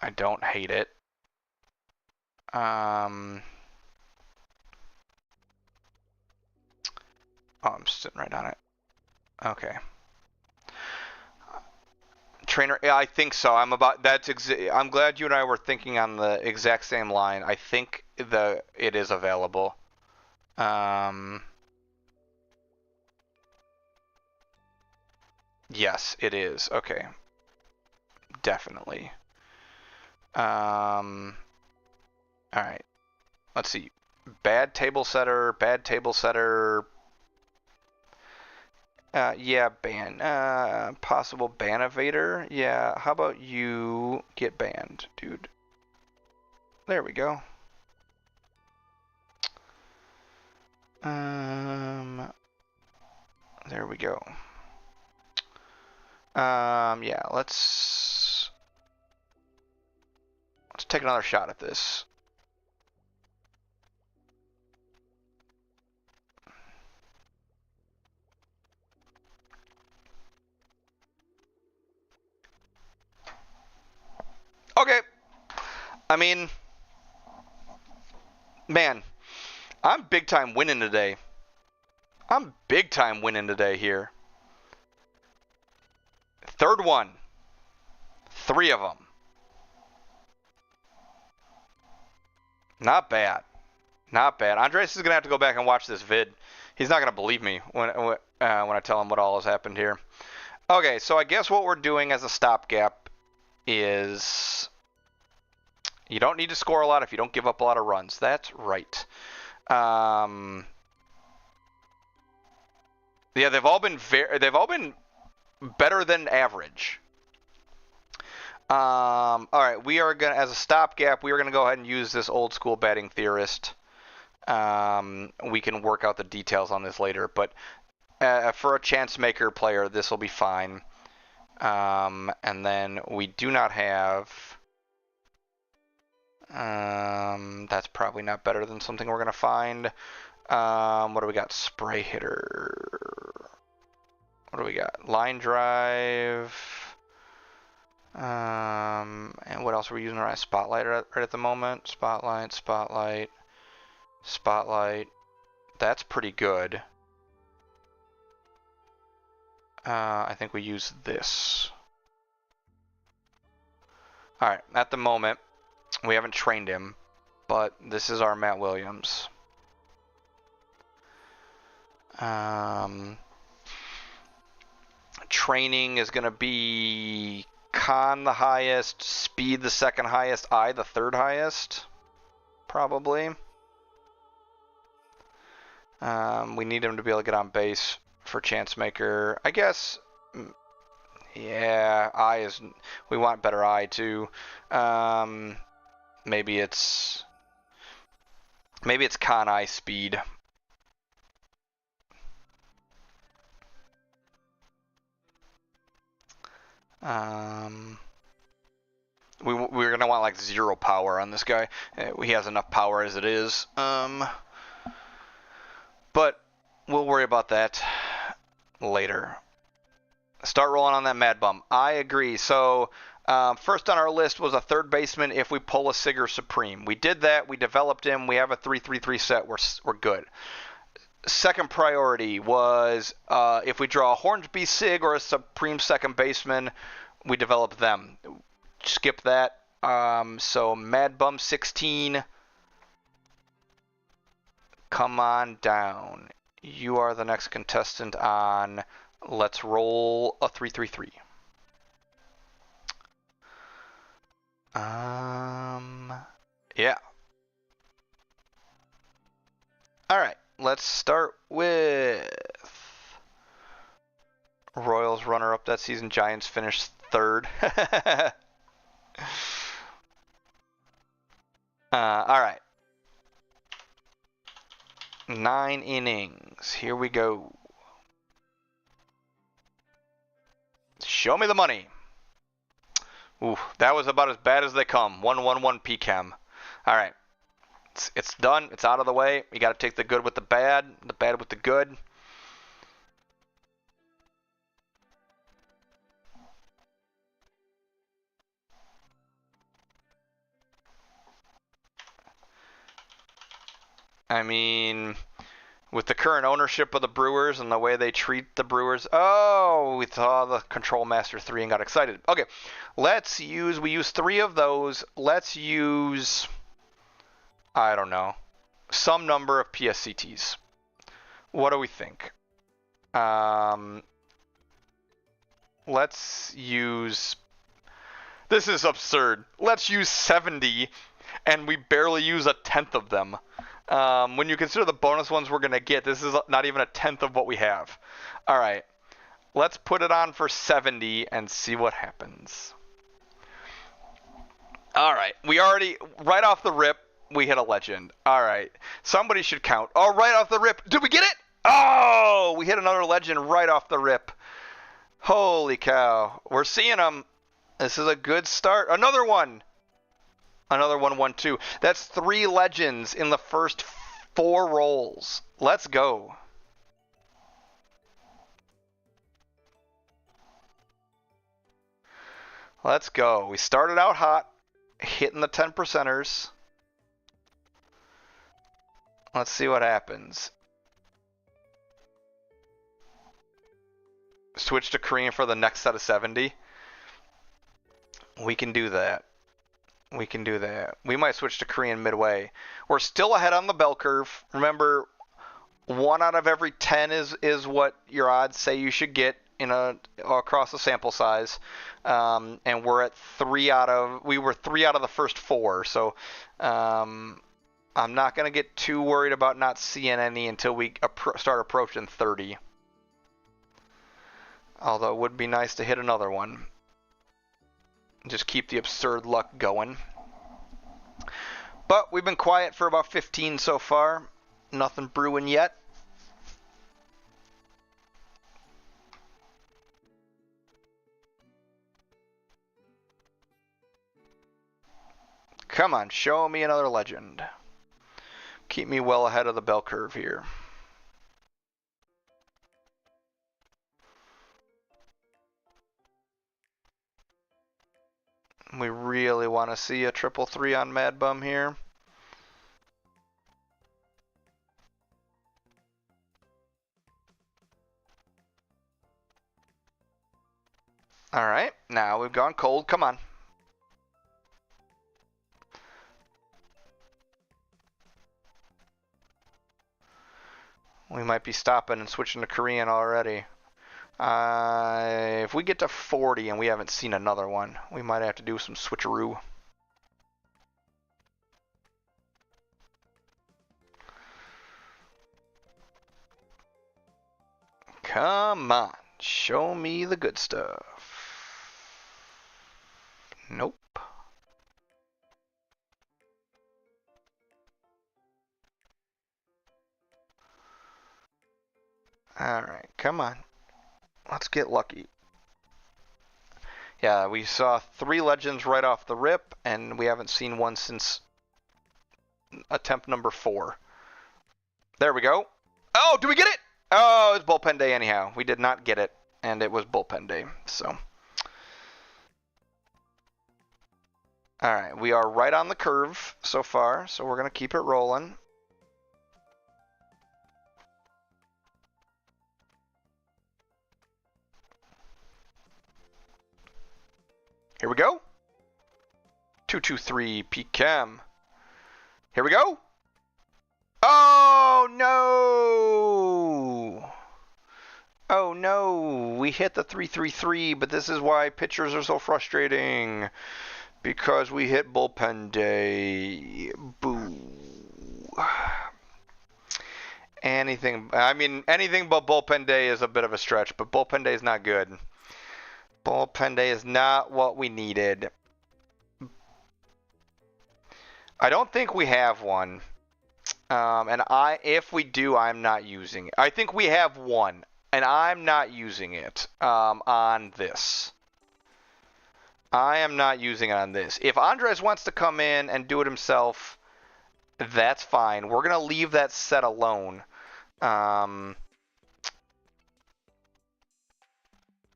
I don't hate it. Oh, I'm sitting right on it. Okay. Trainer, yeah, I think so. I'm glad you and I were thinking on the exact same line. I think it is available. Yes, it is. Okay. Definitely. All right. Let's see. Bad table setter. Yeah, ban. Possible ban evader. Yeah, how about you get banned, dude? There we go. There we go. Yeah, let's take another shot at this. Okay. I mean, man, I'm big time winning today. I'm big time winning today here. Third one. 3 of them. Not bad. Not bad. Andres is going to have to go back and watch this vid. He's not going to believe me when I tell him what all has happened here. Okay, so I guess what we're doing as a stopgap is you don't need to score a lot if you don't give up a lot of runs. That's right. Yeah, they've all been better than average. All right, we are gonna, as a stopgap, we are gonna go ahead and use this old school batting theorist. We can work out the details on this later, but for a chance maker player, this will be fine. And then we do not have. That's probably not better than something we're gonna find. What do we got? Spray hitter. What do we got? Line drive. And what else are we using around? Spotlight right at the moment. Spotlight, spotlight, spotlight. That's pretty good. I think we use this. Alright, at the moment, we haven't trained him, but this is our Matt Williams. Training is going to be con the highest, speed the second highest, I the third highest, probably. We need him to be able to get on base for chance maker. I guess, yeah, I is, we want better I too. Maybe it's con I speed. We're gonna want like 0 power on this guy. He has enough power as it is. But we'll worry about that later. Start rolling on that Mad Bum. I agree. So first on our list was a third baseman if we pull a Sigger Supreme. We did that. We developed him. We have a 3-3-3 set. We're good. Second priority was if we draw a Hornsby Sig or a Supreme second baseman, we develop them. Skip that. So Mad Bum 16, come on down. You are the next contestant on Let's Roll a 3-3-3. Yeah. All right. Let's start with Royals runner-up that season. Giants finished third. All right. 9 innings. Here we go. Show me the money. Ooh, that was about as bad as they come. 1-1-1 PChem. All right. It's done. It's out of the way. You got to take the good with the bad with the good. I mean, with the current ownership of the Brewers and the way they treat the Brewers, oh, we saw the Control Master 3 and got excited. Okay, we use 3 of those. Let's use, I don't know, some number of PSCTs. What do we think? Let's use, this is absurd. Let's use 70 and we barely use a tenth of them. When you consider the bonus ones we're going to get, this is not even a tenth of what we have. All right, let's put it on for 70 and see what happens. All right, we already, right off the rip, we hit a legend. All right, somebody should count. Oh, right off the rip. Did we get it? Oh, we hit another legend right off the rip. Holy cow. We're seeing them. This is a good start. Another one. Another 1-1-2. That's 3 legends in the first 4 rolls. Let's go. Let's go. We started out hot, hitting the 10%ers. Let's see what happens. Switch to Korean for the next set of 70. We can do that. We can do that. We might switch to Korean midway. We're still ahead on the bell curve. Remember, 1 out of every 10 is what your odds say you should get across the sample size. And we're at 3 out of the first 4. So I'm not going to get too worried about not seeing any until we start approaching 30. Although it would be nice to hit another one. Just keep the absurd luck going. But we've been quiet for about 15 so far. Nothing brewing yet. Come on, show me another legend. Keep me well ahead of the bell curve here. We really want to see a 333 on Mad Bum here. All right, now we've gone cold. Come on. We might be stopping and switching to Korean already. If we get to 40 and we haven't seen another one, we might have to do some switcheroo. Come on, show me the good stuff. Nope. Alright, come on. Let's get lucky. Yeah, we saw 3 legends right off the rip, and we haven't seen one since attempt number 4. There we go. Oh, did we get it? Oh, it's bullpen day anyhow. We did not get it, and it was bullpen day, so. Alright, we are right on the curve so far, so we're going to keep it rolling. Here we go. 223 PChem. Here we go. Oh no! Oh no! We hit the 333, but this is why pitchers are so frustrating. Because we hit bullpen day. Boo. Anything but bullpen day is a bit of a stretch, but bullpen day is not good. Bullpen day is not what we needed. I don't think we have one. If we do, I'm not using it. I think we have one, and I'm not using it on this. I am not using it on this. If Andres wants to come in and do it himself, that's fine. We're going to leave that set alone.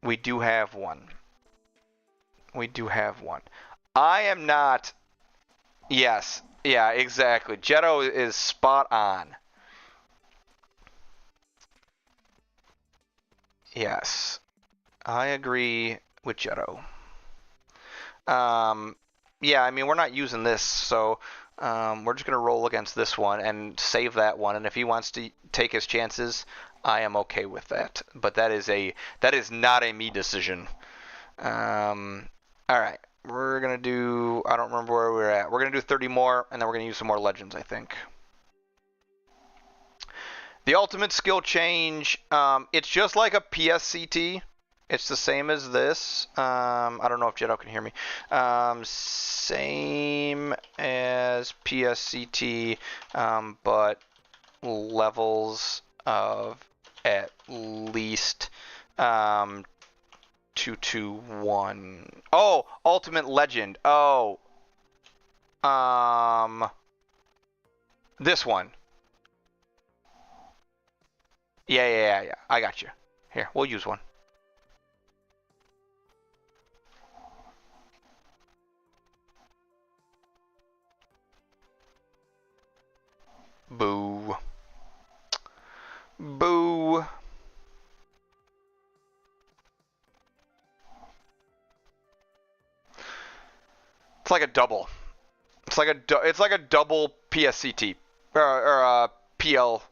We do have one. We do have one. I am not... Yes. Yeah, exactly. Jetto is spot on. Yes. I agree with Jetto. Yeah, I mean, we're not using this, so we're just going to roll against this one and save that one. And if he wants to take his chances, I am okay with that. But that is not a me decision. All right. We're going to do, I don't remember where we're at. We're going to do 30 more, and then we're going to use some more legends, I think. The ultimate skill change, it's just like a PSCT. It's the same as this. I don't know if Jetto can hear me. Same as PSCT, but levels of at least 221. Oh, ultimate legend. Oh, this one. Yeah. I got you. Here, we'll use one. Boo. Boo. It's like a double. It's like a double PSCT or PL.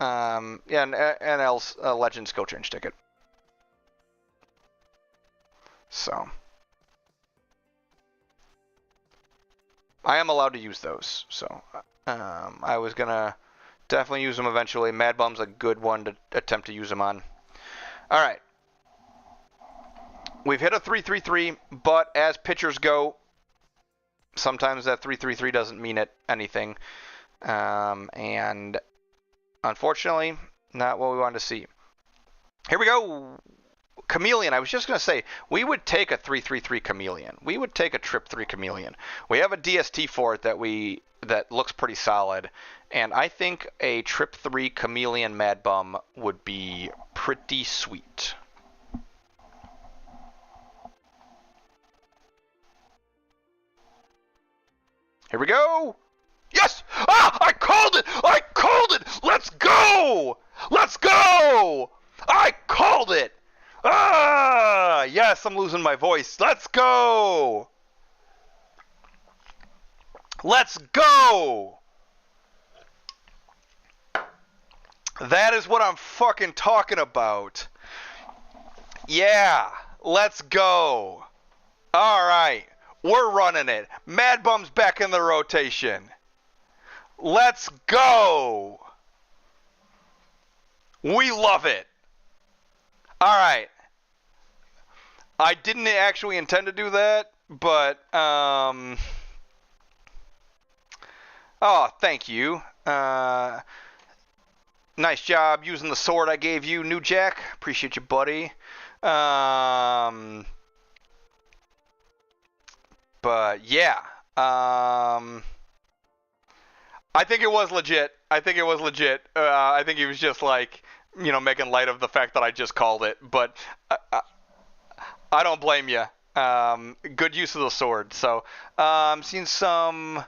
Yeah, an NL's Legend skill change ticket. So I am allowed to use those. So I was gonna definitely use them eventually. Mad Bum's a good one to attempt to use them on. All right. We've hit a 3-3-3, but as pitchers go, sometimes that 3-3-3 doesn't mean anything. And unfortunately, not what we wanted to see. Here we go. Chameleon. I was just going to say, we would take a 3-3-3 Chameleon. We would take a Trip 3 Chameleon. We have a DST for it that looks pretty solid. And I think a Trip 3 Chameleon Mad Bum would be pretty sweet. Here we go. Yes! Ah! I called it! I called it! Let's go! Let's go! I called it! Ah! Yes, I'm losing my voice. Let's go! Let's go! That is what I'm fucking talking about. Yeah, let's go. All right. We're running it. Mad Bum's back in the rotation. Let's go. We love it. All right. I didn't actually intend to do that, but oh, thank you. Nice job using the sword I gave you, New Jack. Appreciate you, buddy. But yeah, I think it was legit. I think he was just like, making light of the fact that I just called it. But I don't blame you. Good use of the sword. So I'm seeing some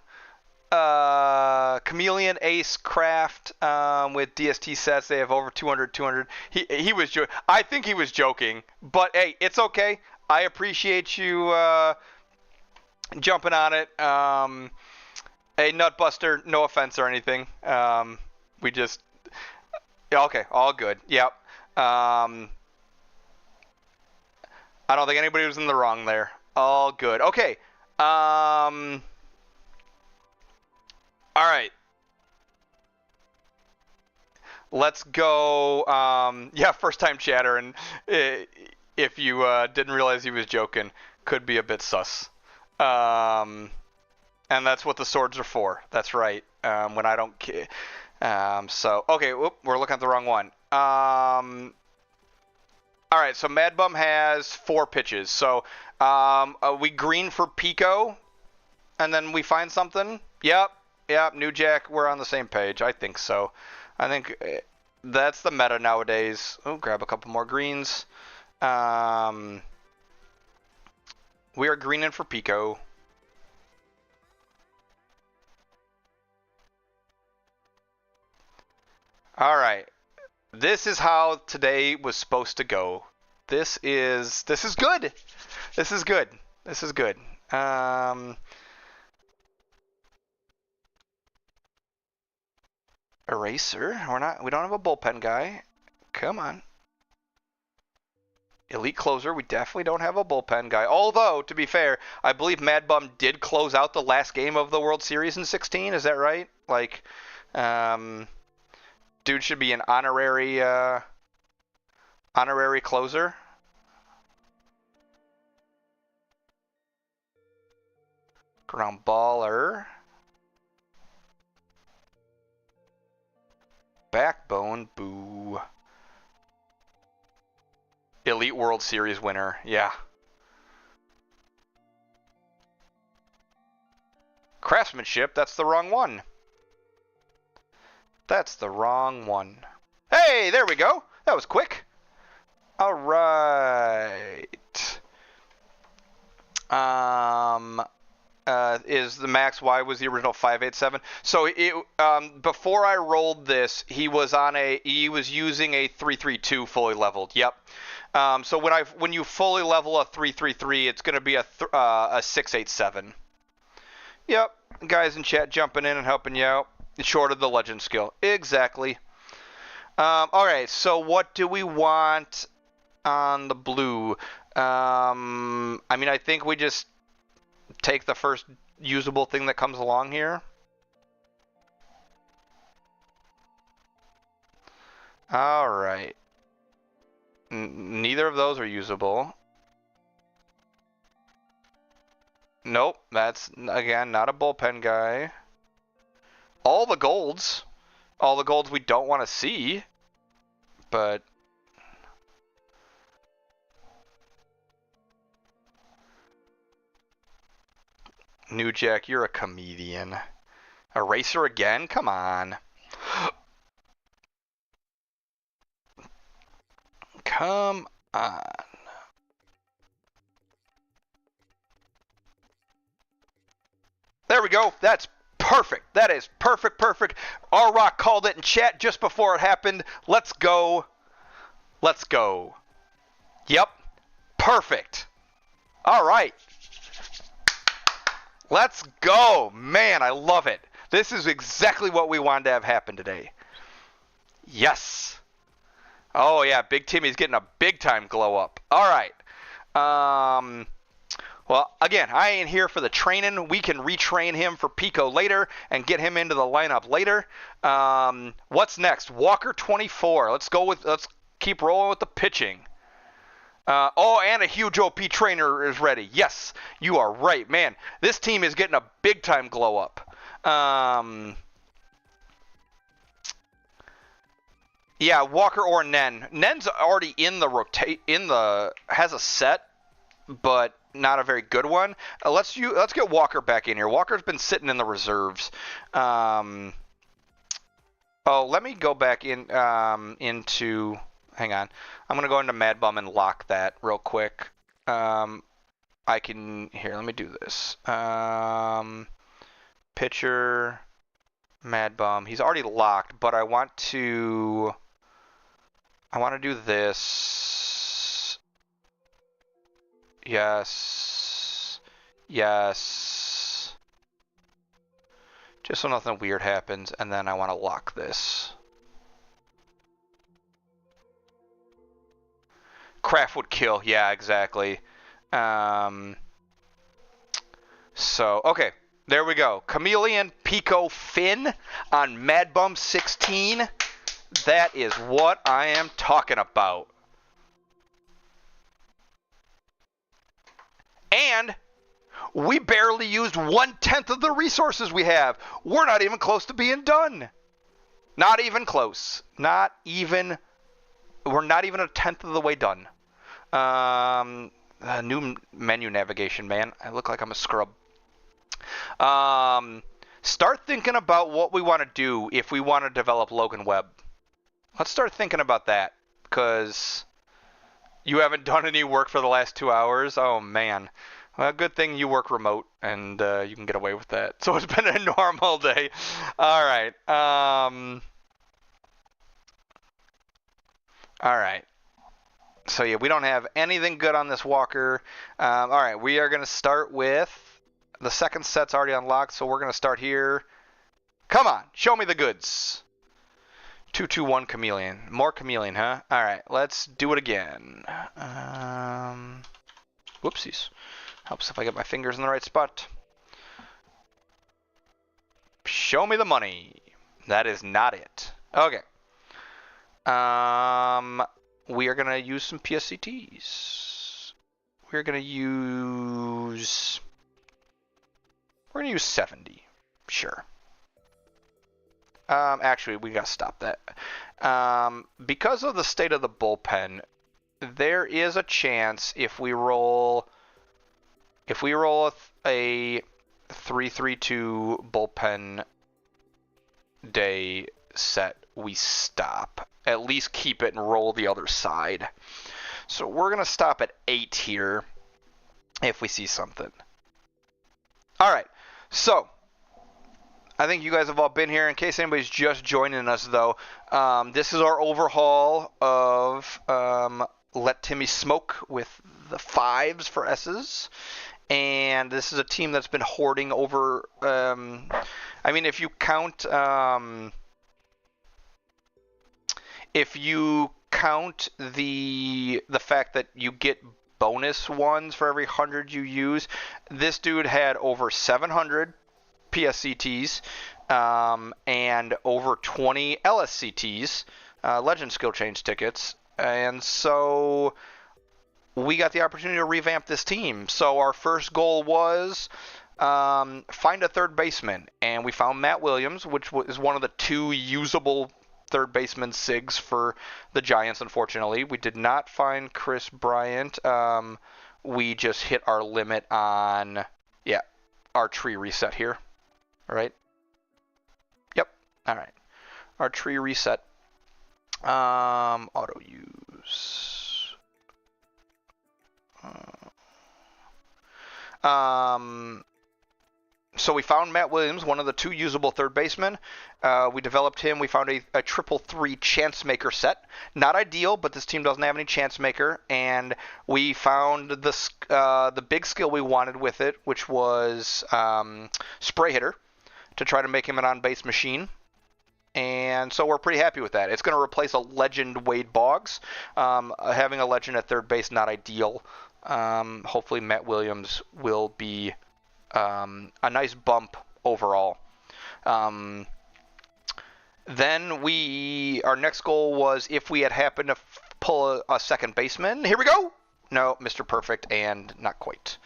Chameleon Ace Craft with DST sets. They have over 200. He was I think he was joking. But hey, it's okay. I appreciate you jumping on it. Hey, Nutbuster, no offense or anything. We just... Okay, all good. Yep. I don't think anybody was in the wrong there. All good. Okay. All right. Let's go. Yeah, first time chatter, and if you didn't realize he was joking, could be a bit sus. And that's what the swords are for. That's right. When I don't care. So, okay, whoop, we're looking at the wrong one. All right, so Mad Bum has 4 pitches. So, we green for Pico, and then we find something. Yep, New Jack, we're on the same page. I think so. I think that's the meta nowadays. Oh, grab a couple more greens. We are greening for Pico. All right. This is how today was supposed to go. This is good. This is good. Eraser. We don't have a bullpen guy. Come on. Elite closer. We definitely don't have a bullpen guy. Although, to be fair, I believe Mad Bum did close out the last game of the World Series in 16. Is that right? Like, dude should be an honorary closer. Ground baller. Backbone, boo. Elite World Series winner, yeah. Craftsmanship, that's the wrong one. That's the wrong one. Hey, there we go. That was quick. All right. Is the max Y was the original 587? So it before I rolled this, he was using a 332 fully leveled. Yep. So when you fully level a 333, it's going to be a 687. Yep. guys in chat jumping in and helping you out. Short of the legend skill. Exactly. Alright, so what do we want on the blue? I mean, I think we just take the first usable thing that comes along here. Alright. Neither of those are usable. Nope, that's, again, not a bullpen guy. All the golds we don't want to see, but New Jack, you're a comedian. Eraser again? Come on. Come on. There we go. That's perfect. That is perfect, perfect. R-Rock called it in chat just before it happened. Let's go. Let's go. Yep. Perfect. All right. Let's go. Man, I love it. This is exactly what we wanted to have happen today. Yes. Oh, yeah. Big Timmy's getting a big-time glow up. All right. Well, again, I ain't here for the training. We can retrain him for Pico later and get him into the lineup later. What's next? Walker 24. Let's keep rolling with the pitching. And a huge OP trainer is ready. Yes, you are right, man. This team is getting a big time glow up. Yeah, Walker or Nen. Nen's already in the has a set, but not a very good one. Let's get Walker back in here. Walker's been sitting in the reserves. Let me go back into. Hang on. I'm gonna go into Mad Bum and lock that real quick. Let me do this. Pitcher, Mad Bum. He's already locked, but I want to do this. Yes. Yes. Just so nothing weird happens, and then I want to lock this. Craft would kill. Yeah, exactly. Okay. There we go. Chameleon Pico Finn on Mad Bum 16. That is what I am talking about. And we barely used 1/10 of the resources we have. We're not even close to being done. Not even close. We're not even 1/10 of the way done. New menu navigation, man. I look like I'm a scrub. Start thinking about what we want to do if we want to develop Logan Webb. Let's start thinking about that, because you haven't done any work for the last 2 hours. Oh, man. Well, good thing you work remote, and you can get away with that. So it's been a normal day. All right. All right. So, yeah, we don't have anything good on this Walker. All right, we are going to start with the second set's already unlocked, so we're going to start here. Come on, show me the goods. 2-2-1 Chameleon. More Chameleon, huh? All right, let's do it again. Whoopsies. Helps if I get my fingers in the right spot. Show me the money. That is not it. Okay. We are going to use some PSCTs. We're going to use 70. Sure. Actually, we got to stop that. Because of the state of the bullpen, there is a chance if we roll a 3-3-2 bullpen day set, we stop. At least keep it and roll the other side. So we're going to stop at 8 here if we see something. All right. So I think you guys have all been here. In case anybody's just joining us, though, this is our overhaul of Let Timmy Smoke with the 5s for S's. And this is a team that's been hoarding over. I mean, if you count the fact that you get bonus ones for every 100 you use, this dude had over 700 PSCTs and over 20 LSCTs, Legend Skill Change tickets, and so we got the opportunity to revamp this team. So our first goal was find a third baseman, and we found Matt Williams, which is one of the 2 usable third baseman SIGs for the Giants. Unfortunately, we did not find Chris Bryant. We just hit our limit on our tree reset here. All right. Yep. All right. Our tree reset. Auto use. So we found Matt Williams, one of the 2 usable third basemen. We developed him. We found a 3-3 chance maker set. Not ideal, but this team doesn't have any chance maker. And we found the big skill we wanted with it, which was spray hitter, to try to make him an on-base machine. And so we're pretty happy with that. It's going to replace a legend Wade Boggs. Having a legend at third base, not ideal. Hopefully Matt Williams will be a nice bump overall. Then our next goal was if we had happened to pull a second baseman. Here we go. No, Mr. Perfect, and not quite.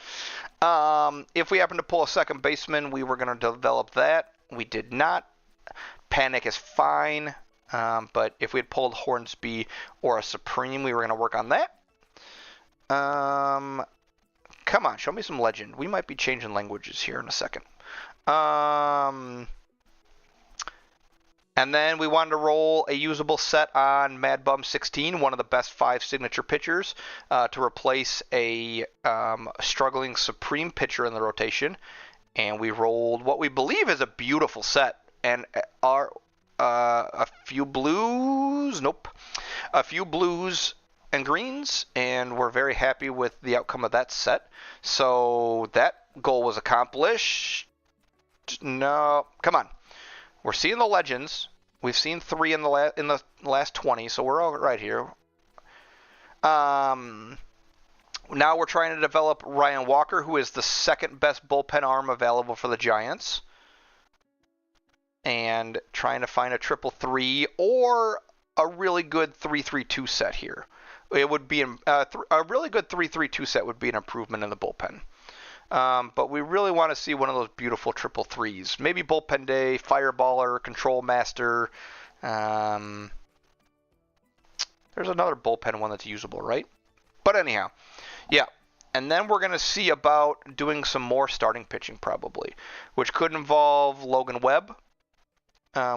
If we happened to pull a second baseman, we were going to develop that. We did not. Panic is fine, but if we had pulled Hornsby or a Supreme, we were going to work on that. Come on, show me some legend. We might be changing languages here in a second. And then we wanted to roll a usable set on Mad Bum 16, one of the best 5 signature pitchers, to replace a struggling Supreme pitcher in the rotation. And we rolled what we believe is a beautiful set. And a few blues and greens, and we're very happy with the outcome of that set. So that goal was accomplished. No, come on. We're seeing the legends. We've seen 3 in the last 20, so we're all right here. Now we're trying to develop Ryan Walker, who is the second best bullpen arm available for the Giants, and trying to find a 3-3 or a really good 3-3-2 set here. It would be a really good 3-3-2 set would be an improvement in the bullpen. But we really want to see one of those beautiful 3-3s. Maybe Bullpen Day, Fireballer, Control Master. There's another bullpen one that's usable, right? But anyhow, yeah. And then we're going to see about doing some more starting pitching probably, which could involve Logan Webb.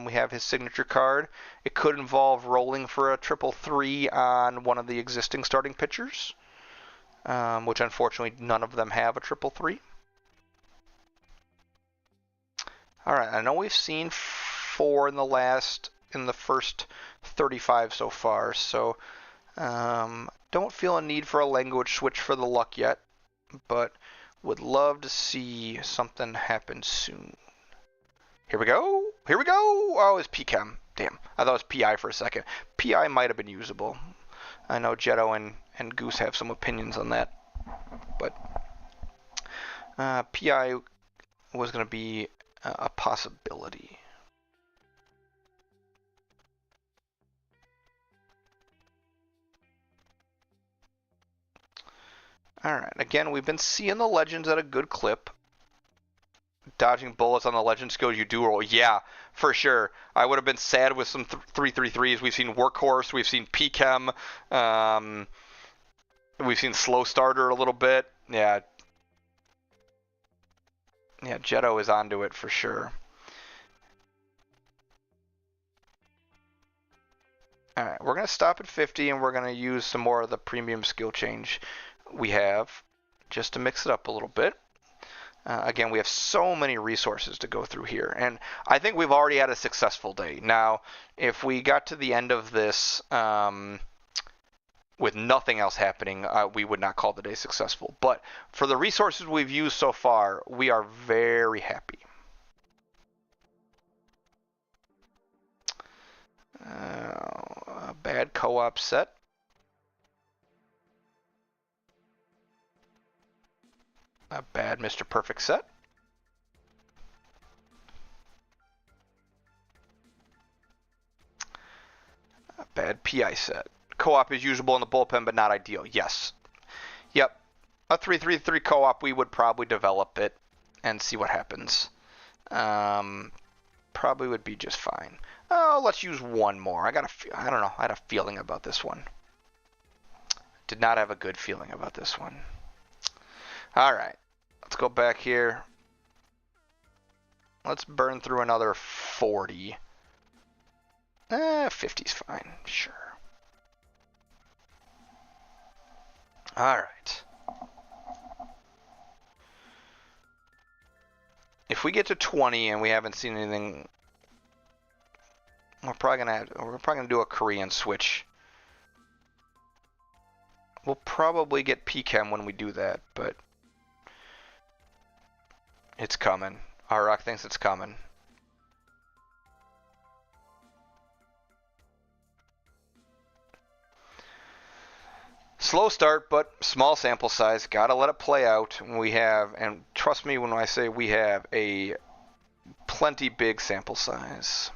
We have his signature card. It could involve rolling for a 3-3 on one of the existing starting pitchers, which unfortunately none of them have a 3-3. All right, I know we've seen 4 in the first 35 so far, so don't feel a need for a language switch for the luck yet, but would love to see something happen soon. Here we go. Here we go. Oh, it's PChem. Damn. I thought it was PI for a second. PI might have been usable. I know Jetto and Goose have some opinions on that. But PI was going to be a possibility. All right. Again, we've been seeing the legends at a good clip. Dodging bullets on the legend skills you do roll. Yeah, for sure. I would have been sad with some 3-3-3s. We've seen Workhorse. We've seen PChem. We've seen Slow Starter a little bit. Yeah. Yeah, Jetto is onto it for sure. All right, we're going to stop at 50, and we're going to use some more of the premium skill change we have just to mix it up a little bit. Again, we have so many resources to go through here, and I think we've already had a successful day. Now, if we got to the end of this with nothing else happening, we would not call the day successful. But for the resources we've used so far, we are very happy. A bad co-op set. A bad Mr. Perfect set. A bad PI set. Co-op is usable in the bullpen, but not ideal. Yes. Yep. A 3-3-3 co-op, we would probably develop it and see what happens. Probably would be just fine. Oh, let's use one more. I don't know. I had a feeling about this one. Did not have a good feeling about this one. All right. Let's go back here. Let's burn through another 40. 50's fine. Sure. All right. If we get to 20 and we haven't seen anything, we're probably gonna do a Korean switch. We'll probably get PChem when we do that, but it's coming. Our rock thinks it's coming. Slow start, but small sample size. Gotta let it play out. We have, and trust me when I say we have, a plenty big sample size.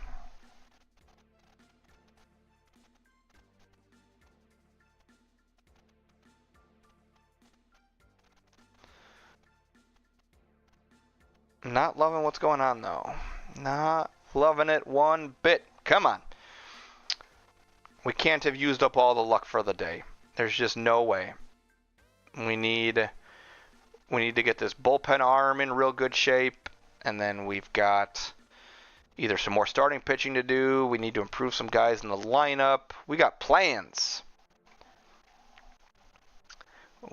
Not loving what's going on though. Not loving it one bit. Come on. We can't have used up all the luck for the day. There's just no way. We need to get this bullpen arm in real good shape, and then we've got either some more starting pitching to do. We need to improve some guys in the lineup. We got plans.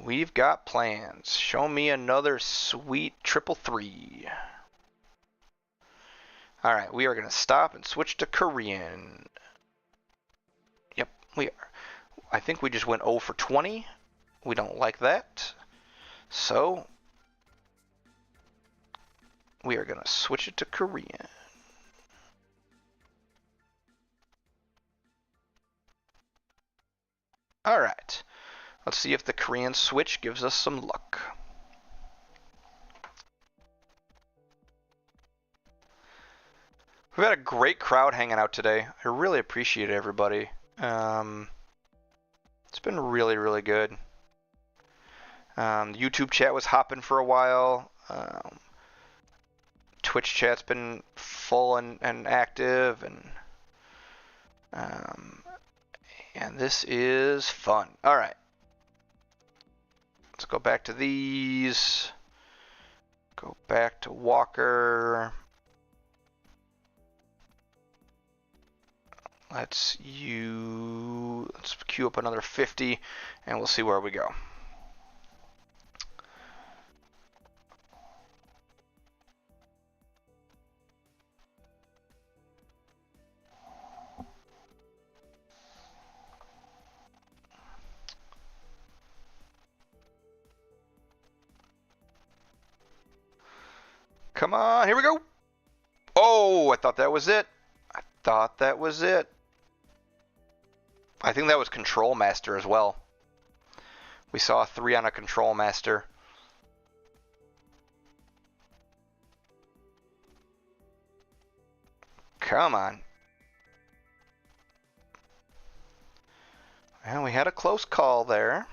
We've got plans. Show me another sweet 333. All right, we are going to stop and switch to Korean. Yep, we are. I think we just went 0 for 20. We don't like that. So we are going to switch it to Korean. All right. Let's see if the Korean switch gives us some luck. We've had a great crowd hanging out today. I really appreciate everybody. It's been really, really good. YouTube chat was hopping for a while. Twitch chat's been full and active, and this is fun. All right. Let's go back to these. Go back to Walker. Let's queue up another 50, and we'll see where we go. Come on, here we go. Oh, I thought that was it. I thought that was it. I think that was Control Master as well. We saw a 3 on a Control Master. Come on. Well, we had a close call there.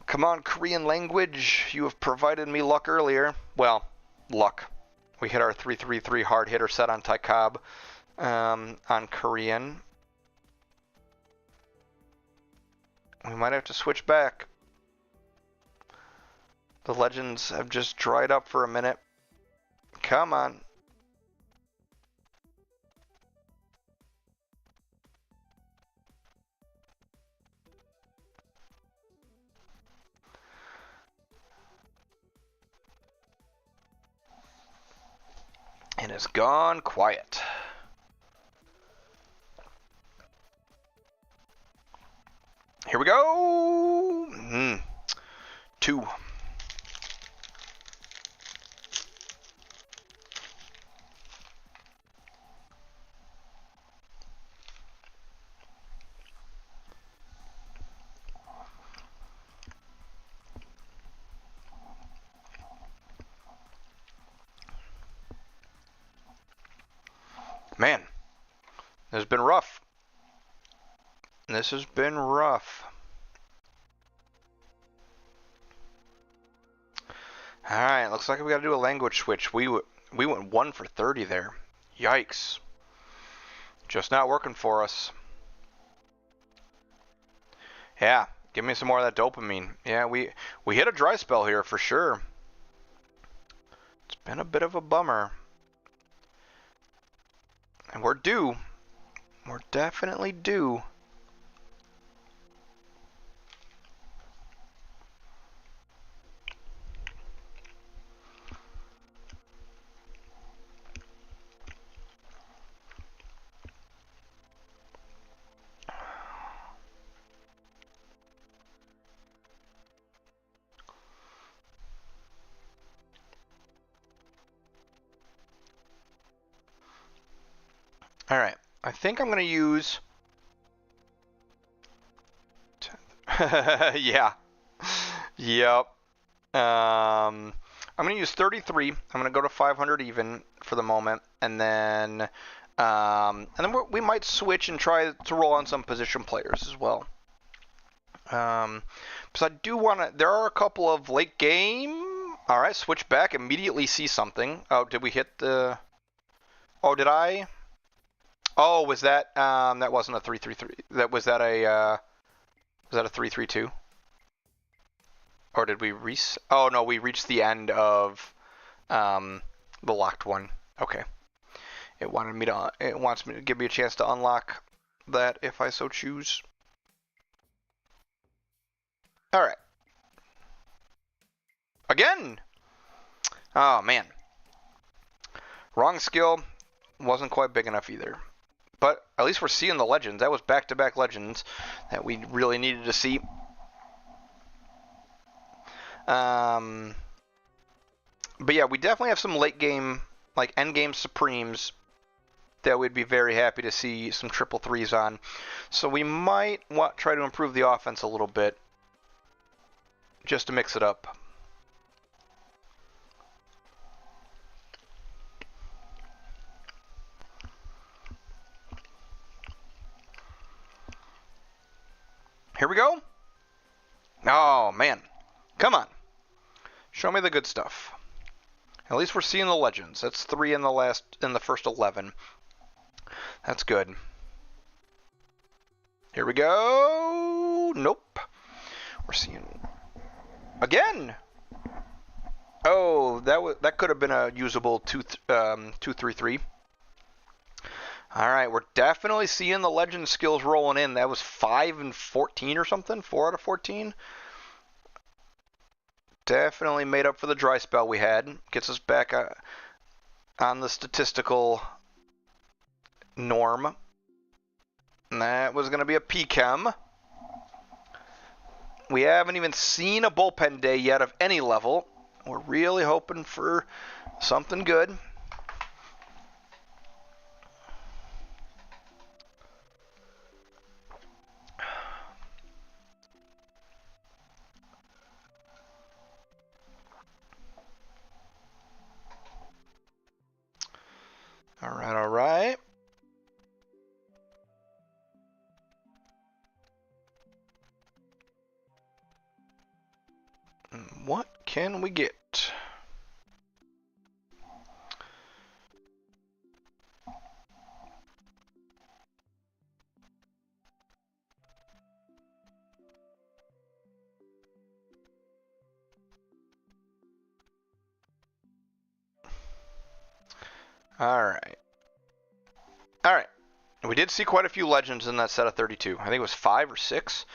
Come on, Korean language. You have provided me luck earlier. Well, luck. We hit our 3-3-3 hard hitter set on Taikab on Korean. We might have to switch back. The legends have just dried up for a minute. Come on. And it's gone quiet. Here we go. 2. Man, this has been rough. This has been rough. Alright, looks like we gotta do a language switch. We went 1 for 30 there. Yikes. Just not working for us. Yeah, give me some more of that dopamine. Yeah, we hit a dry spell here for sure. It's been a bit of a bummer. And we're due. We're definitely due. Alright, I think I'm going to use... yeah. Yep. I'm going to use 33. I'm going to go to 500 even for the moment. And then we might switch and try to roll on some position players as well. Because I do want to... There are a couple of late game... Alright, switch back. Immediately see something. Oh, did we hit the... Oh, did I... Oh, was that... that wasn't a 3-3-3. Was that a 3-3-2? Or did we reach... Oh, no, we reached the end of the locked one. Okay. It wants me to give me a chance to unlock that if I so choose. Alright. Again! Oh, man. Wrong skill. Wasn't quite big enough either. But at least we're seeing the legends. That was back-to-back legends that we really needed to see. But yeah, we definitely have some late game, like end game supremes that we'd be very happy to see some 3-3s on. So we might try to improve the offense a little bit just to mix it up. Here we go. Oh, man. Come on. Show me the good stuff. At least we're seeing the legends. That's 3 in the first 11. That's good. Here we go. Nope. We're seeing again. Oh, that could have been a usable 2-3-3. All right, we're definitely seeing the legend skills rolling in. That was 5 and 14 or something, 4 out of 14. Definitely made up for the dry spell we had. Gets us back on the statistical norm. And that was going to be a PChem. We haven't even seen a bullpen day yet of any level. We're really hoping for something good. All right, all right. What can we get? All right. All right. We did see quite a few legends in that set of 32. I think it was 5 or 6.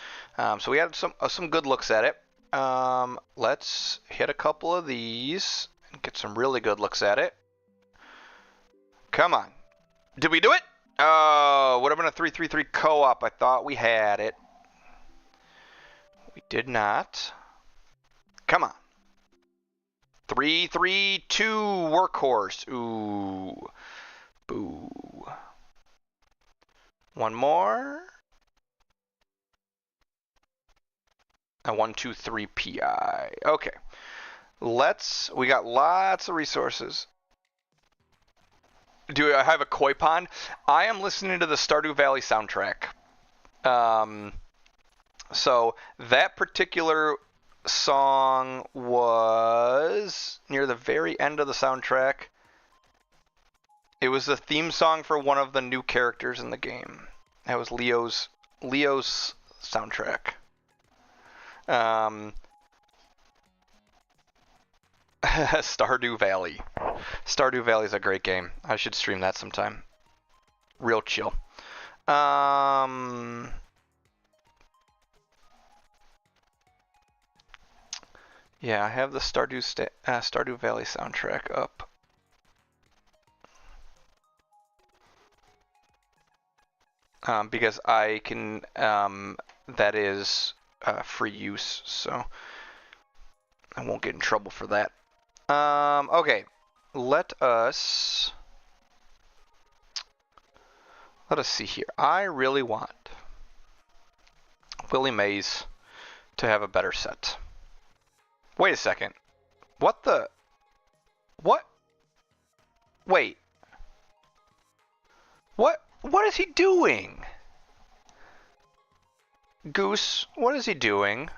So we had some good looks at it. Let's hit a couple of these and get some really good looks at it. Come on. Did we do it? Oh, would have been a 3-3-3 co-op. I thought we had it. We did not. Come on. 3-3-2 workhorse. Ooh. Boo. One more. A 1-2-3 PI. Okay. We got lots of resources. Do I have a koi pond? I am listening to the Stardew Valley soundtrack. So that particular song was near the very end of the soundtrack. It was the theme song for one of the new characters in the game. That was Leo's soundtrack. Stardew Valley. Stardew Valley is a great game. I should stream that sometime. Real chill. Yeah, I have the Stardew Valley soundtrack up. Because I can, that is free use, so I won't get in trouble for that. Okay, let us see here. I really want Willie Mays to have a better set. Wait a second. What the? What? Wait. What is he doing? Goose, what is he doing?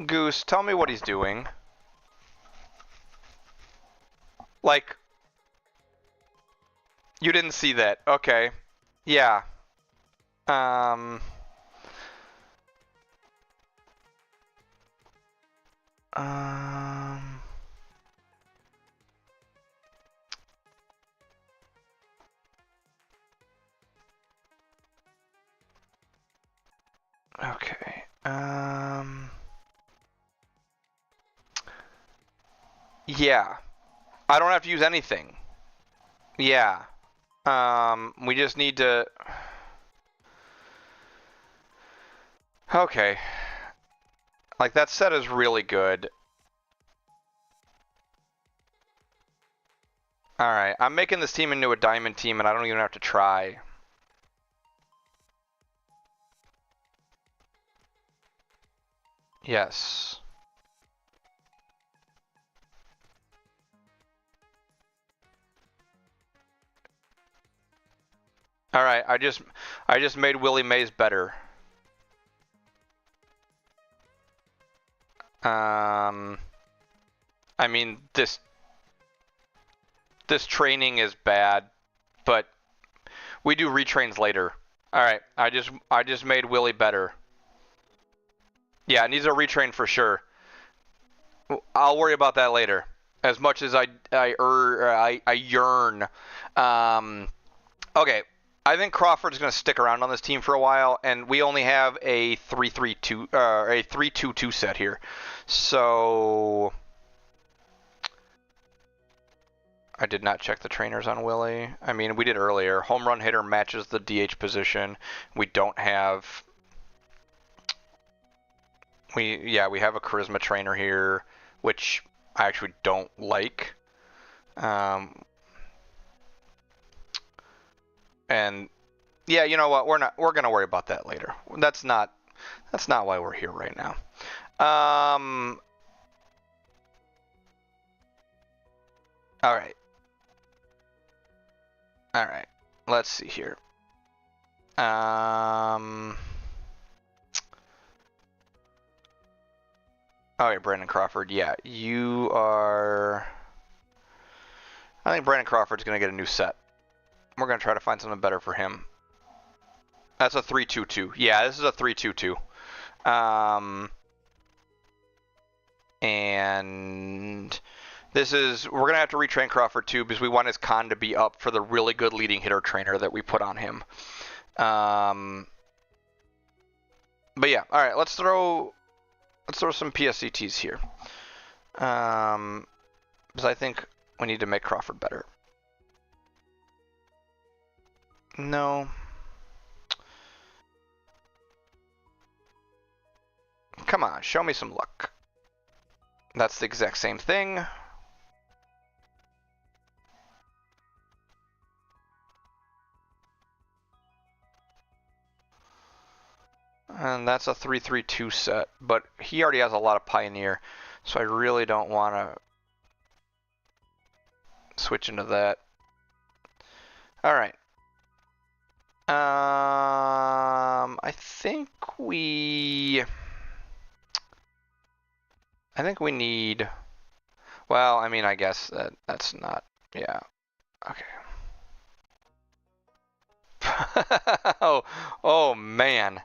Goose, tell me what he's doing. Like, you didn't see that. Okay. Yeah. Okay. Yeah. I don't have to use anything. Yeah. We just need to... Okay. Like, that set is really good. Alright, I'm making this team into a diamond team, and I don't even have to try. Yes. Alright, I just made Willie Mays better. I mean, this training is bad, but we do retrains later. Alright, I just made Willie better. Yeah, it needs a retrain for sure. I'll worry about that later. As much as I yearn. Okay, I think Crawford's going to stick around on this team for a while, and we only have a 3-3-2 a 3-2-2 set here. So I did not check the trainers on Willie. I mean, we did earlier. Home run hitter matches the DH position. We don't have... We have a charisma trainer here, which I actually don't like. And yeah, you know what? We're gonna worry about that later. That's not why we're here right now. All right. Let's see here. Oh, yeah, Brandon Crawford. Yeah, you are... I think Brandon Crawford's going to get a new set. We're going to try to find something better for him. That's a 3-2-2. Yeah, this is a 3-2-2. And this is... We're going to have to retrain Crawford, too, because we want his con to be up for the really good leading hitter trainer that we put on him. But yeah, all right, let's throw... Let's throw some PSCTs here. Because I think we need to make Crawford better. No. Come on, show me some luck. That's the exact same thing. And that's a 3-3-2 set, but he already has a lot of Pioneer, so I really don't want to switch into that. All right. I think we need. Well, I mean, I guess that's not. Yeah. Okay. Oh man.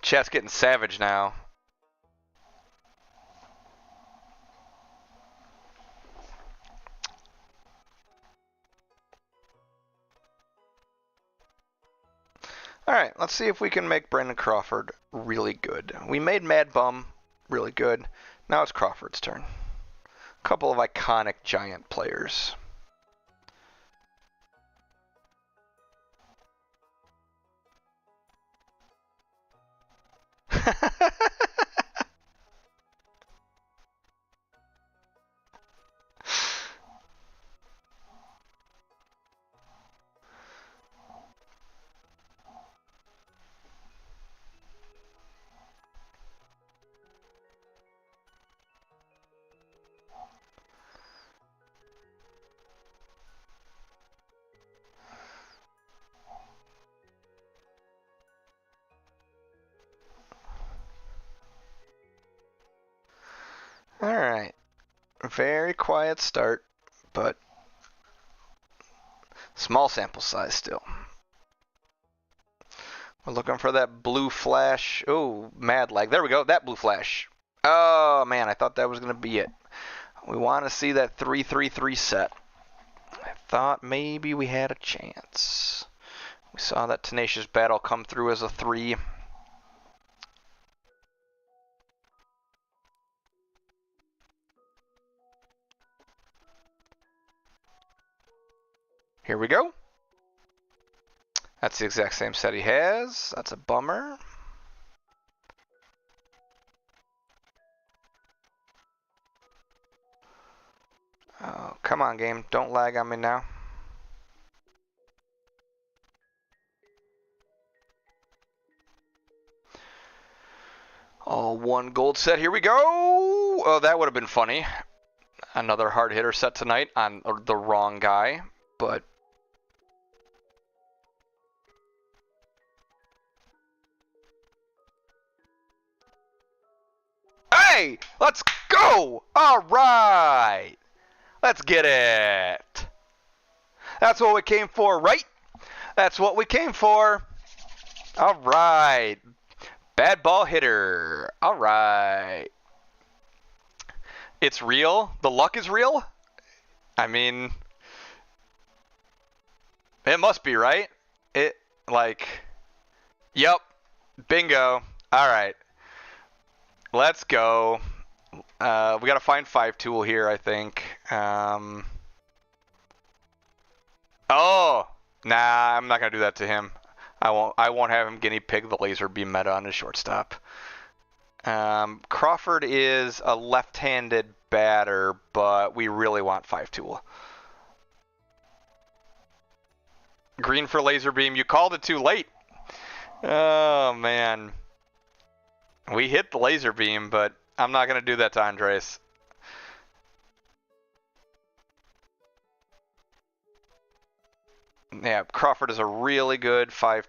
Chat's getting savage now. All right, let's see if we can make Brandon Crawford really good. We made Mad Bum really good. Now it's Crawford's turn. A couple of iconic Giant players. All right. Very quiet start, but small sample size still. We're looking for that blue flash. Oh, mad lag. There we go. That blue flash. Oh, man. I thought that was going to be it. We want to see that 3-3-3 set. I thought maybe we had a chance. We saw that Tenacious Battle come through as a 3. Here we go. That's the exact same set he has. That's a bummer. Oh, come on, game. Don't lag on me now. All one gold set. Here we go. Oh, that would have been funny. Another hard hitter set tonight on the wrong guy, but hey, let's go! All right, let's get it. That's what we came for, right? That's what we came for. All right, bad ball hitter. All right, it's real. The luck is real. I mean, it must be, right? Yep, bingo. All right. Let's go. We got to find 5 tool here, I think. Oh, nah, I'm not gonna do that to him. I won't have him guinea pig the laser beam meta on his shortstop. Crawford is a left-handed batter, but we really want 5 tool. Green for laser beam. You called it too late. Oh man. We hit the laser beam, but I'm not going to do that to Andres. Yeah, Crawford is a really good 5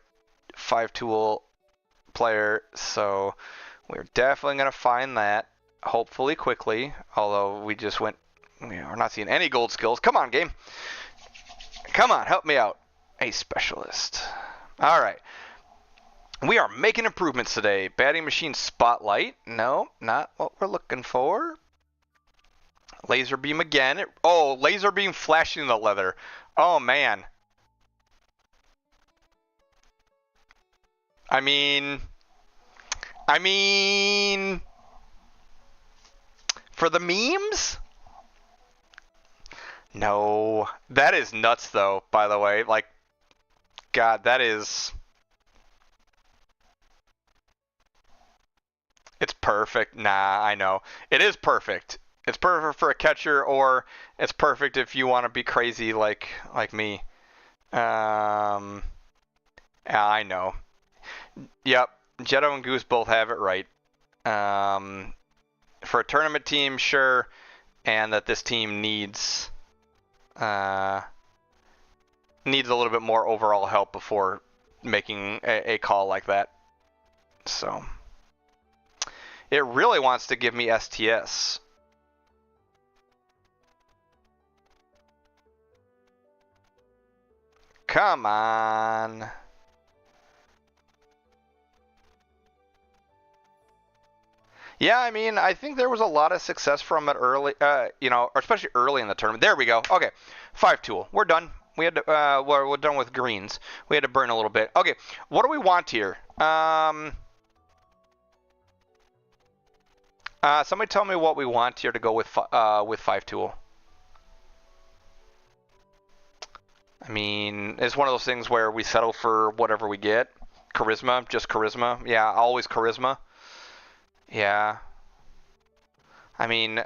tool player, so we're definitely going to find that, hopefully quickly, although we just went, we're not seeing any gold skills. Come on, game. Come on, help me out. A specialist. All right. We are making improvements today. Batting machine spotlight. No, not what we're looking for. Laser beam again. Oh, laser beam flashing the leather. Oh, man. I mean, I mean, for the memes? No. That is nuts, though, by the way. Like, God, that is... It's perfect. Nah, I know. It is perfect. It's perfect for a catcher, or it's perfect if you want to be crazy like me. Yeah, I know. Yep, Jetto and Goose both have it right. For a tournament team, sure, and that this team needs needs a little bit more overall help before making a call like that. So it really wants to give me STS. Come on. Yeah, I mean, I think there was a lot of success from it early, you know, especially early in the tournament. There we go. Okay, 5-tool. We're done. We had to, we're done with greens. We had to burn a little bit. Okay, what do we want here? Somebody tell me what we want here to go with 5-tool. I mean, it's one of those things where we settle for whatever we get. Charisma, just charisma. Yeah, always charisma. Yeah. I mean,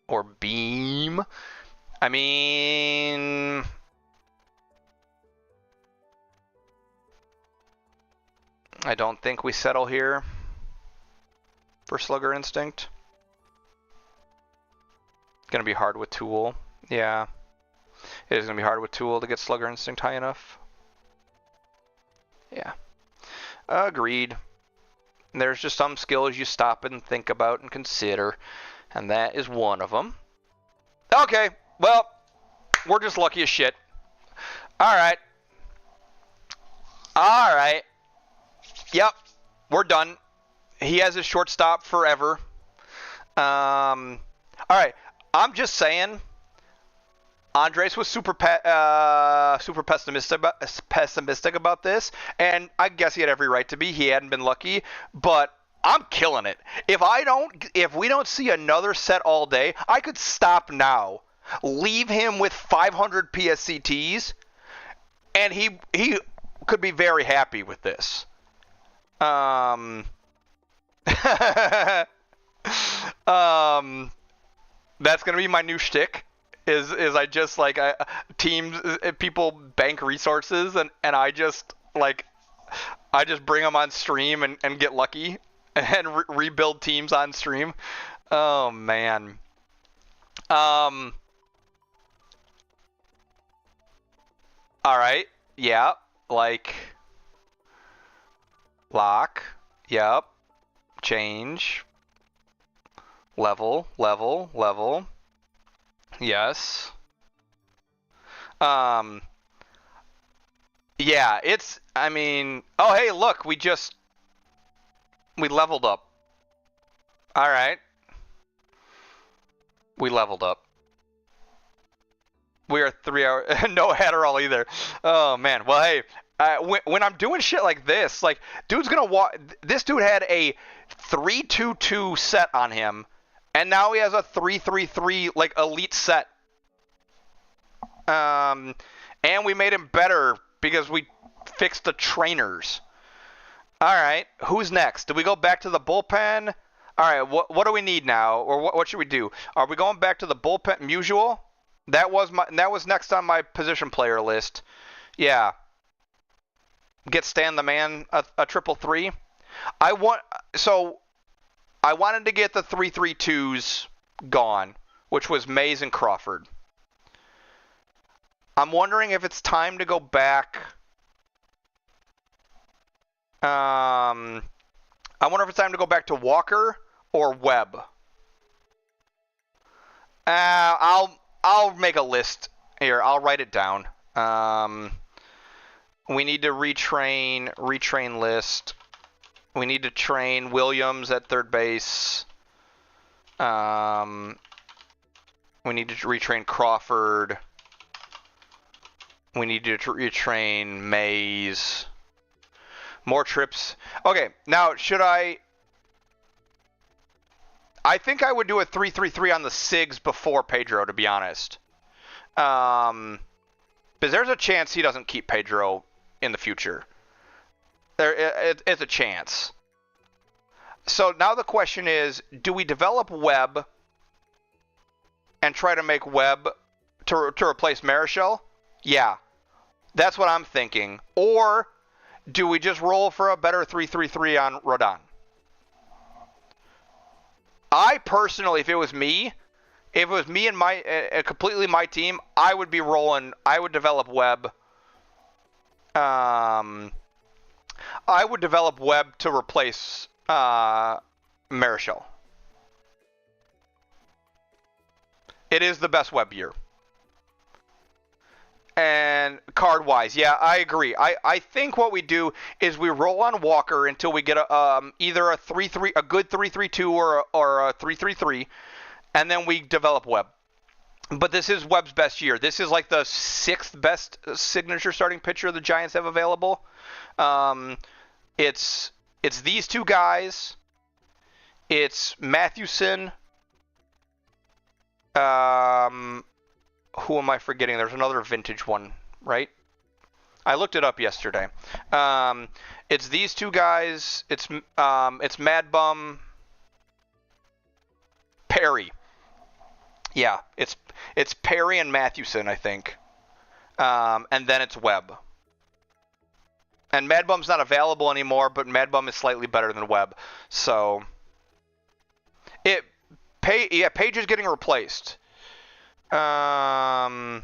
or beam. I mean, I don't think we settle here for Slugger Instinct. Gonna be hard with Tool. Yeah. It is gonna be hard with Tool to get Slugger Instinct high enough. Yeah. Agreed. There's just some skills you stop and think about and consider, and that is one of them. Okay, well, we're just lucky as shit. Alright. Alright. Yep, we're done. He has his shortstop forever. Alright, I'm just saying, Andres was super pessimistic about this, and I guess he had every right to be. He hadn't been lucky, but I'm killing it. If we don't see another set all day, I could stop now, leave him with 500 PSCTs, and he could be very happy with this. That's gonna be my new shtick. Is I just like teams, people bank resources, and I just bring them on stream and get lucky and rebuild teams on stream. Oh man. All right. Yeah. Like lock. Yep. Change. Level. Yes. Yeah, I mean, oh, hey, look, we leveled up. All right. We leveled up. We are 3 hours, no Adderall either. Oh, man. Well, hey, when I'm doing shit like this, like, dude's gonna walk, this dude had a 3-2-2 set on him, and now he has a 3-3-3, like, elite set. And we made him better because we fixed the trainers. All right, who's next? Do we go back to the bullpen? All right, what do we need now, or what should we do? Are we going back to the bullpen? Musial? That was next on my position player list. Yeah. Get Stan the Man a 3-3. I wanted to get the 3-3-2s gone, which was Mays and Crawford. I'm wondering if it's time to go back. I wonder if it's time to go back to Walker or Webb. I'll make a list here. I'll write it down. We need to retrain list. We need to train Williams at third base. We need to retrain Crawford. We need to retrain Mays. More trips. Okay, now should I think I would do a 3-3-3 on the SIGs before Pedro, to be honest. Because there's a chance he doesn't keep Pedro in the future. It's a chance. So now the question is, do we develop Webb and try to make Webb to replace Marichal? Yeah, that's what I'm thinking. Or do we just roll for a better 3-3-3 on Rodon? I personally, if it was me and completely my team, I would be rolling. I would develop Webb. I would develop Webb to replace Marichal. It is the best Webb year. And card-wise, yeah, I agree. I think what we do is we roll on Walker until we get either a 3-3, a good 3-3-2 or a 3-3-3, and then we develop Webb. But this is Webb's best year. This is like the 6th best signature starting pitcher the Giants have available. It's these two guys. It's Mathewson. Who am I forgetting? There's another vintage one, right? I looked it up yesterday. It's these two guys. It's Mad Bum, Perry. Yeah, it's Perry and Mathewson, I think. And then it's Webb. And Mad Bum's not available anymore, but Mad Bum is slightly better than Webb. So Page is getting replaced. But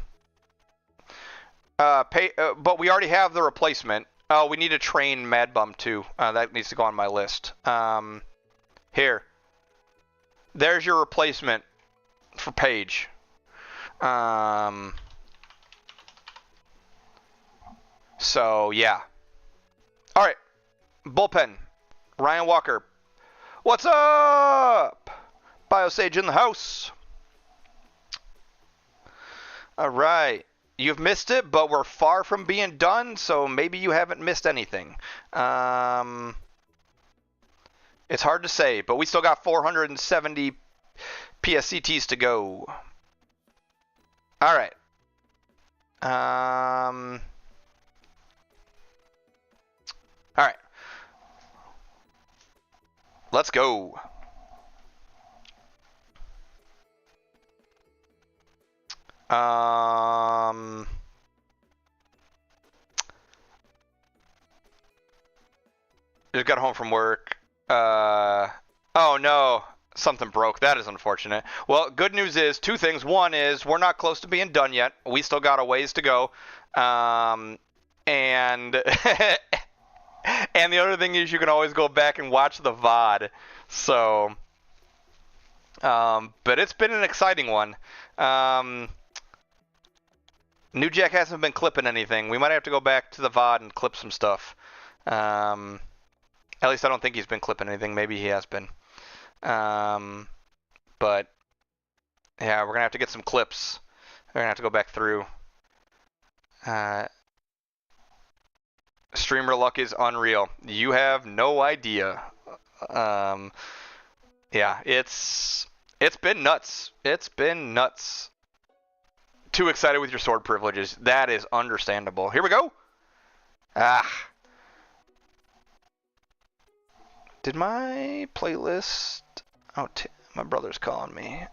we already have the replacement. Oh, we need to train Mad Bum too. That needs to go on my list. Here. There's your replacement for Page. So, yeah. All right. Bullpen. Ryan Walker. What's up? Biosage in the house. All right. You've missed it, but we're far from being done, so maybe you haven't missed anything. It's hard to say, but we still got 470 PSCTs to go. All right. All right. Let's go. Just got home from work. Oh no, something broke. That is unfortunate. Well, good news is 2 things. One is we're not close to being done yet. We still got a ways to go. And and the other thing is you can always go back and watch the VOD. So, but it's been an exciting one. New Jack hasn't been clipping anything. We might have to go back to the VOD and clip some stuff. At least I don't think he's been clipping anything. Maybe he has been. But, yeah, we're going to have to get some clips. We're going to have to go back through. Streamer luck is unreal. You have no idea. Yeah, it's been nuts. It's been nuts. Too excited with your sword privileges. That is understandable. Here we go. Did my playlist... Oh, my brother's calling me.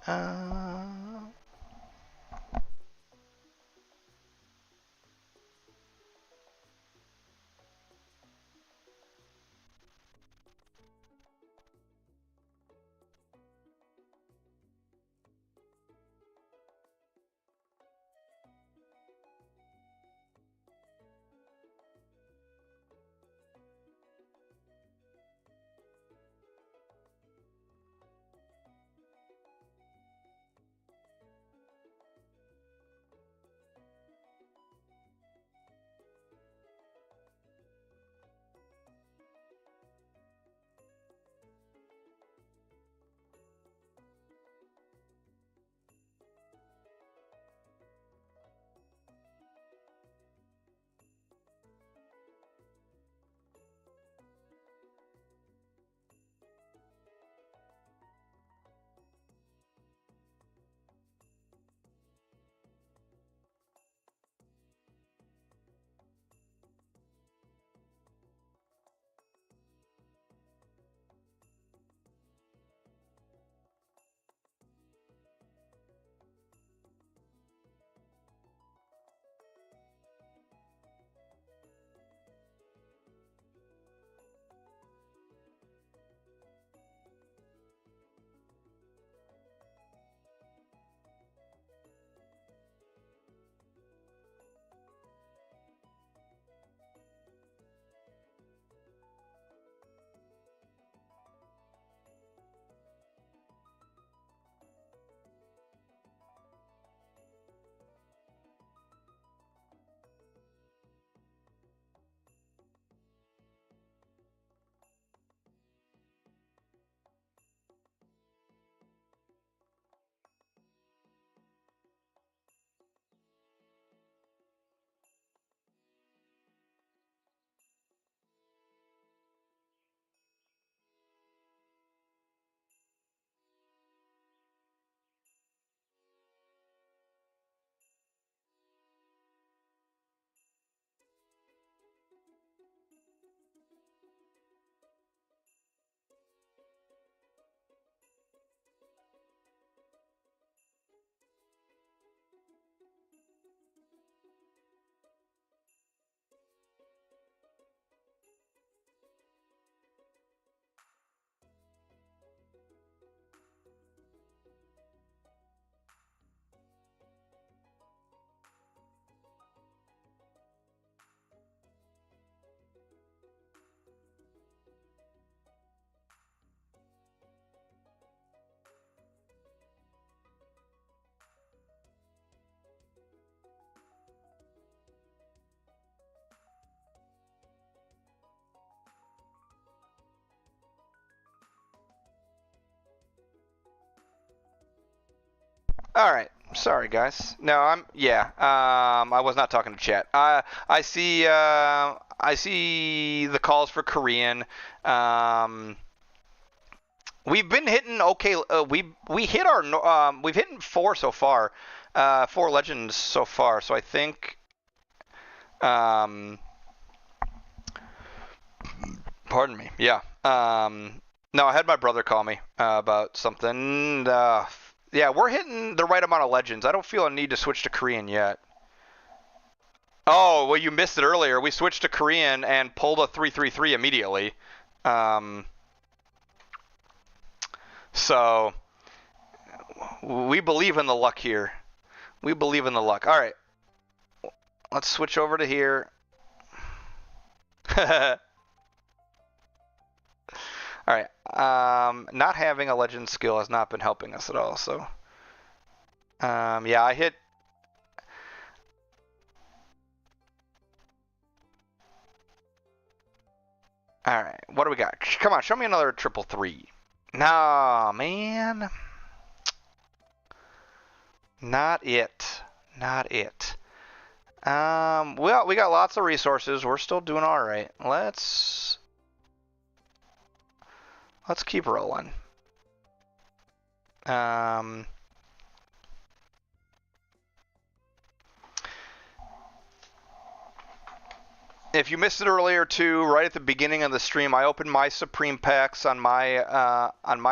All right. Sorry, guys. No, yeah. I was not talking to chat. I see the calls for Korean. We've been hitting okay. We hit our we've hit 4 so far. 4 legends so far. So I think pardon me. Yeah. No, I had my brother call me about something. Yeah, we're hitting the right amount of legends. I don't feel a need to switch to Korean yet. Oh, well, you missed it earlier. We switched to Korean and pulled a 333 immediately. So we believe in the luck here. We believe in the luck. All right. Let's switch over to here. All right. Not having a legend skill has not been helping us at all. So, yeah, I hit. All right. What do we got? Come on, show me another 333. Nah, man. Not it. Not it. Well, we got lots of resources. We're still doing all right. Let's keep rolling. If you missed it earlier too, right at the beginning of the stream, I opened my Supreme packs on my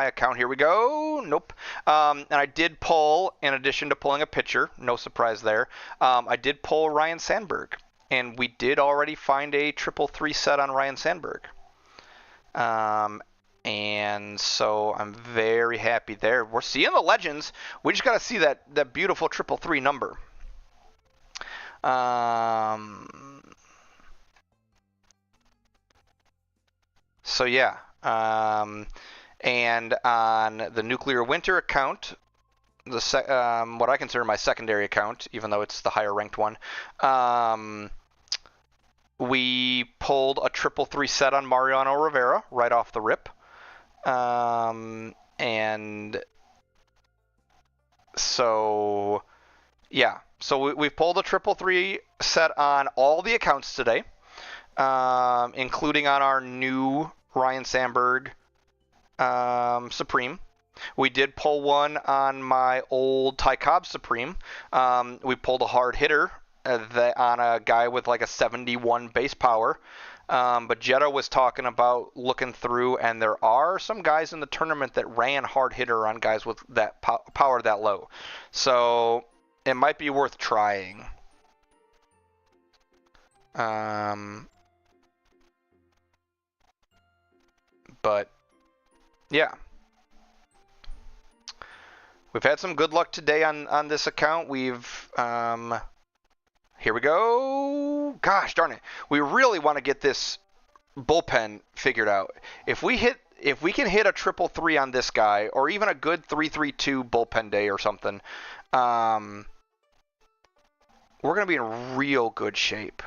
account. Here we go. Nope. And I did pull, in addition to pulling a pitcher, no surprise there. I did pull Ryan Sandberg, and we did already find a 333 set on Ryan Sandberg. And so I'm very happy there. We're seeing the legends. We just got to see that beautiful 333 number. So yeah, and on the Nuclear Winter account, what I consider my secondary account, even though it's the higher ranked one, we pulled a 333 set on Mariano Rivera right off the rip, and so yeah, so we've pulled a 333 set on all the accounts today. Including on our new Ryan Sandberg Supreme. We did pull one on my old Ty Cobb Supreme. We pulled a hard hitter on a guy with like a 71 base power. But Jetta was talking about looking through, and there are some guys in the tournament that ran hard hitter on guys with that power that low. So it might be worth trying. But yeah, we've had some good luck today on this account. We've here we go. Gosh darn it, we really want to get this bullpen figured out. If we can hit a 333 on this guy, or even a good 332 bullpen day or something, we're gonna be in real good shape.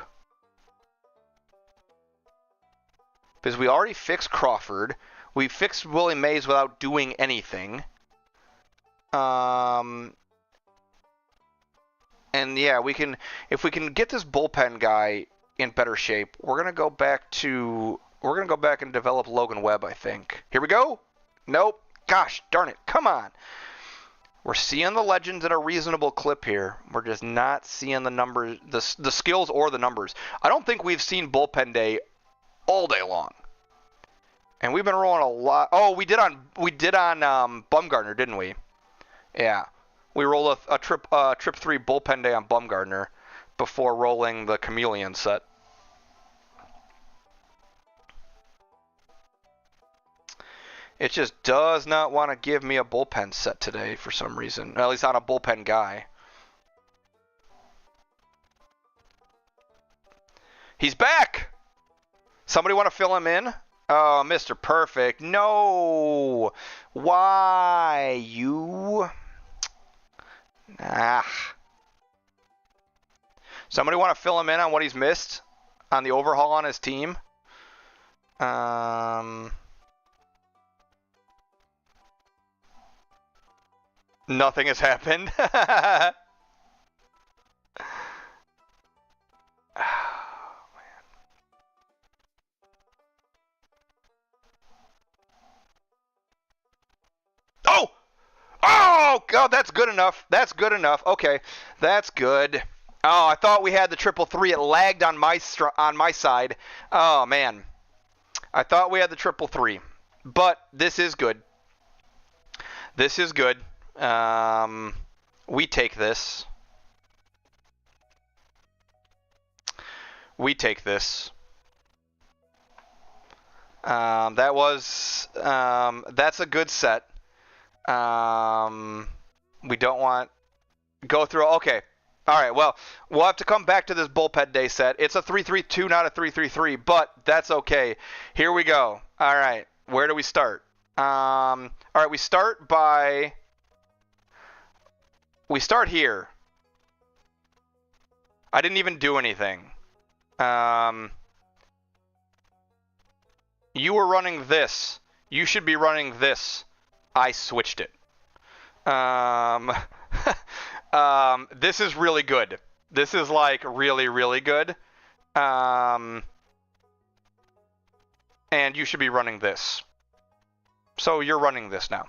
Because we already fixed Crawford. We fixed Willie Mays without doing anything. And yeah, if we can get this bullpen guy in better shape, we're gonna go back and develop Logan Webb, I think. Here we go. Nope. Gosh darn it. Come on. We're seeing the legends at a reasonable clip here. We're just not seeing the numbers, the skills or the numbers. I don't think we've seen bullpen day all day long, and we've been rolling a lot. Oh, we did on Bumgarner, didn't we? Yeah, we rolled a trip 3 bullpen day on Bumgarner before rolling the Chameleon set. It just does not want to give me a bullpen set today for some reason. At least not a bullpen guy. He's back! Somebody want to fill him in? Oh, Mr. Perfect. No! Why? You? Ah. Somebody want to fill him in on what he's missed on the overhaul on his team? Nothing has happened. Oh! Oh, God, that's good enough. That's good enough. Okay, that's good. Oh, I thought we had the 333. It lagged on my side. Oh, man. I thought we had the 333. But this is good. This is good. We take this. We take this. That's a good set. We don't want go through. Okay. All right. Well, we'll have to come back to this bullpen day set. It's a 3-3-2, not a 3-3-3, but that's okay. Here we go. All right. Where do we start? All right. We start here. I didn't even do anything. You were running this. You should be running this. I switched it. This is really good. This is like really, really good. And you should be running this. So you're running this now.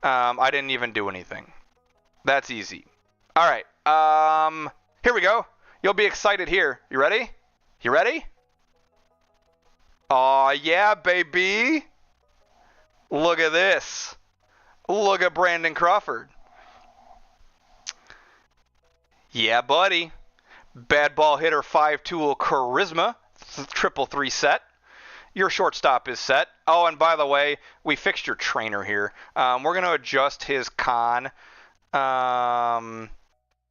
I didn't even do anything. That's easy. All right. Here we go. You'll be excited here. You ready? You ready? Aw, yeah, baby. Look at this. Look at Brandon Crawford. Yeah, buddy. Bad ball hitter 5-tool charisma. 333 set. Your shortstop is set. Oh, and by the way, we fixed your trainer here. We're going to adjust his con.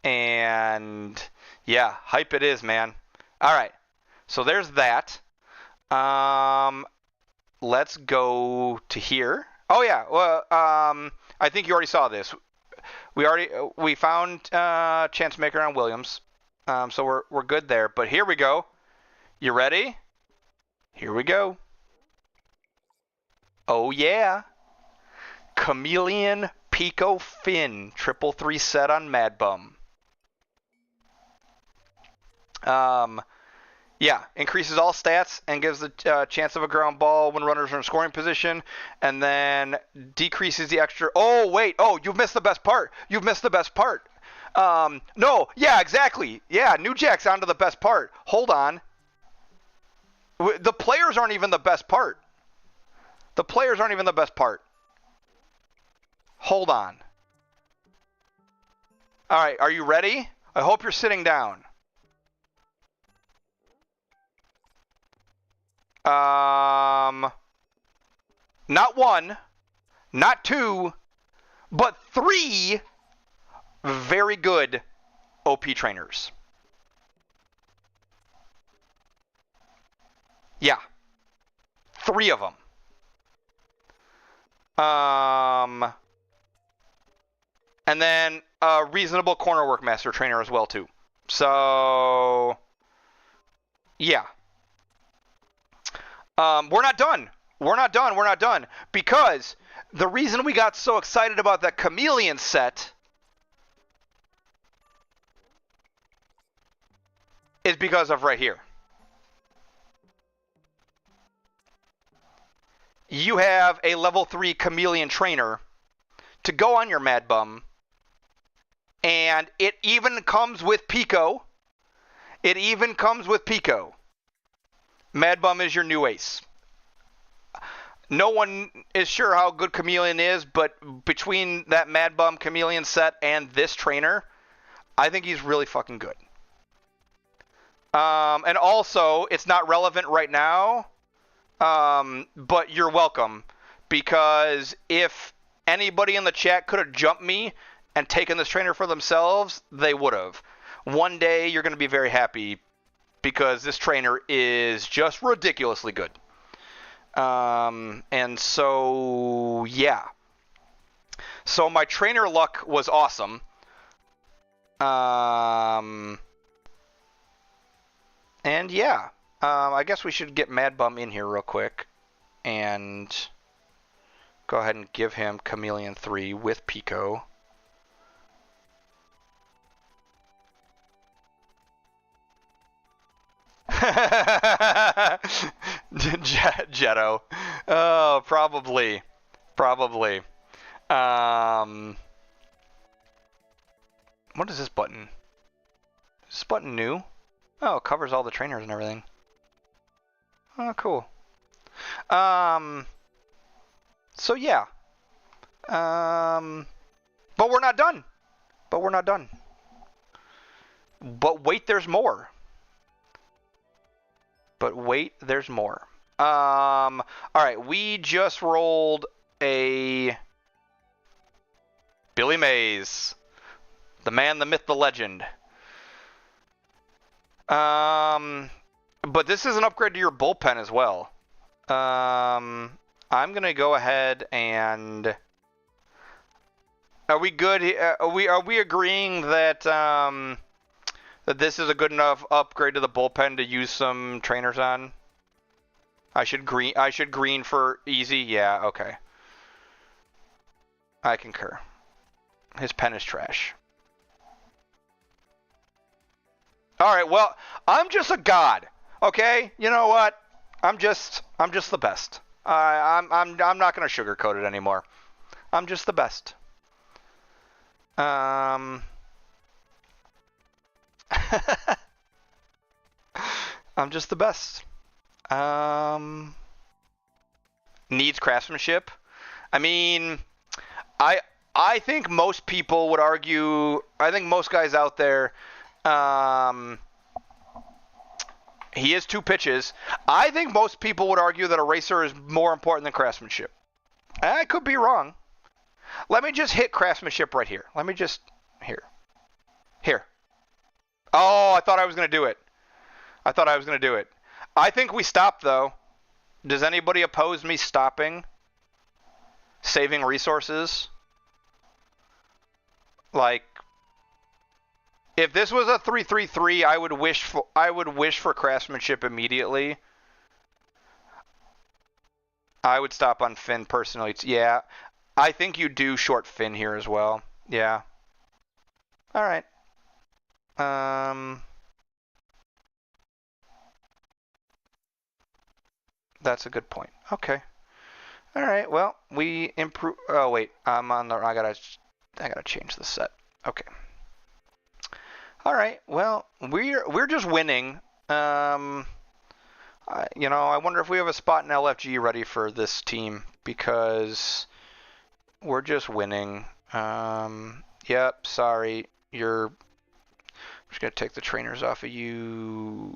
And yeah, hype it is, man. All right. So there's that. Let's go to here. Oh yeah. Well, I think you already saw this. We found chance maker on Williams. So we're good there. But here we go. You ready? Here we go. Oh yeah. Chameleon Pico Finn 333 set on Mad Bum. Yeah, increases all stats and gives the chance of a ground ball when runners are in scoring position, and then decreases the extra. Oh wait, oh you've missed the best part. You've missed the best part. No, yeah, exactly. Yeah, New Jack's onto the best part. Hold on. The players aren't even the best part. The players aren't even the best part. Hold on. All right, are you ready? I hope you're sitting down. Not one, not two, but three very good OP trainers. Yeah. Three of them. And then a reasonable corner work master trainer as well too. So yeah. We're not done. We're not done. We're not done. Because the reason we got so excited about that chameleon set is because of right here. You have a level 3 chameleon trainer to go on your Mad Bum, and it even comes with Pico. It even comes with Pico. Mad Bum is your new ace. No one is sure how good Chameleon is, but between that Mad Bum Chameleon set and this trainer, I think he's really fucking good. And also, it's not relevant right now, but you're welcome, because if anybody in the chat could have jumped me and taken this trainer for themselves, they would have. One day, you're going to be very happy, because this trainer is just ridiculously good. And so, yeah. So my trainer luck was awesome. And yeah, I guess we should get Mad Bum in here real quick and go ahead and give him Chameleon 3 with Pico. Jetto. Oh, probably. Probably. What is this button? Is this button new? Oh, it covers all the trainers and everything. Oh, cool. So yeah. But we're not done. But we're not done. But wait, there's more. But wait, there's more. All right, we just rolled a Billy Mays, the man, the myth, the legend. But this is an upgrade to your bullpen as well. I'm gonna go ahead and. Are we good? Are we agreeing that that this is a good enough upgrade to the bullpen to use some trainers on? I should green for easy. Yeah, okay. I concur. His pen is trash. All right, well, I'm just a god. Okay? You know what? I'm just the best. I'm not going to sugarcoat it anymore. I'm just the best. I'm just the best. Needs craftsmanship. I mean, I think most people would argue. I think most guys out there. He is 2 pitches. I think most people would argue that a racer is more important than craftsmanship. I could be wrong. Let me just hit craftsmanship right here. Let me just here. Oh, I thought I was gonna do it. I think we stop though. Does anybody oppose me stopping? Saving resources? Like, if this was a 3-3-3, I would wish for craftsmanship immediately. I would stop on Finn personally. Yeah, I think you do short Finn here as well. Yeah. All right. That's a good point. Okay. All right. Well, we improve. Oh wait, I'm on the. I gotta change the set. Okay. All right. Well, we're just winning. You know, I wonder if we have a spot in LFG ready for this team because we're just winning. Yep. Sorry. I'm just gonna take the trainers off of you.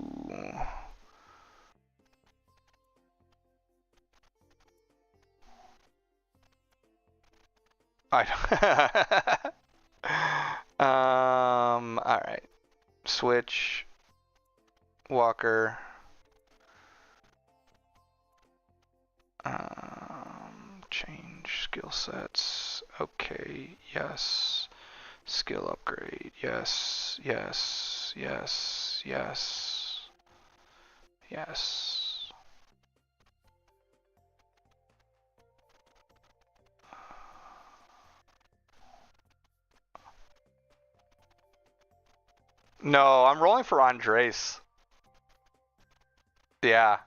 All right. Switch. Walker. Change skill sets. Okay. Yes. Skill upgrade. Yes. Yes. Yes. Yes. Yes. No, I'm rolling for Andres. Yeah.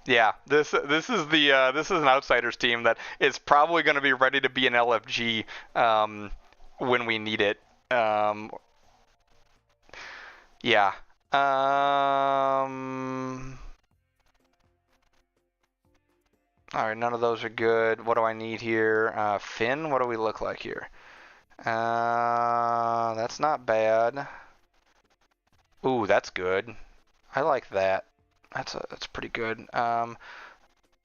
Yeah, this is an outsiders team that is probably going to be ready to be an LFG when we need it. Yeah. All right, none of those are good. What do I need here? Finn, what do we look like here? That's not bad. Ooh, that's good. I like that. That's pretty good.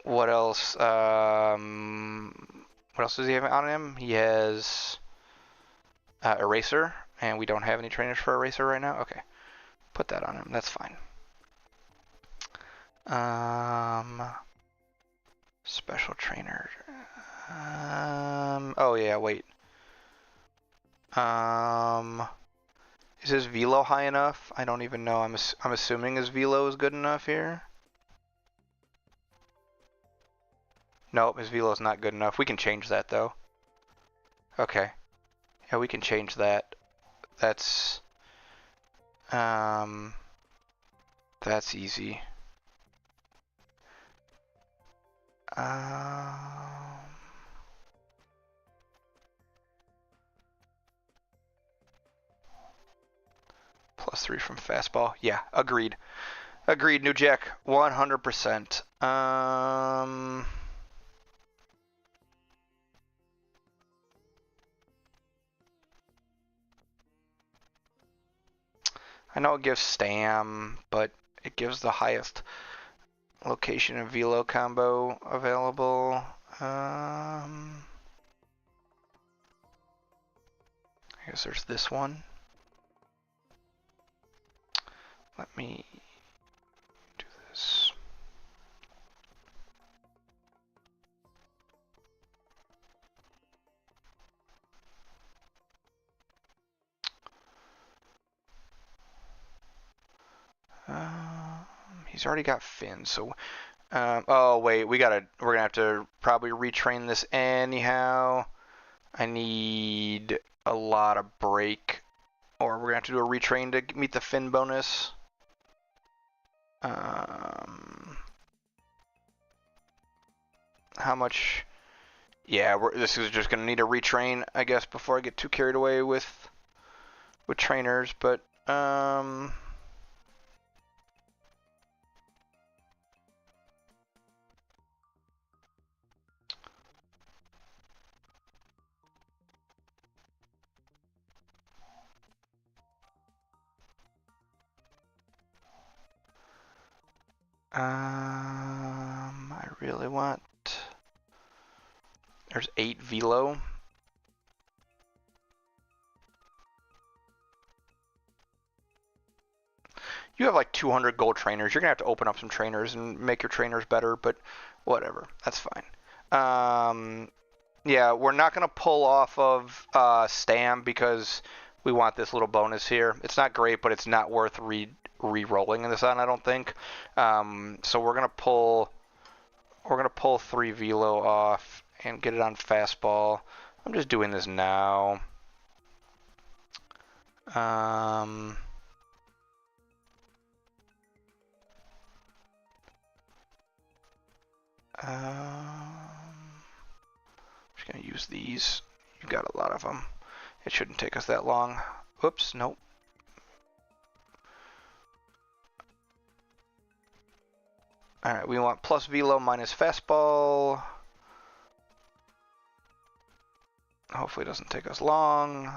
What else? What else does he have on him? He has Eraser, and we don't have any trainers for Eraser right now. Okay, put that on him. That's fine. Special trainer. Oh yeah, wait. Is his velo high enough? I don't even know. I'm assuming his velo is good enough here. Nope, his velo is not good enough. We can change that though. Okay. Yeah, we can change that. That's That's easy. +3 from fastball. Yeah, agreed. Agreed, New Jack. 100%. I know it gives Stam, but it gives the highest location and velo combo available. I guess there's this one. Let me do this. He's already got fins, so oh wait, we're gonna have to probably retrain this anyhow. I need a lot of break, or we're gonna have to do a retrain to meet the fin bonus. How much? Yeah, this is just gonna need a retrain, I guess, before I get too carried away with trainers. But I really want. There's 8 velo. You have like 200 gold trainers. You're gonna have to open up some trainers and make your trainers better, but whatever, that's fine. Yeah, we're not gonna pull off of Stam because we want this little bonus here. It's not great, but it's not worth re-rolling this on, I don't think. So we're gonna pull 3 velo off and get it on fastball. I'm just doing this now. Just gonna use these. You've got a lot of them. It shouldn't take us that long. Whoops, nope. Alright, we want plus velo minus fastball. Hopefully it doesn't take us long.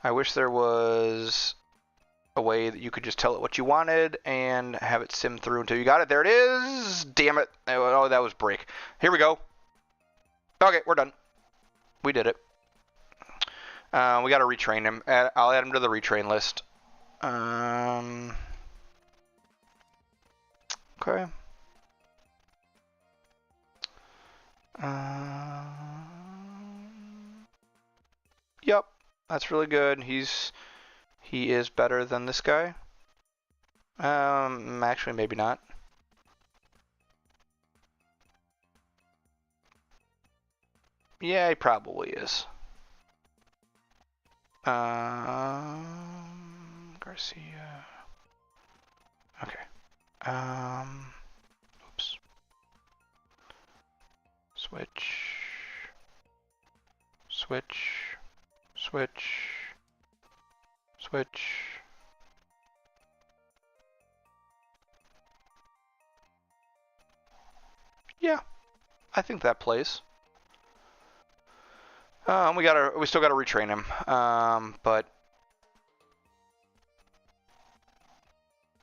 I wish there was a way that you could just tell it what you wanted and have it sim through until you got it. There it is! Damn it. Oh, that was break. Here we go. Okay, we're done. We did it. We got to retrain him. I'll add him to the retrain list. Okay. Yep, that's really good. He is better than this guy. Actually, maybe not. Yeah, he probably is. Garcia. Okay. Oops. Switch. Switch. Switch. Switch. Yeah, I think that plays. We still gotta retrain him. But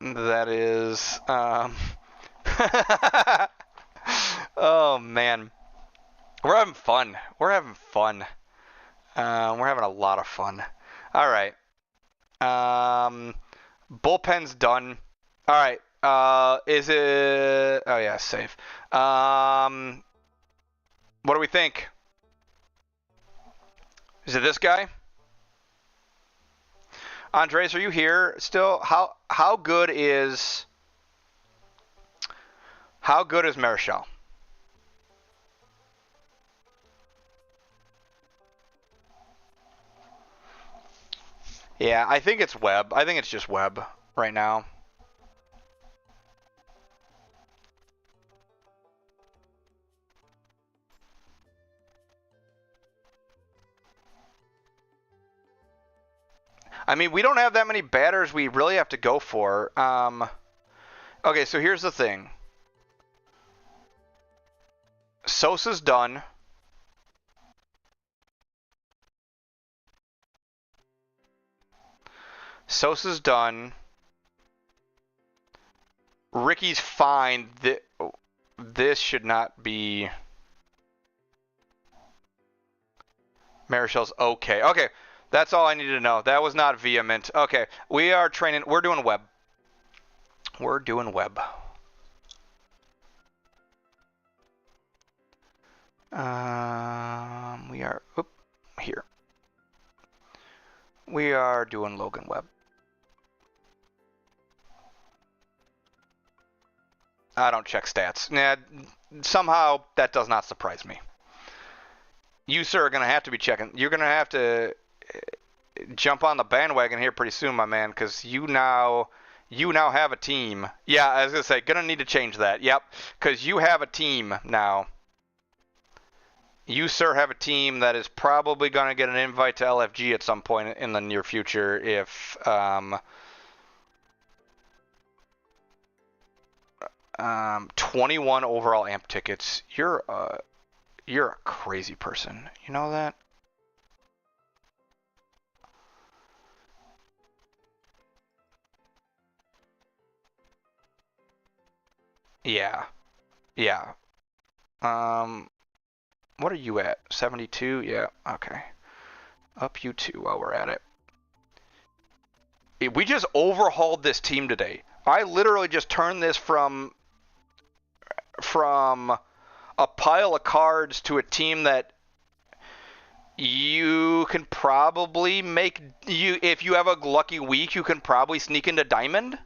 that is, oh man, we're having fun. We're having fun. We're having a lot of fun. All right. Bullpen's done. All right. Is it? Oh yeah, safe. What do we think? Is it this guy? Andres, are you here still? How good is Marichal? Yeah, I think it's web. I think it's just web right now. I mean, we don't have that many batters we really have to go for. Okay, so here's the thing. Sosa's done. Sosa's done. Ricky's fine. This should not be. Marichel's okay. Okay, that's all I needed to know. That was not vehement. Okay, we are training. We're doing web. We're doing web. We are. Oop, here. We are doing Logan Webb. I don't check stats. Nah, somehow that does not surprise me. You, sir, are going to have to be checking. You're going to have to jump on the bandwagon here pretty soon, my man, because you now have a team. Yeah, I was going to say, going to need to change that. Yep, because you have a team now. You, sir, have a team that is probably going to get an invite to LFG at some point in the near future if 21 overall amp tickets. You're a crazy person. You know that? Yeah. Yeah. What are you at? 72? Yeah. Okay. Up you two while we're at it. We just overhauled this team today. I literally just turned this from a pile of cards to a team that you can probably make. If you have a lucky week, you can probably sneak into diamond,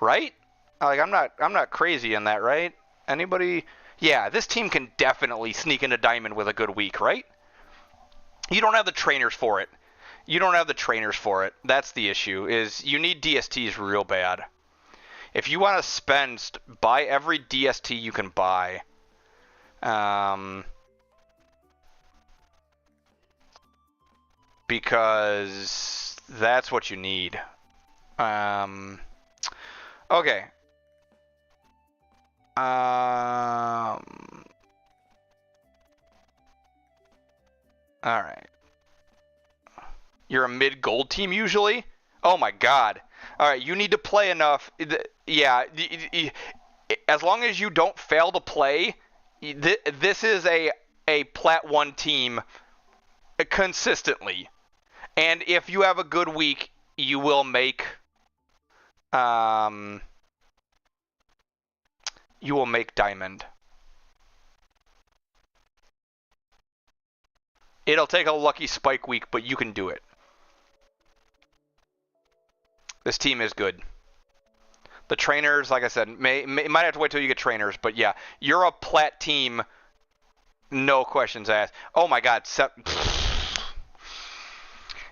right? Like I'm not crazy in that, right? Anybody? Yeah, this team can definitely sneak into diamond with a good week, right? You don't have the trainers for it. You don't have the trainers for it. That's the issue. Is you need DSTs real bad. If you want to spend, buy every DST you can buy. Because that's what you need. Okay. Alright. You're a mid-gold team usually? Oh my god. Alright, you need to play enough. Yeah, as long as you don't fail to play, this is a Plat 1 team consistently. And if you have a good week, you will make diamond. It'll take a lucky spike week, but you can do it. This team is good. The trainers, like I said, might have to wait till you get trainers, but yeah, you're a Plat team, no questions asked. Oh my god,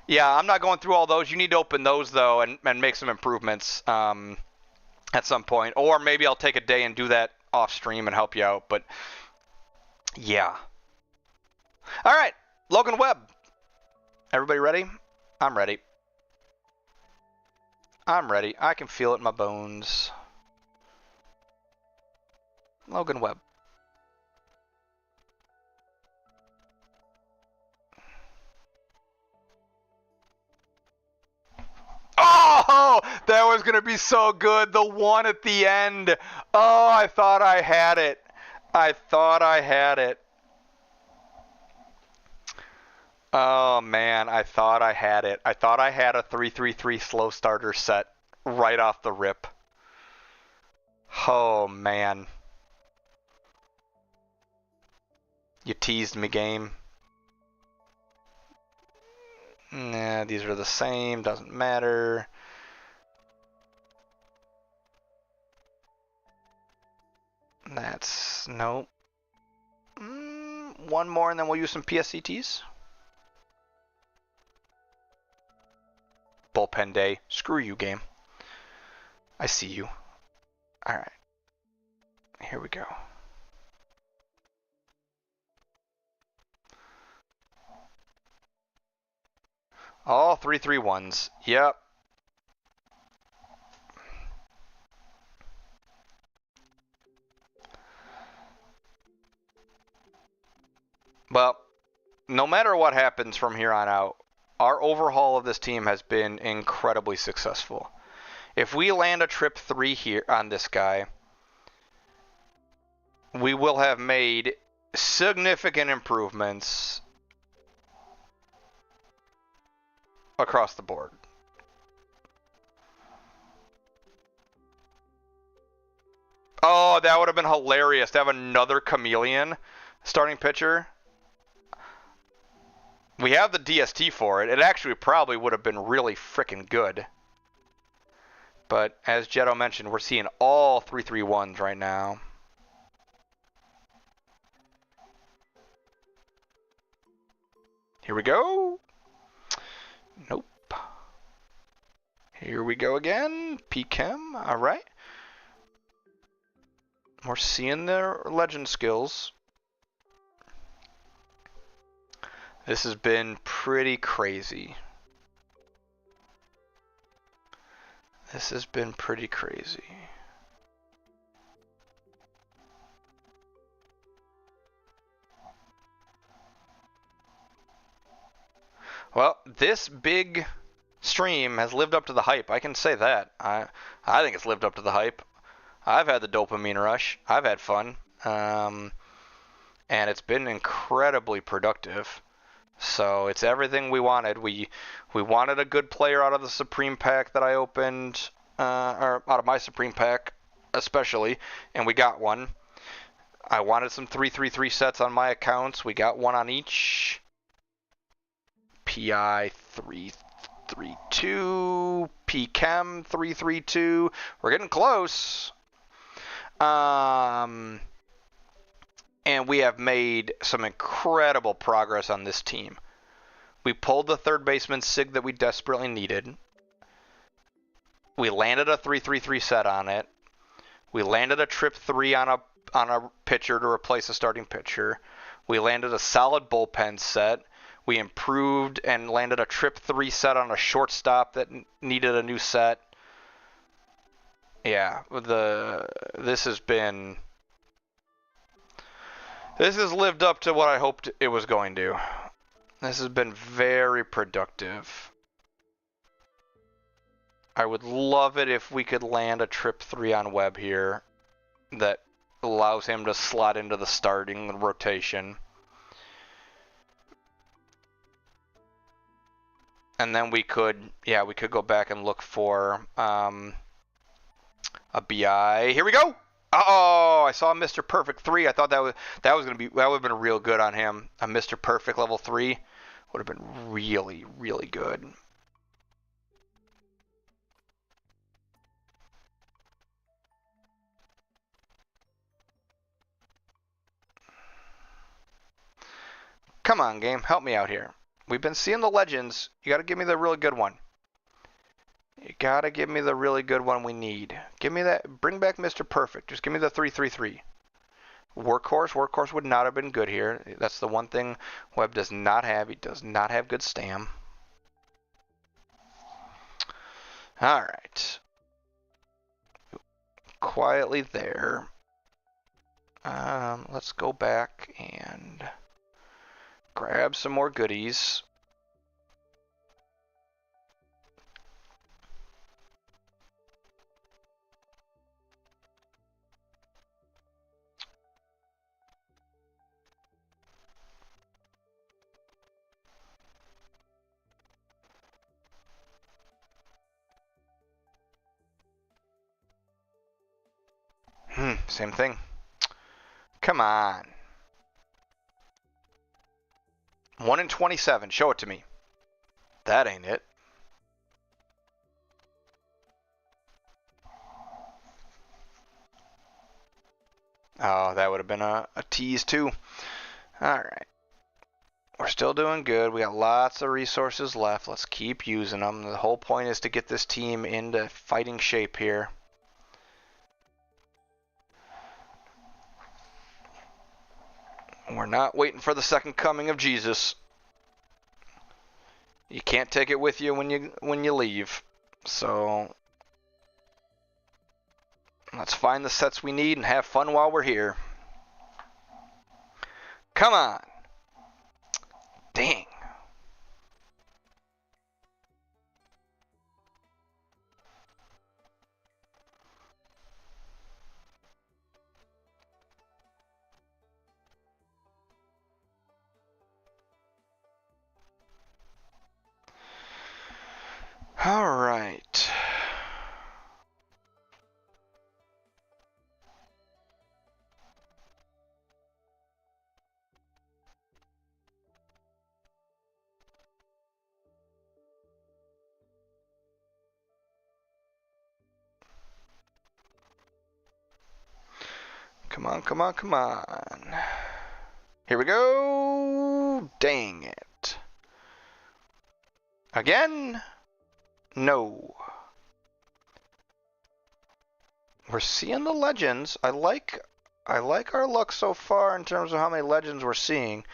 yeah, I'm not going through all those. You need to open those though and make some improvements at some point, or maybe I'll take a day and do that off stream and help you out. But yeah, all right, Logan Webb. Everybody ready? I'm ready. I'm ready. I can feel it in my bones. Logan Webb. Oh, that was going to be so good. The one at the end. Oh, I thought I had it. I thought I had it. Oh, man, I thought I had it. I thought I had a 3-3-3 slow starter set right off the rip. Oh, man. You teased me, game. Nah, these are the same. Doesn't matter. That's... Nope. One more and then we'll use some PSCTs. bullpen day. Screw you, game. I see you. All right. Here we go. All 3-3-1s. Yep. Well, no matter what happens from here on out, our overhaul of this team has been incredibly successful. If we land a trip 3 here on this guy, we will have made significant improvements across the board. Oh, that would have been hilarious to have another chameleon starting pitcher. We have the DST for it. It actually probably would have been really freaking good. But as Jetto mentioned, we're seeing all 3-3-1s right now. Here we go. Nope. Here we go again. PChem. All right. We're seeing their legend skills. This has been pretty crazy. This has been pretty crazy. Well, this big stream has lived up to the hype. I can say that. I think it's lived up to the hype. I've had the dopamine rush. I've had fun. And it's been incredibly productive. So it's everything we wanted. We wanted a good player out of the Supreme Pack that I opened, or out of my Supreme Pack especially, and we got one. I wanted some 3-3-3 sets on my accounts. We got one on each. PI 3-3-2, PChem 3-3-2. We're getting close. And we have made some incredible progress on this team. We pulled the third baseman sig that we desperately needed. We landed a 3-3-3 set on it. We landed a trip 3 on a pitcher to replace a starting pitcher. We landed a solid bullpen set. We improved and landed a trip 3 set on a shortstop that needed a new set. Yeah, this has lived up to what I hoped it was going to. This has been very productive. I would love it if we could land a trip 3 on Webb here that allows him to slot into the starting rotation. And then we could go back and look for a BI. Here we go. Oh, I saw Mr. Perfect 3. I thought that would have been real good on him. A Mr. Perfect level 3 would have been really, really good. Come on, game. Help me out here. We've been seeing the legends. You got to give me the really good one. You got to give me the really good one we need. Give me that. Bring back Mr. Perfect. Just give me the 3-3-3. Workhorse would not have been good here. That's the one thing Webb does not have. He does not have good stam. All right. Quietly there. Let's go back and grab some more goodies. Same thing. Come on. 1 in 27. Show it to me. That ain't it. Oh, that would have been a tease too. All right. We're still doing good. We got lots of resources left. Let's keep using them. The whole point is to get this team into fighting shape here. We're not waiting for the second coming of Jesus. You can't take it with you when you leave. So let's find the sets we need and have fun while we're here. Come on. Dang. All right. Come on, come on, come on. Here we go. Dang it. Again? No. We're seeing the legends. I like our luck so far in terms of how many legends we're seeing.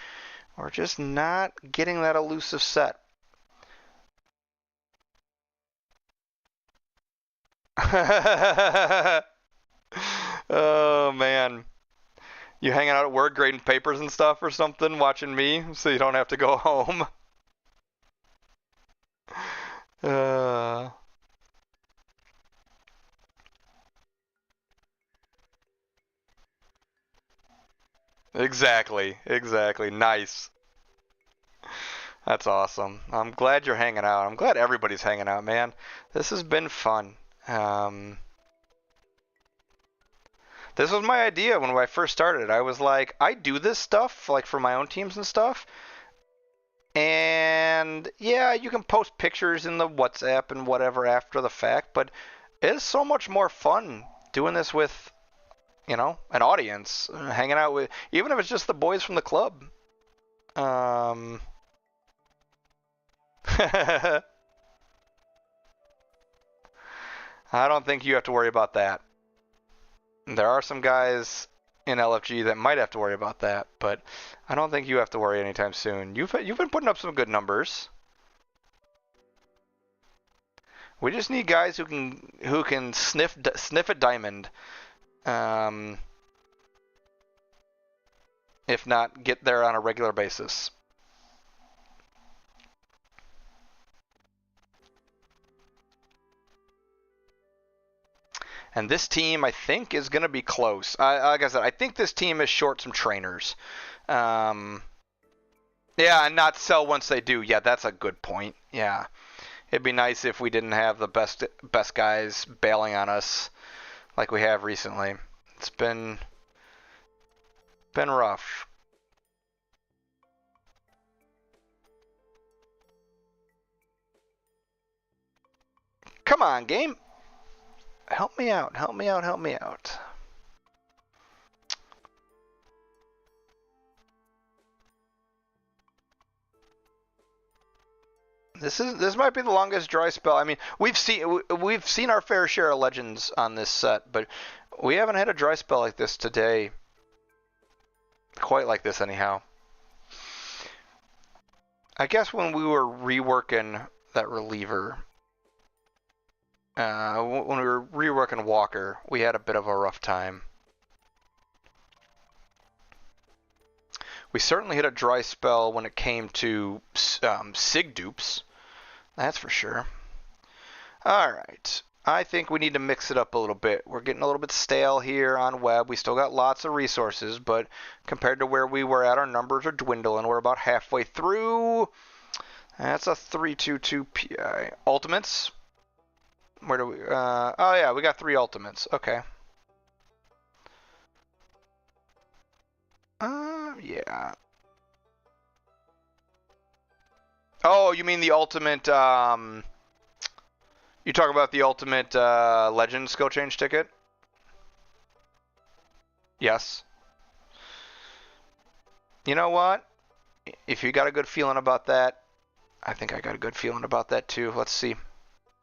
We're just not getting that elusive set. Oh man. You hanging out at work grading papers and stuff or something, watching me so you don't have to go home? Exactly. Nice. That's awesome. I'm glad you're hanging out. I'm glad everybody's hanging out, man. This has been fun. This was my idea when I first started. I was like, I do this stuff like for my own teams and stuff. And yeah, you can post pictures in the WhatsApp and whatever after the fact, but it's so much more fun doing this with, you know, an audience, hanging out with, even if it's just the boys from the club. I don't think you have to worry about that. There are some guys in LFG that might have to worry about that, but I don't think you have to worry anytime soon. You've been putting up some good numbers. We just need guys who can sniff at diamond, if not get there on a regular basis. And this team, I think, is going to be close. Like I said, I think this team is short some trainers. Yeah, and not sell once they do. Yeah, that's a good point. Yeah. It'd be nice if we didn't have the best guys bailing on us like we have recently. It's been rough. Come on, game. Help me out. This might be the longest dry spell. I mean, we've seen our fair share of legends on this set, but we haven't had a dry spell like this today. Quite like this, anyhow. I guess when we were reworking that reliever, when we were reworking Walker, we had a bit of a rough time. We certainly hit a dry spell when it came to Sig dupes. That's for sure. Alright. I think we need to mix it up a little bit. We're getting a little bit stale here on web. We still got lots of resources, but compared to where we were at, our numbers are dwindling. We're about halfway through. That's a 322 PI. Ultimates. Where do we... oh yeah, we got 3 ultimates. Okay. Yeah. Oh, you mean the ultimate, you talk about the ultimate, legend skill change ticket? Yes. You know what? If you got a good feeling about that, I think I got a good feeling about that too. Let's see.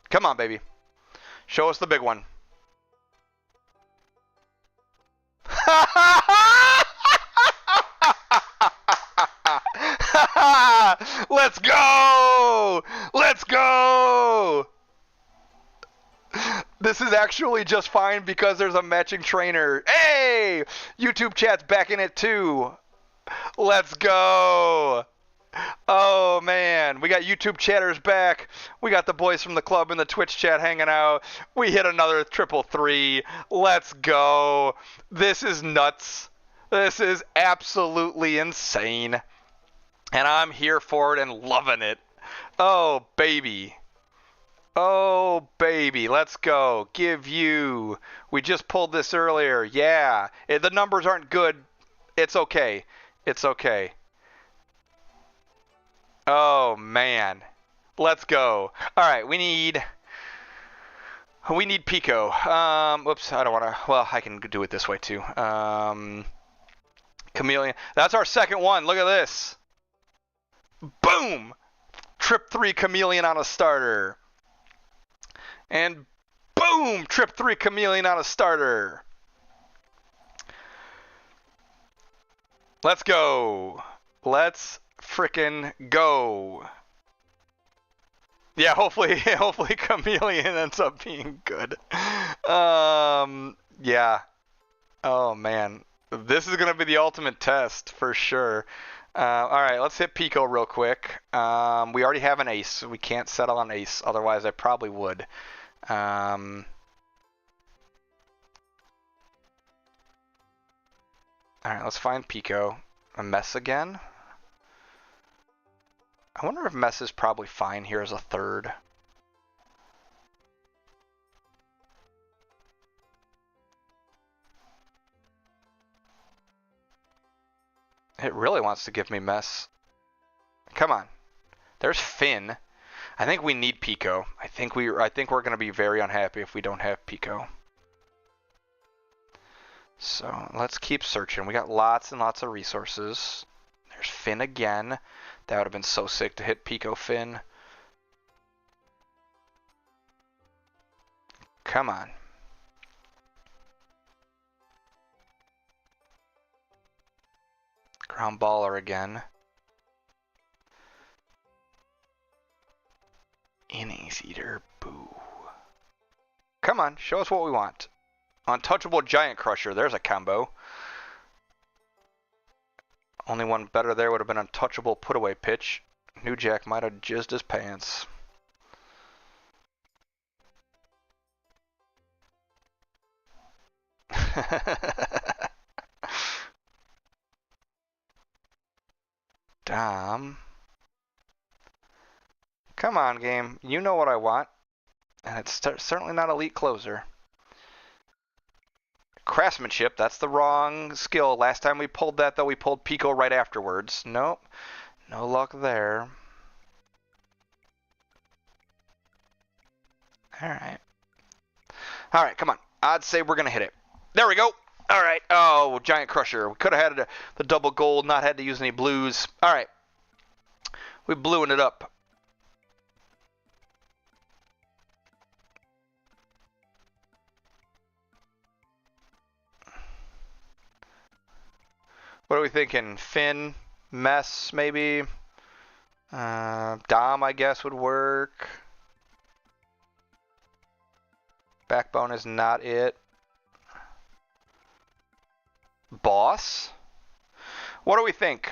Come on, baby. Show us the big one. Let's go! Let's go! This is actually just fine because there's a matching trainer. Hey! YouTube chat's back in it too. Let's go! Oh man, we got YouTube chatters back. We got the boys from the club in the Twitch chat hanging out. We hit another 333. Let's go. This is nuts. This is absolutely insane. And I'm here for it and loving it. Oh baby. Oh baby, let's go. Give you. We just pulled this earlier. Yeah. The numbers aren't good. It's okay. It's okay. Oh man, let's go. All right, we need Pico. Whoops, I don't want to. Well, I can do it this way too. Chameleon. That's our second one. Look at this. Boom. Trip 3 Chameleon on a starter. And boom, Trip 3 Chameleon on a starter. Let's go. Let's frickin' go. Yeah, hopefully Chameleon ends up being good. Yeah. Oh man, this is gonna be the ultimate test for sure. All right, let's hit Pico real quick. We already have an ace. We can't settle on ace, otherwise I probably would. All right, let's find Pico. A mess again. I wonder if mess is probably fine here as a third. It really wants to give me mess. Come on. There's Finn. I think we need Pico. I think we're going to be very unhappy if we don't have Pico. So let's keep searching. We got lots and lots of resources. There's Finn again. That would have been so sick to hit Pico Finn. Come on. Ground baller again. Innings eater. Boo. Come on, show us what we want. Untouchable Giant Crusher. There's a combo. Only one better there would have been Untouchable Put Away Pitch. New Jack might have jizzed his pants. Dom. Come on, game. You know what I want. And it's certainly not Elite Closer. Craftsmanship, that's the wrong skill. Last time we pulled that, though, we pulled Pico right afterwards. Nope. No luck there. Alright. Alright, come on. I'd say we're going to hit it. There we go. Alright. Oh, Giant Crusher. We could have had the double gold, not had to use any blues. Alright. We bluing it up. What are we thinking? Finn, Mess, maybe? Dom, I guess, would work. Backbone is not it. Boss? What do we think?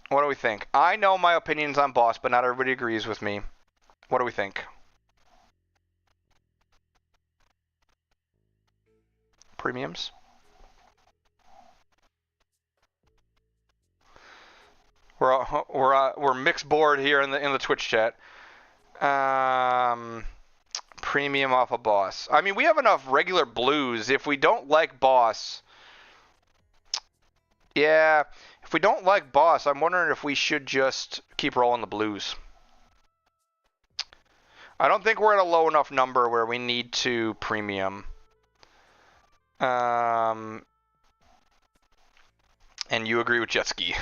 What do we think? I know my opinions on Boss, but not everybody agrees with me. What do we think? Premiums? We're mixed board here in the Twitch chat. Premium off a Boss. I mean, we have enough regular blues. If we don't like Boss, yeah. If we don't like Boss, I'm wondering if we should just keep rolling the blues. I don't think we're at a low enough number where we need to premium. And you agree with Jet Ski.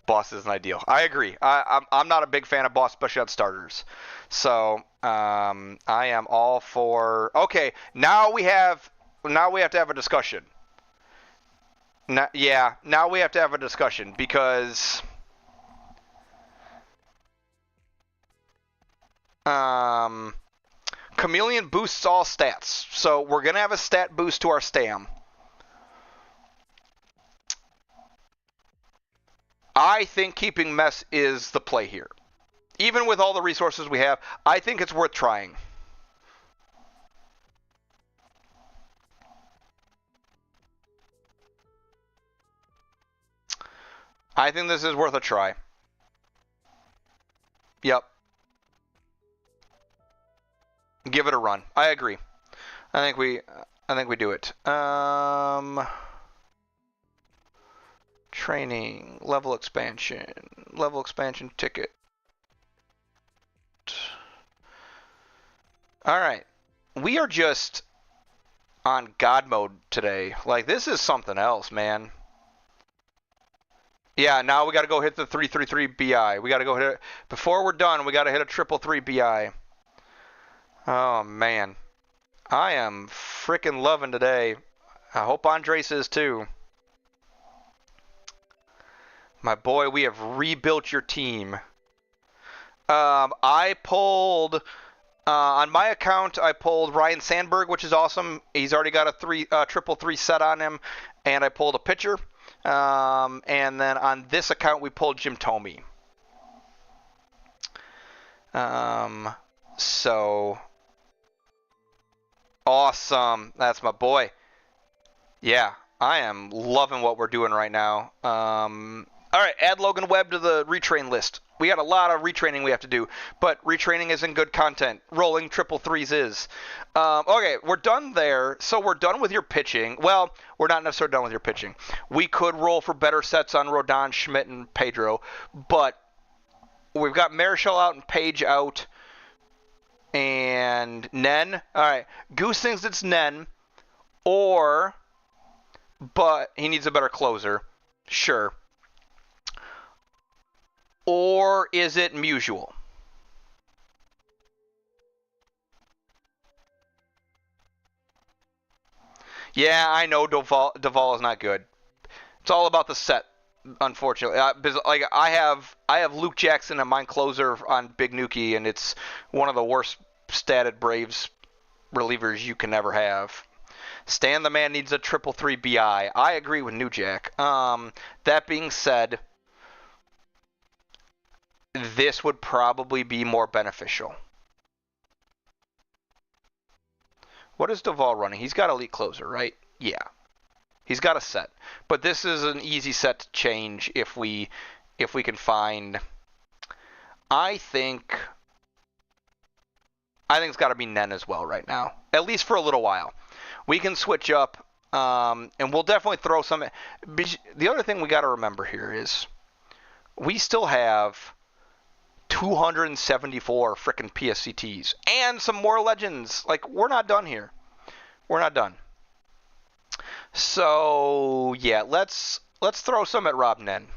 Boss isn't ideal. I agree. I'm not a big fan of boss, especially on starters. So I am all for. Okay, now we have to have a discussion. Now we have to have a discussion because um, Chameleon boosts all stats. So we're gonna have a stat boost to our stam. I think keeping Mess is the play here. Even with all the resources we have, I think it's worth trying. I think this is worth a try. Yep. Give it a run. I agree. I think we do it. Training, level expansion ticket. All right. We are just on God mode today. Like, this is something else, man. Yeah, now we got to go hit the 333 BI. We got to go hit it. Before we're done, we got to hit a 333 BI. Oh, man. I am freaking loving today. I hope Andres is too. My boy, we have rebuilt your team. I pulled... on my account, I pulled Ryan Sandberg, which is awesome. He's already got a 333 set on him. And I pulled a pitcher. And then on this account, we pulled Jim Thome. So awesome. That's my boy. Yeah, I am loving what we're doing right now. All right, add Logan Webb to the retrain list. We got a lot of retraining we have to do, but retraining isn't good content. Rolling 333s is. Okay, we're done there. So we're done with your pitching. Well, we're not necessarily done with your pitching. We could roll for better sets on Rodon, Schmidt, and Pedro, but we've got Marichal out and Page out and Nen. All right, Goose thinks it's Nen, but he needs a better closer. Sure. Or is it Musial? Yeah, I know Duvall is not good. It's all about the set, unfortunately. Like I have Luke Jackson and mine closer on BigNukey, and it's one of the worst statted Braves relievers you can ever have. Stan the man needs a 333 BI. I agree with New Jack. That being said, this would probably be more beneficial. What is Duvall running? He's got elite closer, right? Yeah. He's got a set. But this is an easy set to change if we can find. I think it's got to be Nen as well right now. At least for a little while. We can switch up, and we'll definitely throw some. The other thing we got to remember here is we still have 274 frickin' PSCTs and some more legends. Like, we're not done here. We're not done. So yeah, let's throw some at Rob Nen.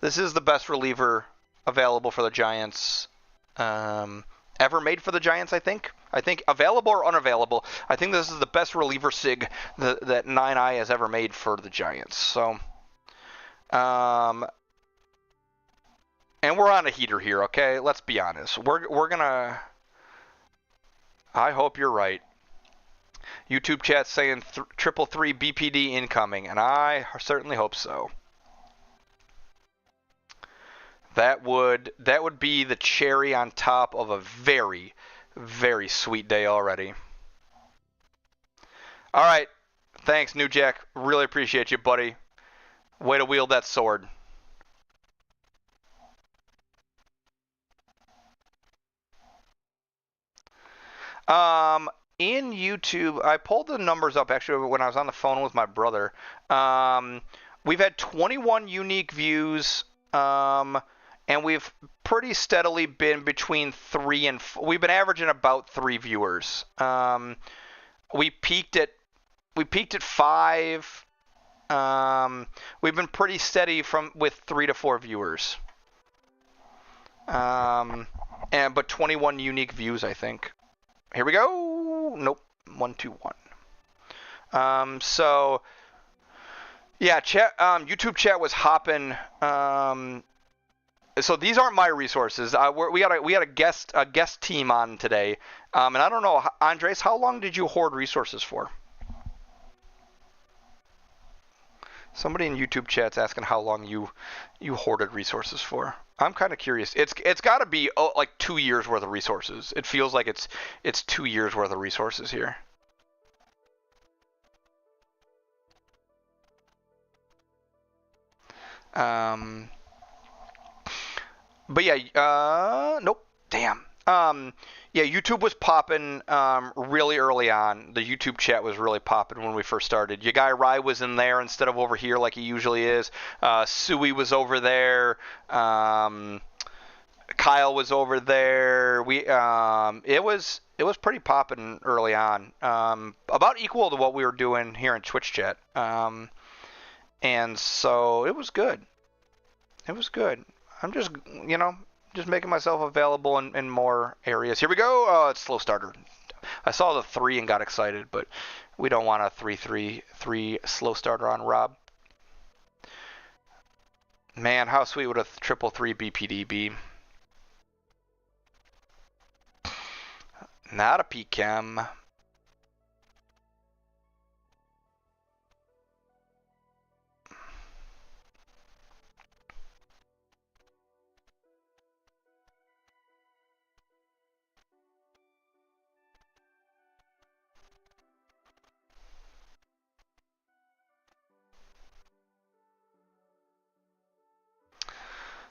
This is the best reliever available for the Giants. Ever made for the Giants, I think. I think available or unavailable. I think this is the best reliever sig that 9i has ever made for the Giants. So, and we're on a heater here, okay? Let's be honest. We're gonna. I hope you're right. YouTube chat saying 333 BPD incoming, and I certainly hope so. That would be the cherry on top of a very, very sweet day already. All right. Thanks, New Jack. Really appreciate you, buddy. Way to wield that sword. In YouTube, I pulled the numbers up actually when I was on the phone with my brother. We've had 21 unique views. And we've pretty steadily been between 3 and 4. We've been averaging about 3 viewers. We peaked at 5 We've been pretty steady with 3 to 4 viewers. But 21 unique views, I think. Here we go. Nope. 1, 2, 1. So yeah, chat. YouTube chat was hopping. So these aren't my resources. We had a guest team on today. And I don't know, Andres, how long did you hoard resources for? Somebody in YouTube chat's asking how long you hoarded resources for. I'm kind of curious. It's got to be like 2 years worth of resources. It feels like it's 2 years worth of resources here. But yeah, nope. Damn. Yeah, YouTube was popping really early on. The YouTube chat was really popping when we first started. Your guy Rye was in there instead of over here like he usually is. Sui was over there. Kyle was over there. It was pretty popping early on. About equal to what we were doing here in Twitch chat. And so it was good. It was good. I'm just, just making myself available in more areas. Here we go. Oh, it's slow starter. I saw the 3 and got excited, but we don't want a 3-3-3 slow starter on Rob. Man, how sweet would a 3-3 BPD be? Not a PChem.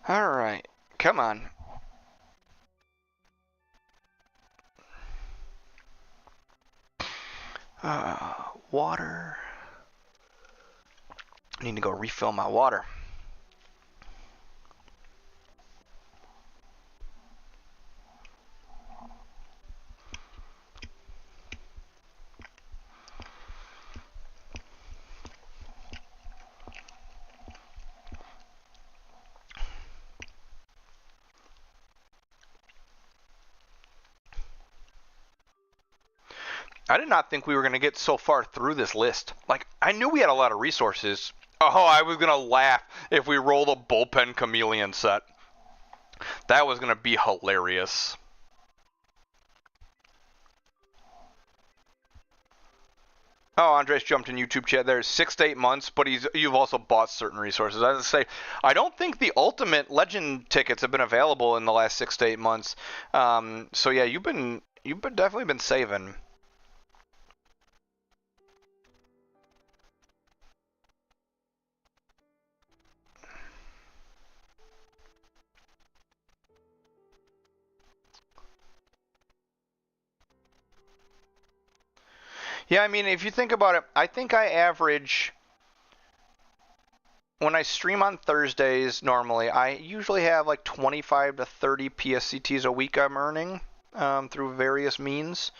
All right, come on. Water. I need to go refill my water. I did not think we were going to get so far through this list. Like, I knew we had a lot of resources. Oh, I was going to laugh if we rolled a bullpen chameleon set. That was going to be hilarious. Oh, Andres jumped in YouTube chat there. 6 to 8 months, but you've also bought certain resources. I was say, I don't think the ultimate legend tickets have been available in the last 6 to 8 months. So yeah, you've definitely been saving. Yeah, I mean, if you think about it, I think I average, when I stream on Thursdays normally, I usually have like 25 to 30 PSCTs a week I'm earning through various means.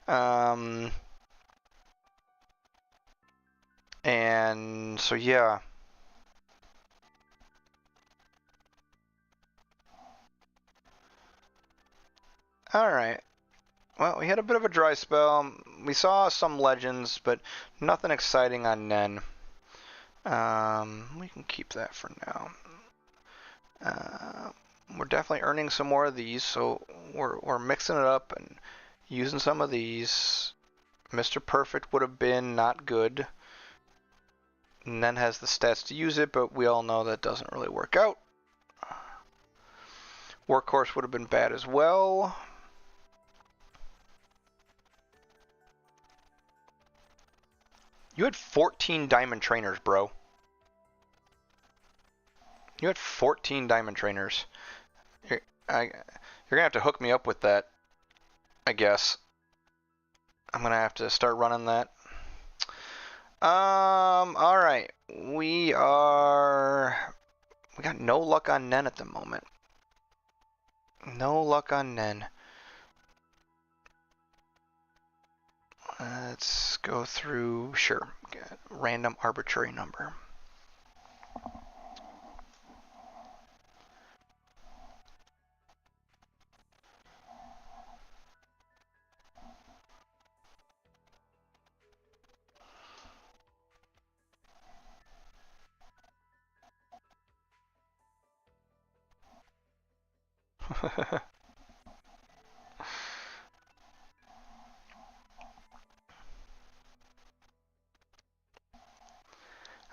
And so, yeah. All right. Well, we had a bit of a dry spell. We saw some legends, but nothing exciting on Nen. We can keep that for now. We're definitely earning some more of these, so we're mixing it up and using some of these. Mr. Perfect would have been not good. Nen has the stats to use it, but we all know that doesn't really work out. Workhorse would have been bad as well. You had 14 diamond trainers, bro. You had 14 diamond trainers. You're gonna have to hook me up with that, I guess. I'm gonna have to start running that. All right. We got no luck on Nen at the moment. No luck on Nen. Let's go through, sure, random arbitrary number.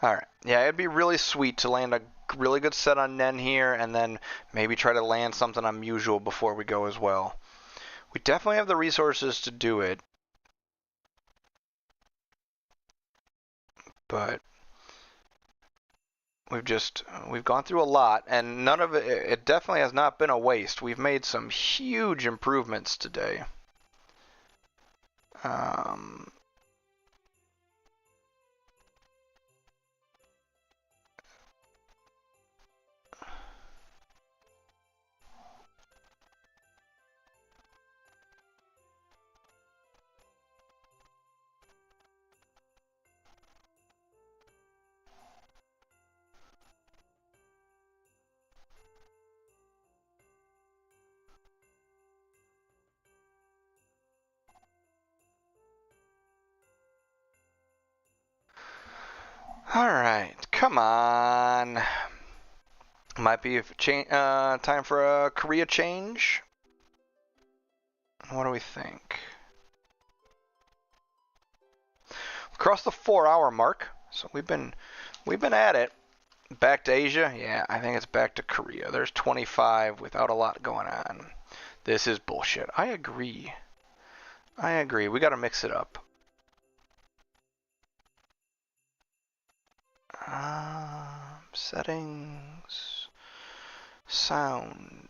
Alright, yeah, it'd be really sweet to land a really good set on Nen here, and then maybe try to land something unusual before we go as well. We definitely have the resources to do it, but we've gone through a lot, and none of it definitely has not been a waste. We've made some huge improvements today. Alright, come on. Might be time for a career change. What do we think? Across the 4-hour mark, so we've been at it. Back to Asia? Yeah, I think it's back to Korea. There's 25 without a lot going on. This is bullshit. I agree. We gotta mix it up. Settings, sound,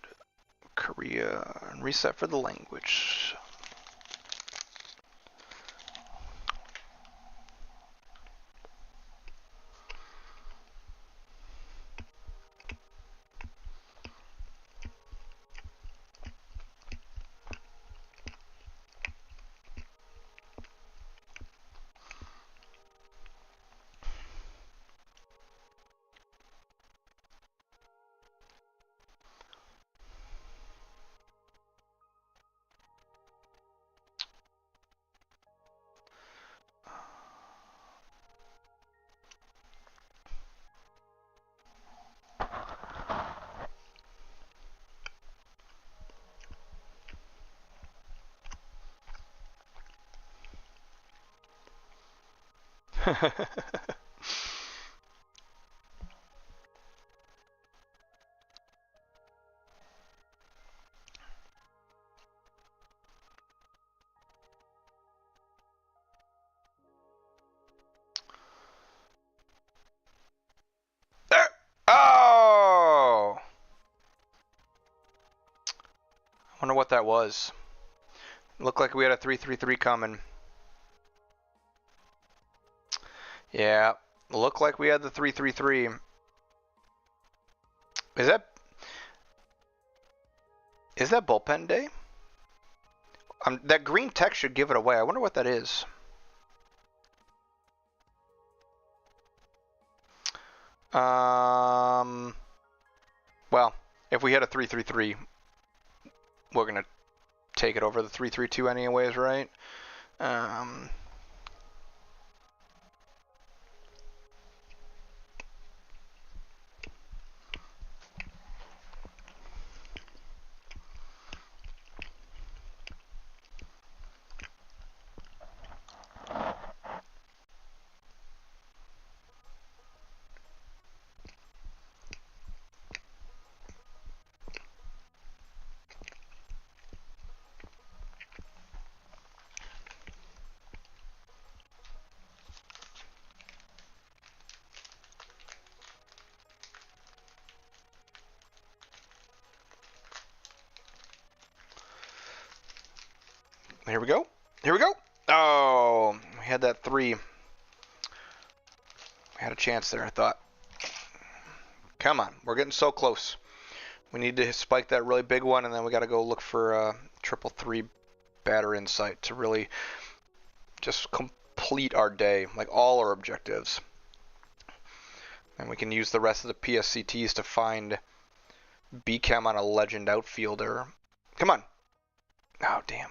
Korea, and reset for the language. Oh! Wonder what that was. Looked like we had a 333 coming. Yeah, looked like we had the 333. Is that bullpen day? That green text should give it away. I wonder what that is. Well, if we had a 333, we're gonna take it over the 332 anyways, right? Here we go. Here we go. Oh, we had that 3. We had a chance there, I thought. Come on. We're getting so close. We need to spike that really big one, and then we got to go look for triple 3 batter insight to really just complete our day, like all our objectives. And we can use the rest of the PSCTs to find BChem on a legend outfielder. Come on. Oh, damn.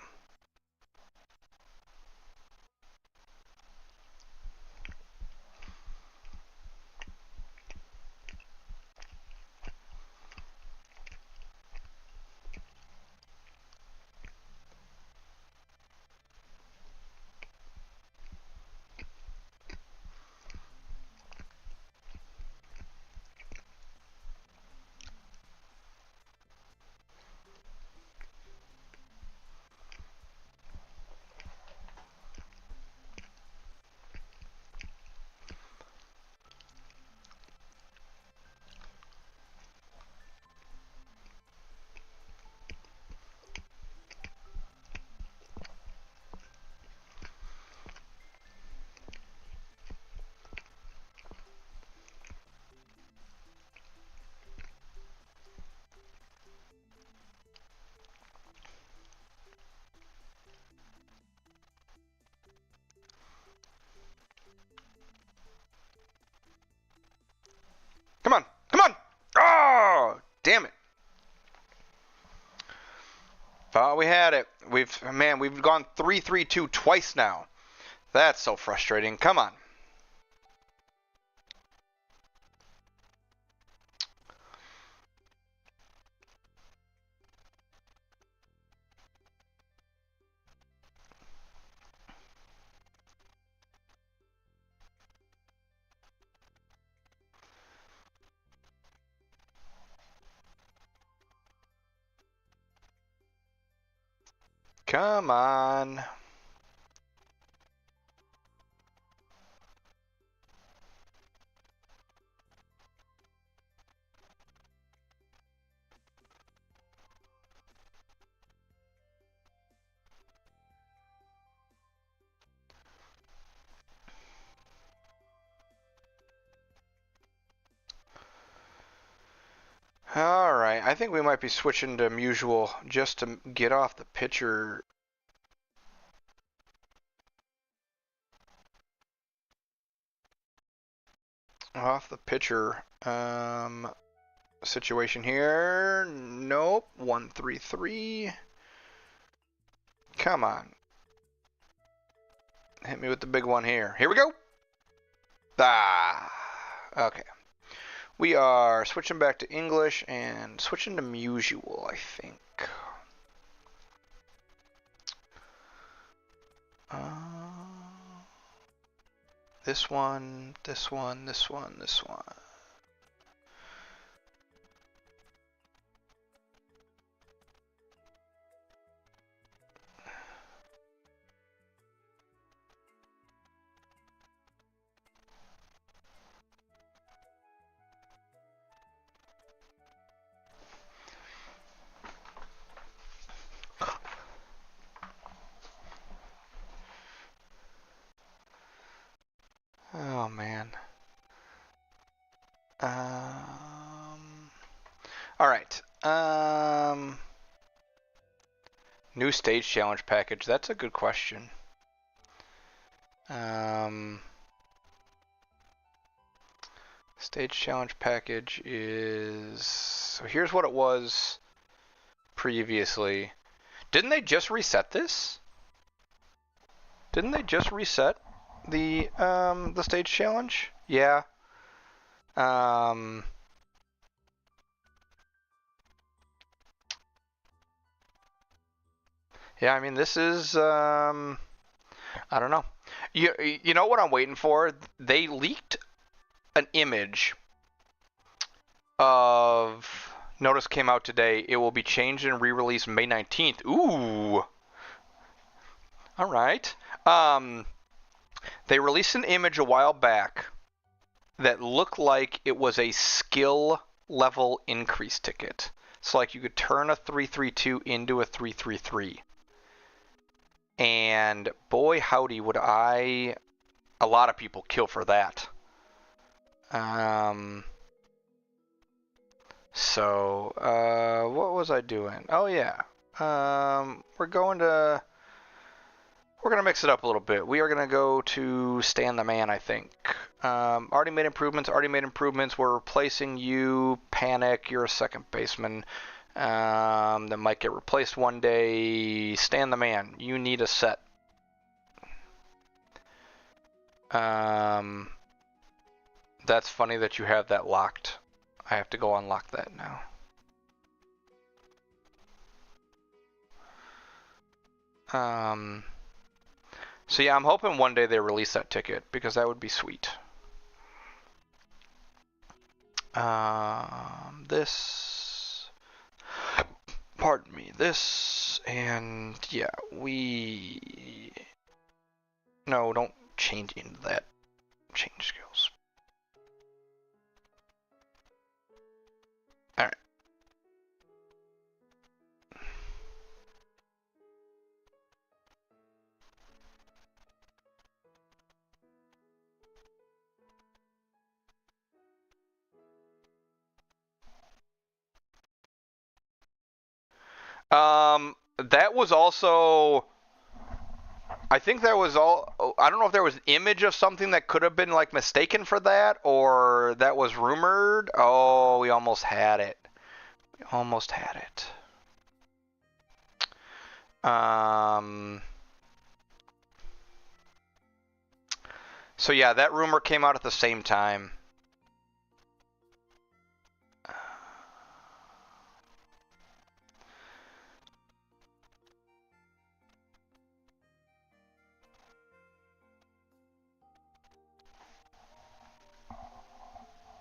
Come on. Come on. Oh, damn it. Thought we had it. We've gone 3-3-2 twice now. That's so frustrating. Come on. Come on. Alright, I think we might be switching to Musial just to get off the pitcher. Off the pitcher situation here. Nope. 1-3-3. Come on. Hit me with the big one here. Here we go. Ah. Okay. We are switching back to English and switching to Musial, I think. This one, this one, this one, this one. Oh man. All right. New stage challenge package. That's a good question. Stage challenge package is, so here's what it was previously. Didn't they just reset this? Didn't they just reset the stage challenge? Yeah. Yeah, I mean, this is, I don't know. You know what I'm waiting for? They leaked an image of, notice came out today, it will be changed and re-released May 19th. Ooh. All right. They released an image a while back that looked like it was a skill level increase ticket. So like you could turn a 3-3-2 into a 3-3-3. And boy howdy would a lot of people kill for that. So what was I doing? Oh yeah. We're going to We're going to mix it up a little bit. We are going to go to Stan the Man, I think. Already made improvements. Already made improvements. We're replacing you. Panic. You're a second baseman. That might get replaced one day. Stan the Man. You need a set. That's funny that you have that locked. I have to go unlock that now. So yeah, I'm hoping one day they release that ticket because that would be sweet. This, pardon me, this, and yeah, no, don't change into that. Change skills. All right. That was also, I think that was all, I don't know if there was an image of something that could have been like mistaken for that or that was rumored. Oh, we almost had it. We almost had it. So yeah, that rumor came out at the same time.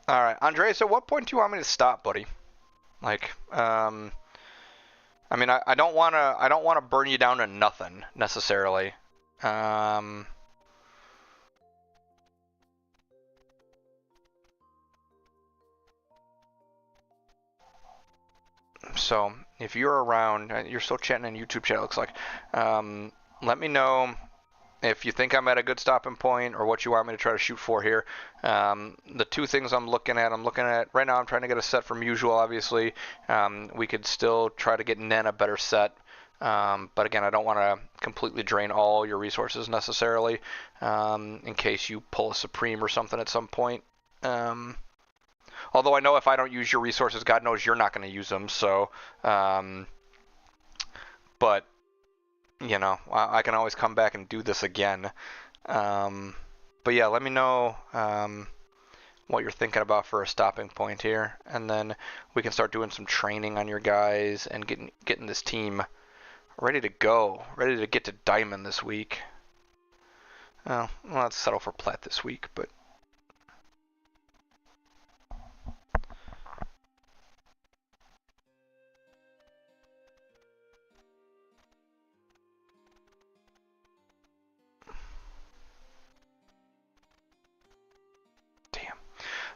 All right, Andres, at what point do you want me to stop, buddy? Like, I mean, I don't wanna burn you down to nothing necessarily. So if you're around, you're still chatting in YouTube chat. It looks like. Let me know if you think I'm at a good stopping point or what you want me to try to shoot for here. The two things I'm looking at right now. I'm trying to get a set from Usual, obviously. We could still try to get Nen a better set. But again, I don't want to completely drain all your resources necessarily, in case you pull a Supreme or something at some point. Although I know if I don't use your resources, God knows you're not going to use them. So, but you know, I can always come back and do this again. But yeah, let me know what you're thinking about for a stopping point here, and then we can start doing some training on your guys and getting this team ready to go, ready to get to Diamond this week. Well, let's settle for Plat this week, but.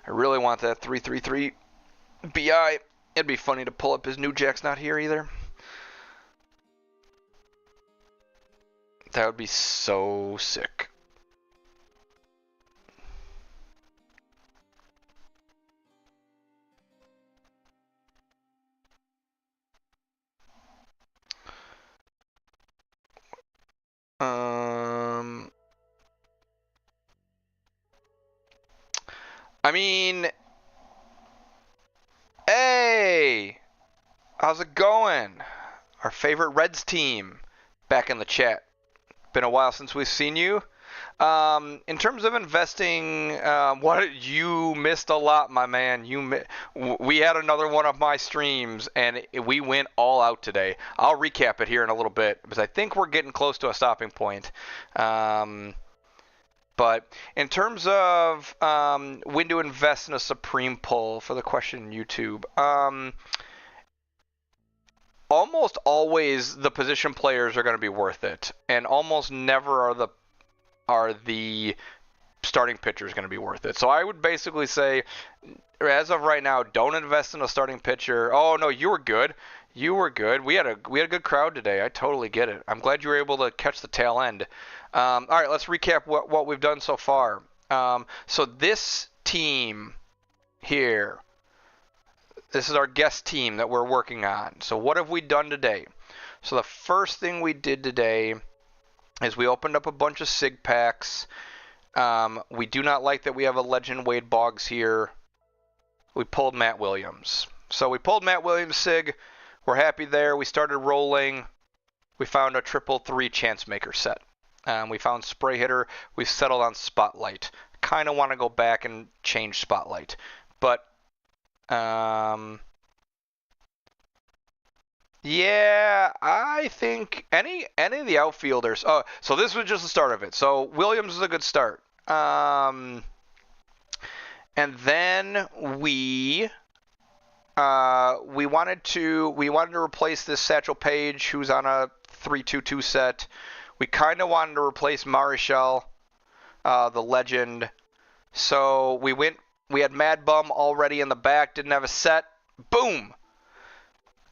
I really want that 333 BI. It'd be funny to pull up his new Jack's not here either. That would be so sick. I mean, hey, how's it going? Our favorite Reds team back in the chat. Been a while since we've seen you. In terms of investing, what you missed a lot, my man. We had another one of my streams, and we went all out today. I'll recap it here in a little bit because I think we're getting close to a stopping point. But in terms of when to invest in a Supreme pull for the question in YouTube, almost always the position players are going to be worth it, and almost never are the starting pitchers going to be worth it. So I would basically say, as of right now, don't invest in a starting pitcher. Oh no, you were good. You were good. We had a good crowd today. I totally get it. I'm glad you were able to catch the tail end. All right, let's recap what we've done so far. So this team here, this is our guest team that we're working on. So what have we done today? So the first thing we did today is we opened up a bunch of SIG packs. We do not like that we have a Legend Wade Boggs here. We pulled Matt Williams. So we pulled Matt Williams SIG. We're happy there. We started rolling. We found a 333 Chance Maker set. We found Spray Hitter. We settled on Spotlight. Kind of want to go back and change Spotlight. But, yeah, I think any of the outfielders. Oh, so this was just the start of it. So Williams is a good start. And then we wanted to replace this Satchel Paige, who's on a 3-2-2 set. We kind of wanted to replace Marichal, the legend. So we had Mad Bum already in the back, didn't have a set. Boom!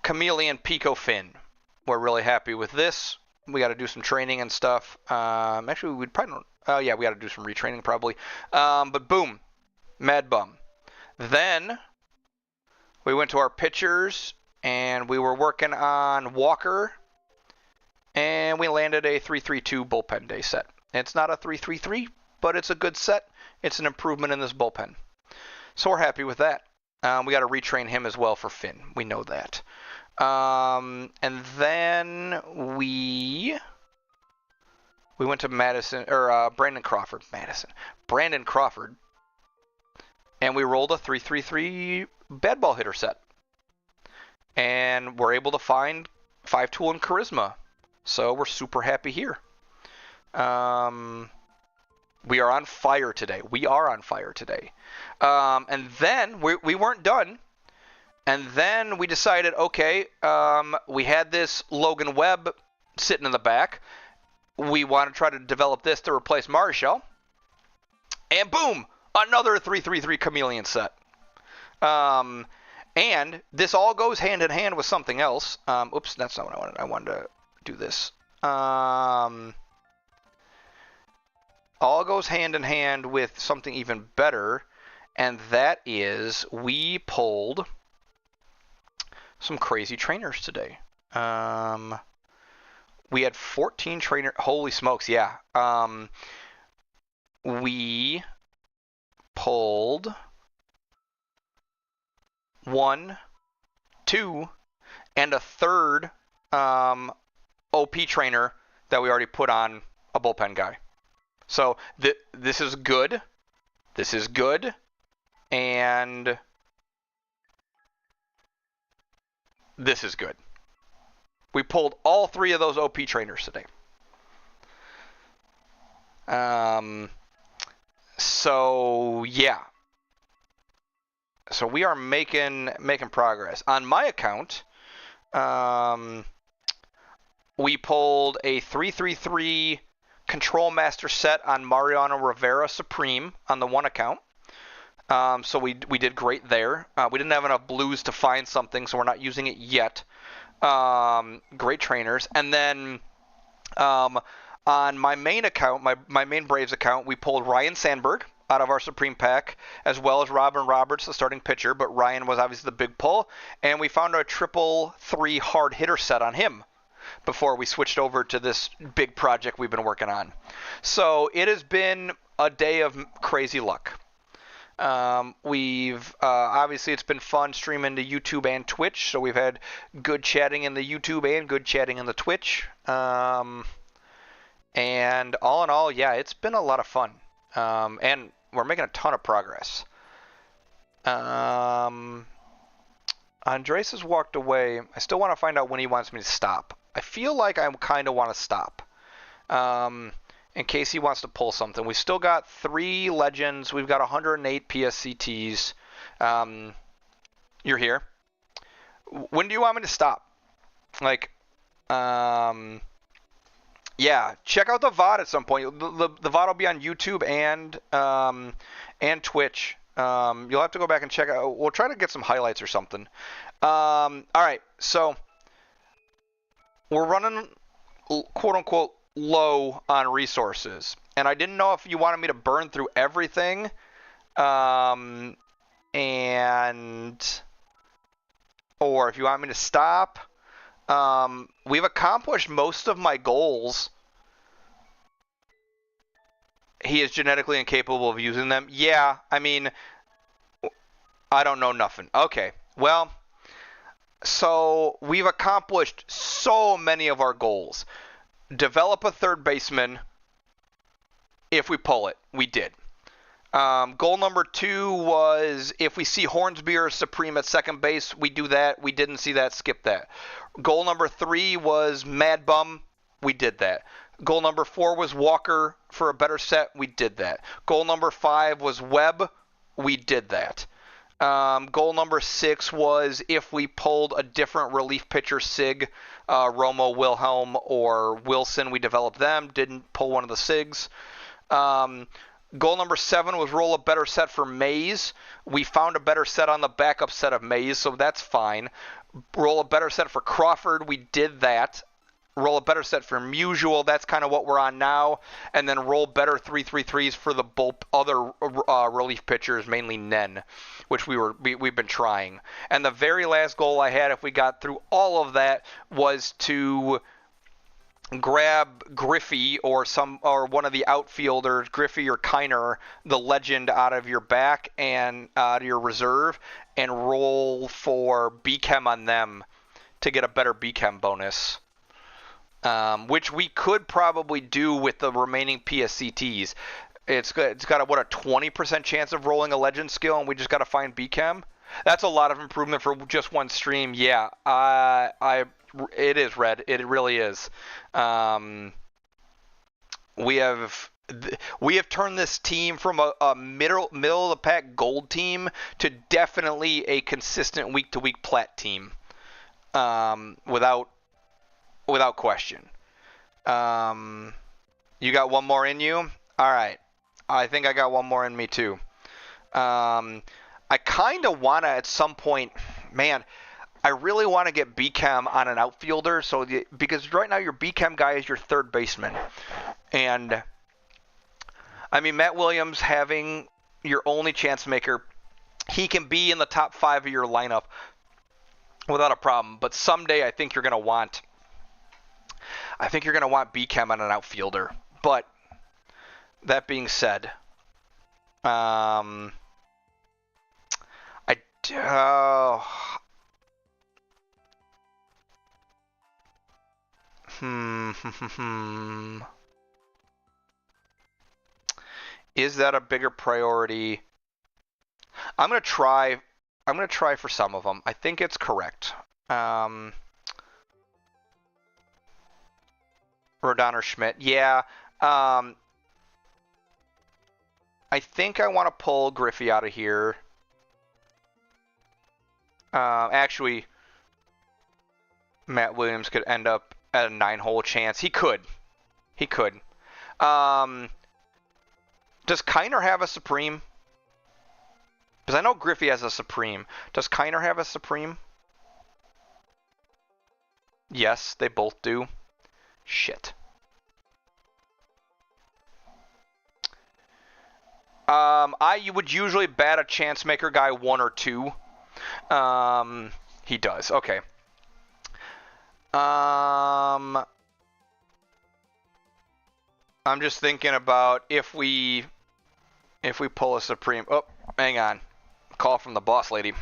Chameleon Pico Finn. We're really happy with this. We got to do some training and stuff. Actually, we'd probably don't. Oh, yeah, we got to do some retraining probably. But boom, Mad Bum. Then we went to our pitchers, and we were working on Walker, and we landed a 3-3-2 bullpen day set. It's not a 3-3-3, but it's a good set. It's an improvement in this bullpen. So we're happy with that. We got to retrain him as well for Finn. We know that. And then we went to Brandon Crawford, and we rolled a 3-3-3 bad ball hitter set. And we're able to find 5-tool and charisma. So we're super happy here. We are on fire today. And then we weren't done. And then we decided, okay, we had this Logan Webb sitting in the back. We want to try to develop this to replace Marichal. And boom, another 3-3-3 Chameleon set. And this all goes hand in hand with something else. Oops, that's not what I wanted. I wanted to do this. All goes hand in hand with something even better. And that is we pulled some crazy trainers today. We had 14 trainers. Holy smokes, yeah. We pulled 1, 2, and a third OP trainer that we already put on a bullpen guy. So this is good. This is good. And this is good. We pulled all 3 of those OP trainers today. So yeah. So we are making progress. On my account, we pulled a 3-3-3 Control Master set on Mariano Rivera Supreme on the 1 account. So we did great there. We didn't have enough blues to find something, so we're not using it yet. Great trainers. And then on my main account, my main Braves account, we pulled Ryan Sandberg out of our Supreme pack, as well as Robin Roberts, the starting pitcher, but Ryan was obviously the big pull. And we found a 3-3 hard hitter set on him before we switched over to this big project we've been working on. So it has been a day of crazy luck. We've obviously it's been fun streaming to YouTube and Twitch, so we've had good chatting in the YouTube and good chatting in the Twitch. And all in all, yeah, it's been a lot of fun. And we're making a ton of progress. Andres has walked away. I still want to find out when he wants me to stop. I feel like I kind of want to stop. In case he wants to pull something. We've still got 3 legends. We've got 108 PSCTs. You're here. When do you want me to stop? Like, yeah, check out the VOD at some point. The VOD will be on YouTube and Twitch. You'll have to go back and check out. We'll try to get some highlights or something. All right, so we're running, quote unquote, low on resources, and I didn't know if you wanted me to burn through everything, or if you want me to stop. We've accomplished most of my goals he is genetically incapable of using them. Yeah, I mean, I don't know nothing. Okay, well, so we've accomplished so many of our goals. Develop a third baseman if we pull it. We did. Goal number 2 was if we see Hornsby or Supreme at second base, we do that. We didn't see that, skip that. Goal number 3 was Mad Bum. We did that. Goal number 4 was Walker for a better set. We did that. Goal number 5 was Webb. We did that. Goal number 6 was if we pulled a different relief pitcher, Sig, Romo, Wilhelm, or Wilson, we developed them. Didn't pull one of the Sigs. Goal number 7 was roll a better set for Mays. We found a better set on the backup set of Mays, so that's fine. Roll a better set for Crawford. We did that. Roll a better set for Musial. That's kind of what we're on now. And then roll better 3-3-3s for the other relief pitchers, mainly Nen, which we've been trying. And the very last goal I had, if we got through all of that, was to grab Griffey or one of the outfielders, Griffey or Kiner, the legend, out of your back and out of your reserve, and roll for B-Chem on them to get a better B-Chem bonus. Which we could probably do with the remaining PSCTs. It's got a 20% chance of rolling a legend skill, and we just got to find B-Chem. That's a lot of improvement for just one stream. Yeah, it is, Red. It really is. We have turned this team from a middle of the pack gold team to definitely a consistent week to week plat team. Without question. You got one more in you? All right. I think I got one more in me too. I kind of want to at some point, man, I really want to get B-Chem on an outfielder, because right now your B-Chem guy is your third baseman. And, I mean, Matt Williams having your only chance maker, he can be in the top 5 of your lineup without a problem. But someday I think you're going to want B-Chem on an outfielder. But that being said, is that a bigger priority? I'm gonna try for some of them. I think it's correct. Rodon or Schmidt. Yeah. I think I want to pull Griffey out of here. Actually, Matt Williams could end up at a 9-hole chance. He could. Does Kiner have a Supreme? Because I know Griffey has a Supreme. Does Kiner have a Supreme? Yes, they both do. Shit. You would usually bat a chance maker guy 1 or 2. He does. Okay. I'm just thinking about if we pull a Supreme. Oh, hang on. Call from the boss lady.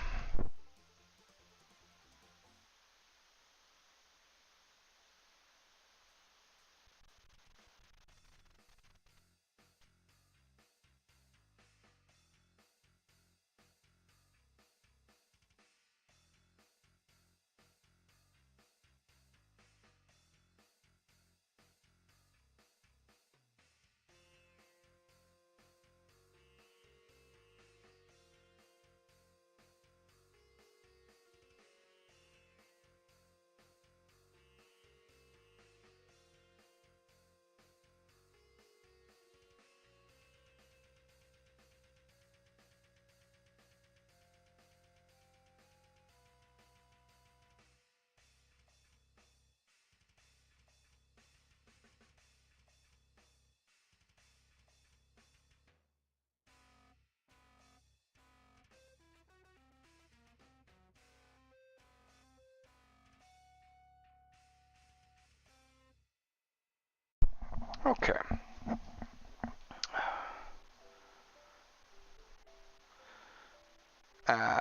Okay.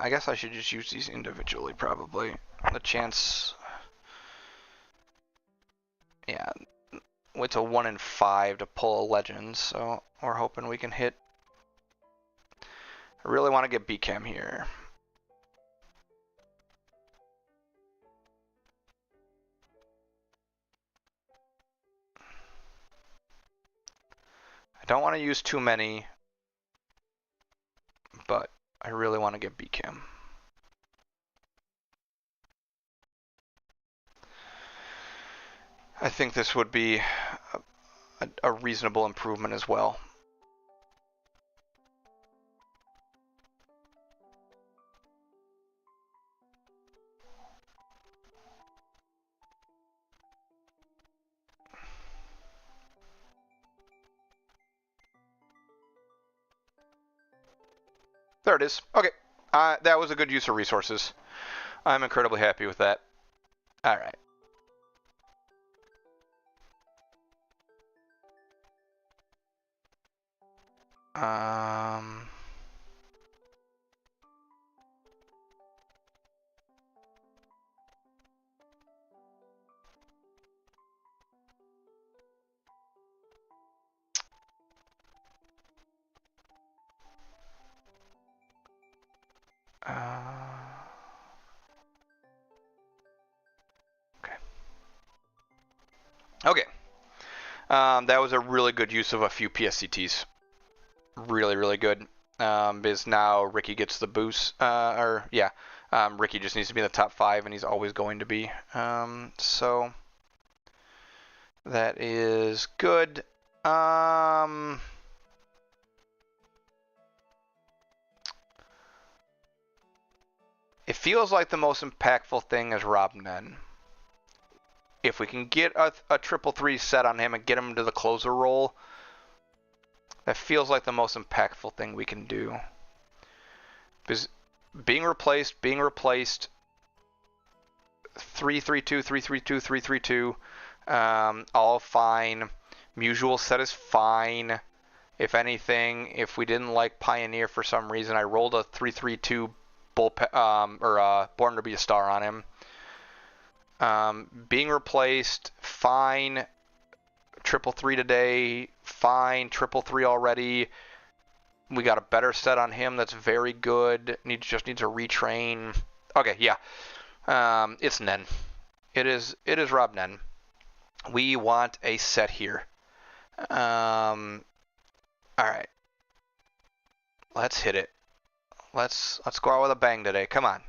I guess I should just use these individually, probably. The chance... Yeah, it's a 1 in 5 to pull a legend, so we're hoping we can hit. I really want to get BChem here. I don't want to use too many, but I really want to get BChem. I think this would be a reasonable improvement as well. There it is. Okay, that was a good use of resources. I'm incredibly happy with that. All right. Okay. That was a really good use of a few PSCTs. Really, really good. Because now Ricky gets the boost. Ricky just needs to be in the top 5, and he's always going to be. So that is good. It feels like the most impactful thing is Rob Nen. If we can get a 3-3 set on him and get him to the closer role, that feels like the most impactful thing we can do. Because being replaced, 3-3-2, 3-3-2, 3-3-2, all fine. Mutual set is fine. If anything, if we didn't like Pioneer for some reason, I rolled a 3-3-2 Born to Be a Star on him. Being replaced, fine. 3-3 today, fine. 3-3 already. We got a better set on him that's very good. Just needs a retrain. Okay, yeah. It's Nen. It is Rob Nen. We want a set here. All right. Let's hit it. Let's go out with a bang today. Come on.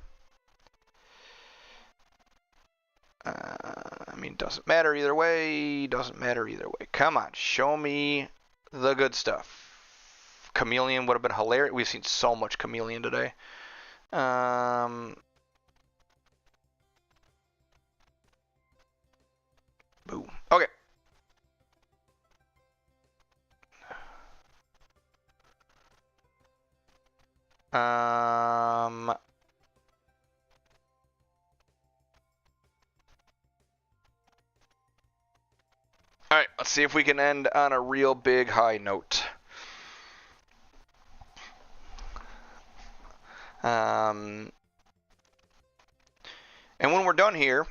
I mean, doesn't matter either way. Doesn't matter either way. Come on, show me the good stuff. Chameleon would have been hilarious. We've seen so much Chameleon today. Boom. Okay. All right, let's see if we can end on a real big high note. And when we're done here,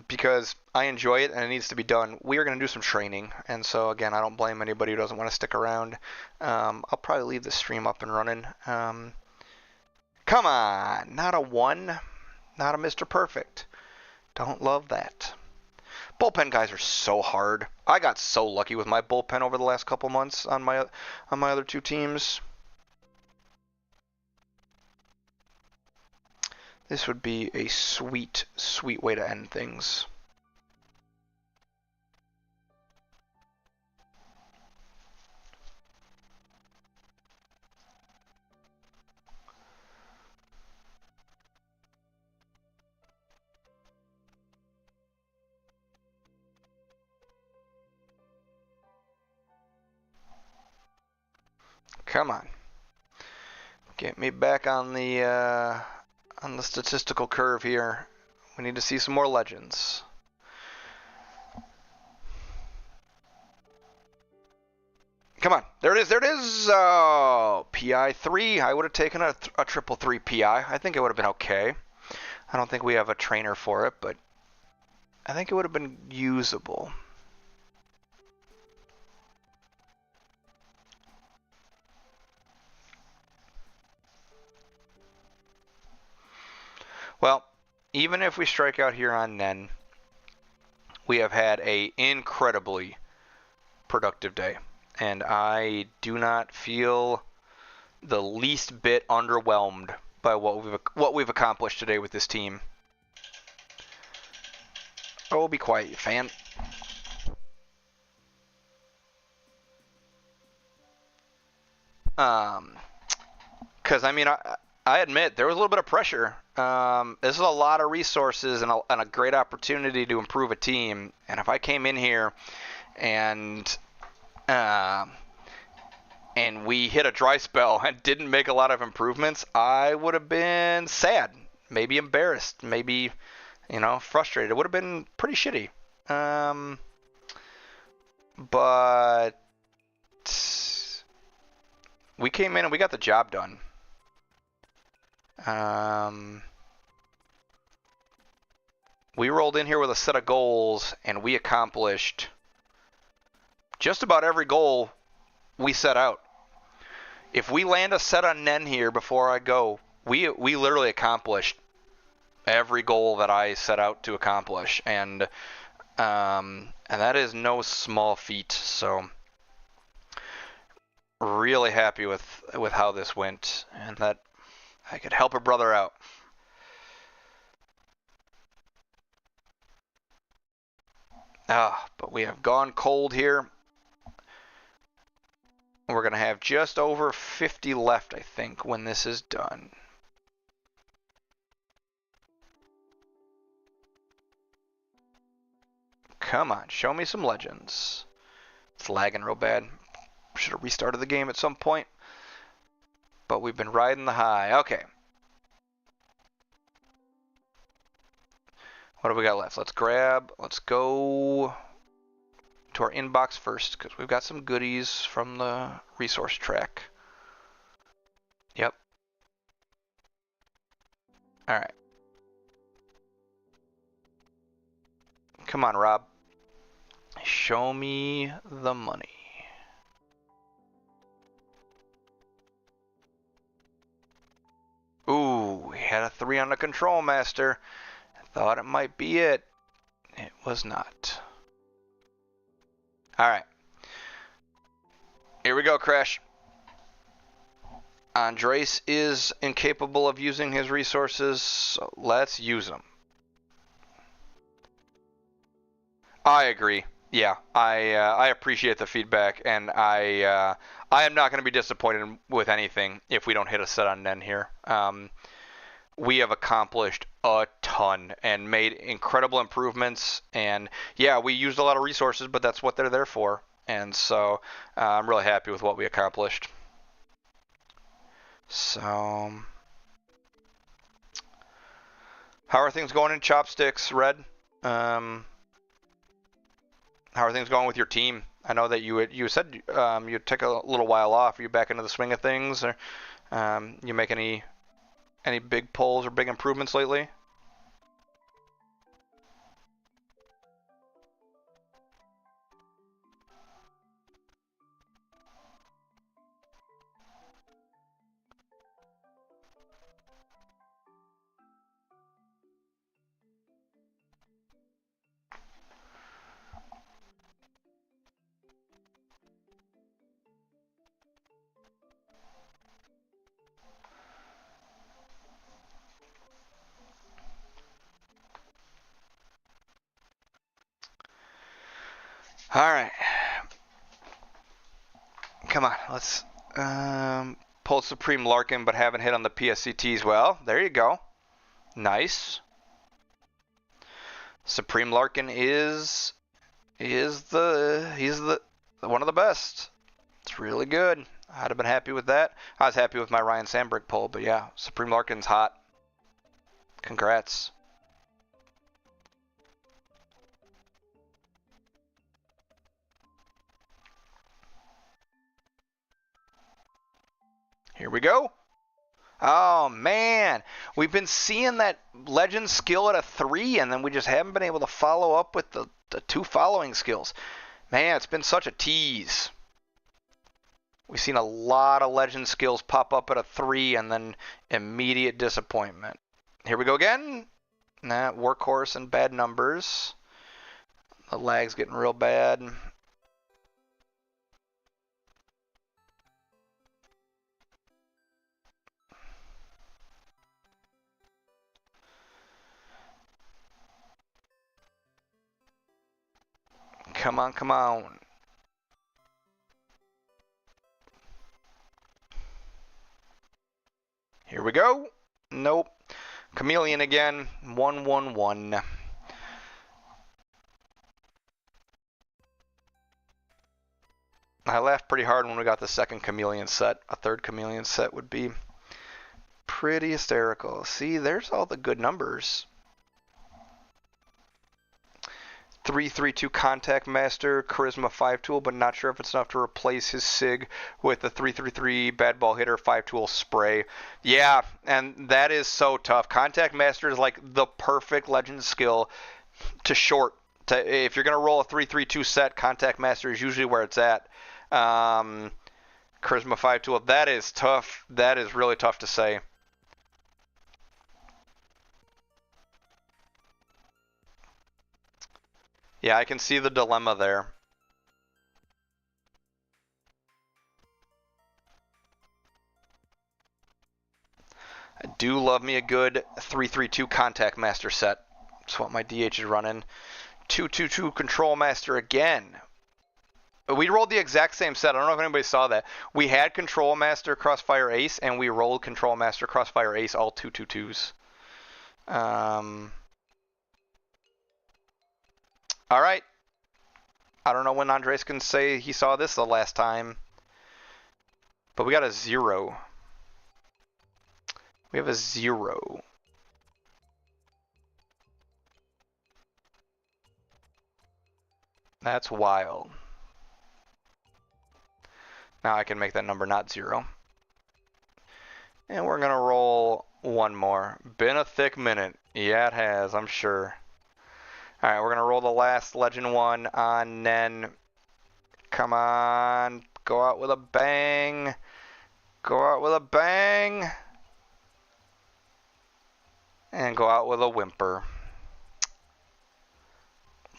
because I enjoy it and it needs to be done, we are going to do some training. And so, again, I don't blame anybody who doesn't want to stick around. I'll probably leave the stream up and running. Come on, not a 1, not a Mr. Perfect. Don't love that. Bullpen guys are so hard. I got so lucky with my bullpen over the last couple months on my other 2 teams. This would be a sweet, sweet way to end things. Come on. Get me back on the statistical curve here. We need to see some more legends. Come on. There it is. There it is. Oh, PI 3. I would have taken a triple 3 PI. I think it would have been okay. I don't think we have a trainer for it, but I think it would have been usable. Well, even if we strike out here on Nen, we have had a incredibly productive day, and I do not feel the least bit underwhelmed by what we've accomplished today with this team. Oh, be quiet, you fan. Because I mean, I admit there was a little bit of pressure. This is a lot of resources and a great opportunity to improve a team. And if I came in here and we hit a dry spell and didn't make a lot of improvements, I would have been sad, maybe embarrassed, maybe, you know, frustrated. It would have been pretty shitty. But we came in and we got the job done. We rolled in here with a set of goals and we accomplished just about every goal we set out. If we land a set on Nen here before I go, we literally accomplished every goal that I set out to accomplish, and that is no small feat. So really happy with how this went, and that I could help a brother out. But we have gone cold here. We're going to have just over 50 left, I think, when this is done. Come on, show me some legends. It's lagging real bad. Should have restarted the game at some point. But we've been riding the high. Okay. What do we got left? Let's go to our inbox first, because we've got some goodies from the resource track. Yep. Alright. Come on, Rob. Show me the money. Ooh, we had a 3 on the control master. Thought it might be it. It was not. Alright. Here we go, Crash. Andres is incapable of using his resources, so let's use them. I agree. Yeah, I appreciate the feedback, and I am not going to be disappointed with anything if we don't hit a set on Nen here. We have accomplished a ton and made incredible improvements, and yeah, we used a lot of resources, but that's what they're there for, and so I'm really happy with what we accomplished. So, how are things going in Chopsticks, Red? How are things going with your team? I know that you said you'd take a little while off. Are you back into the swing of things, or you make any big pulls or big improvements lately? All right. Come on, let's pull Supreme Larkin, but haven't hit on the PSCTs. Well, there you go. Nice. Supreme Larkin he's the one of the best. It's really good. I'd have been happy with that. I was happy with my Ryan Sandberg pull, but yeah, Supreme Larkin's hot. Congrats. Here we go. Oh, man. We've been seeing that legend skill at a 3, and then we just haven't been able to follow up with the 2 following skills. Man, it's been such a tease. We've seen a lot of legend skills pop up at a 3 and then immediate disappointment. Here we go again. Nah, workhorse and bad numbers. The lag's getting real bad. Come on, come on. Here we go. Nope. Chameleon again. 111. I laughed pretty hard when we got the second chameleon set. A third chameleon set would be pretty hysterical. See, there's all the good numbers. 332 Contact Master, Charisma 5 tool, but not sure if it's enough to replace his SIG with the 333 Bad Ball Hitter 5 tool spray. Yeah, and that is so tough. Contact Master is like the perfect legend skill to short. If you're going to roll a 332 set, Contact Master is usually where it's at. Charisma 5 tool, that is tough. That is really tough to say. Yeah, I can see the dilemma there. I do love me a good 332 Contact Master set. That's what my DH is running. 222 Control Master again. We rolled the exact same set. I don't know if anybody saw that. We had Control Master Crossfire Ace, and we rolled Control Master Crossfire Ace, all 222s. All right. I don't know when Andres can say he saw this the last time. But we got a 0. We have a 0. That's wild. Now I can make that number not 0. And we're going to roll one more. Been a thick minute. Yeah, it has, I'm sure. All right, we're going to roll the last Legend 1 on Nen. Come on. Go out with a bang. Go out with a bang. And go out with a whimper.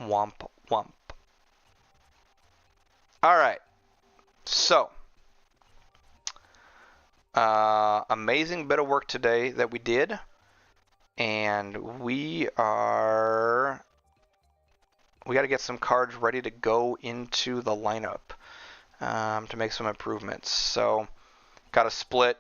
Womp, womp. All right. So, amazing bit of work today that we did. And we got to get some cards ready to go into the lineup to make some improvements. So, got to split.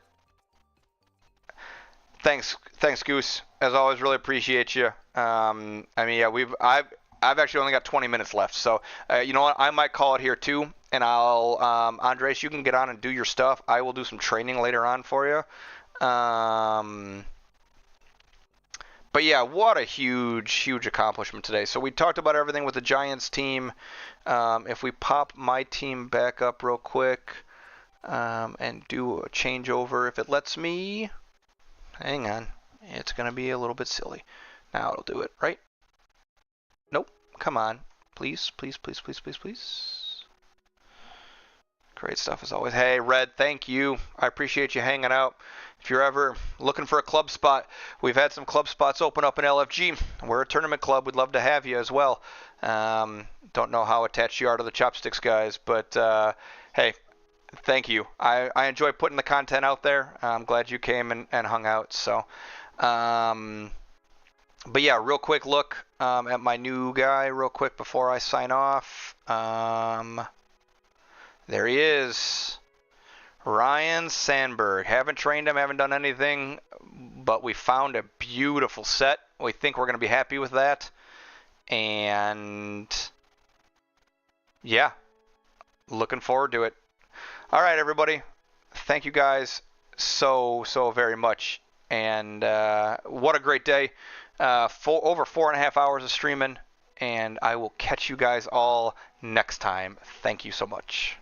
Thanks, Goose. As always, really appreciate you. I mean, yeah, I've actually only got 20 minutes left, so you know what? I might call it here too, and I'll Andres, you can get on and do your stuff. I will do some training later on for you. But yeah, what a huge accomplishment today. So we talked about everything with the Giants team. If we pop my team back up real quick and do a changeover, if it lets me, hang on, it's going to be a little bit silly. Now it'll do it, right? Nope, come on. Please. Great stuff as always. Hey, Red, thank you. I appreciate you hanging out. If you're ever looking for a club spot, we've had some club spots open up in LFG. We're a tournament club. We'd love to have you as well. Don't know how attached you are to the Chopsticks guys, but hey, thank you. I enjoy putting the content out there. I'm glad you came and hung out. So, but yeah, real quick look at my new guy real quick before I sign off. There he is. Ryan Sandberg. Haven't trained him, haven't done anything, but we found a beautiful set. We think we're going to be happy with that. And yeah, looking forward to it. All right, everybody. Thank you guys so very much. And what a great day. Over 4.5 hours of streaming. And I will catch you guys all next time. Thank you so much.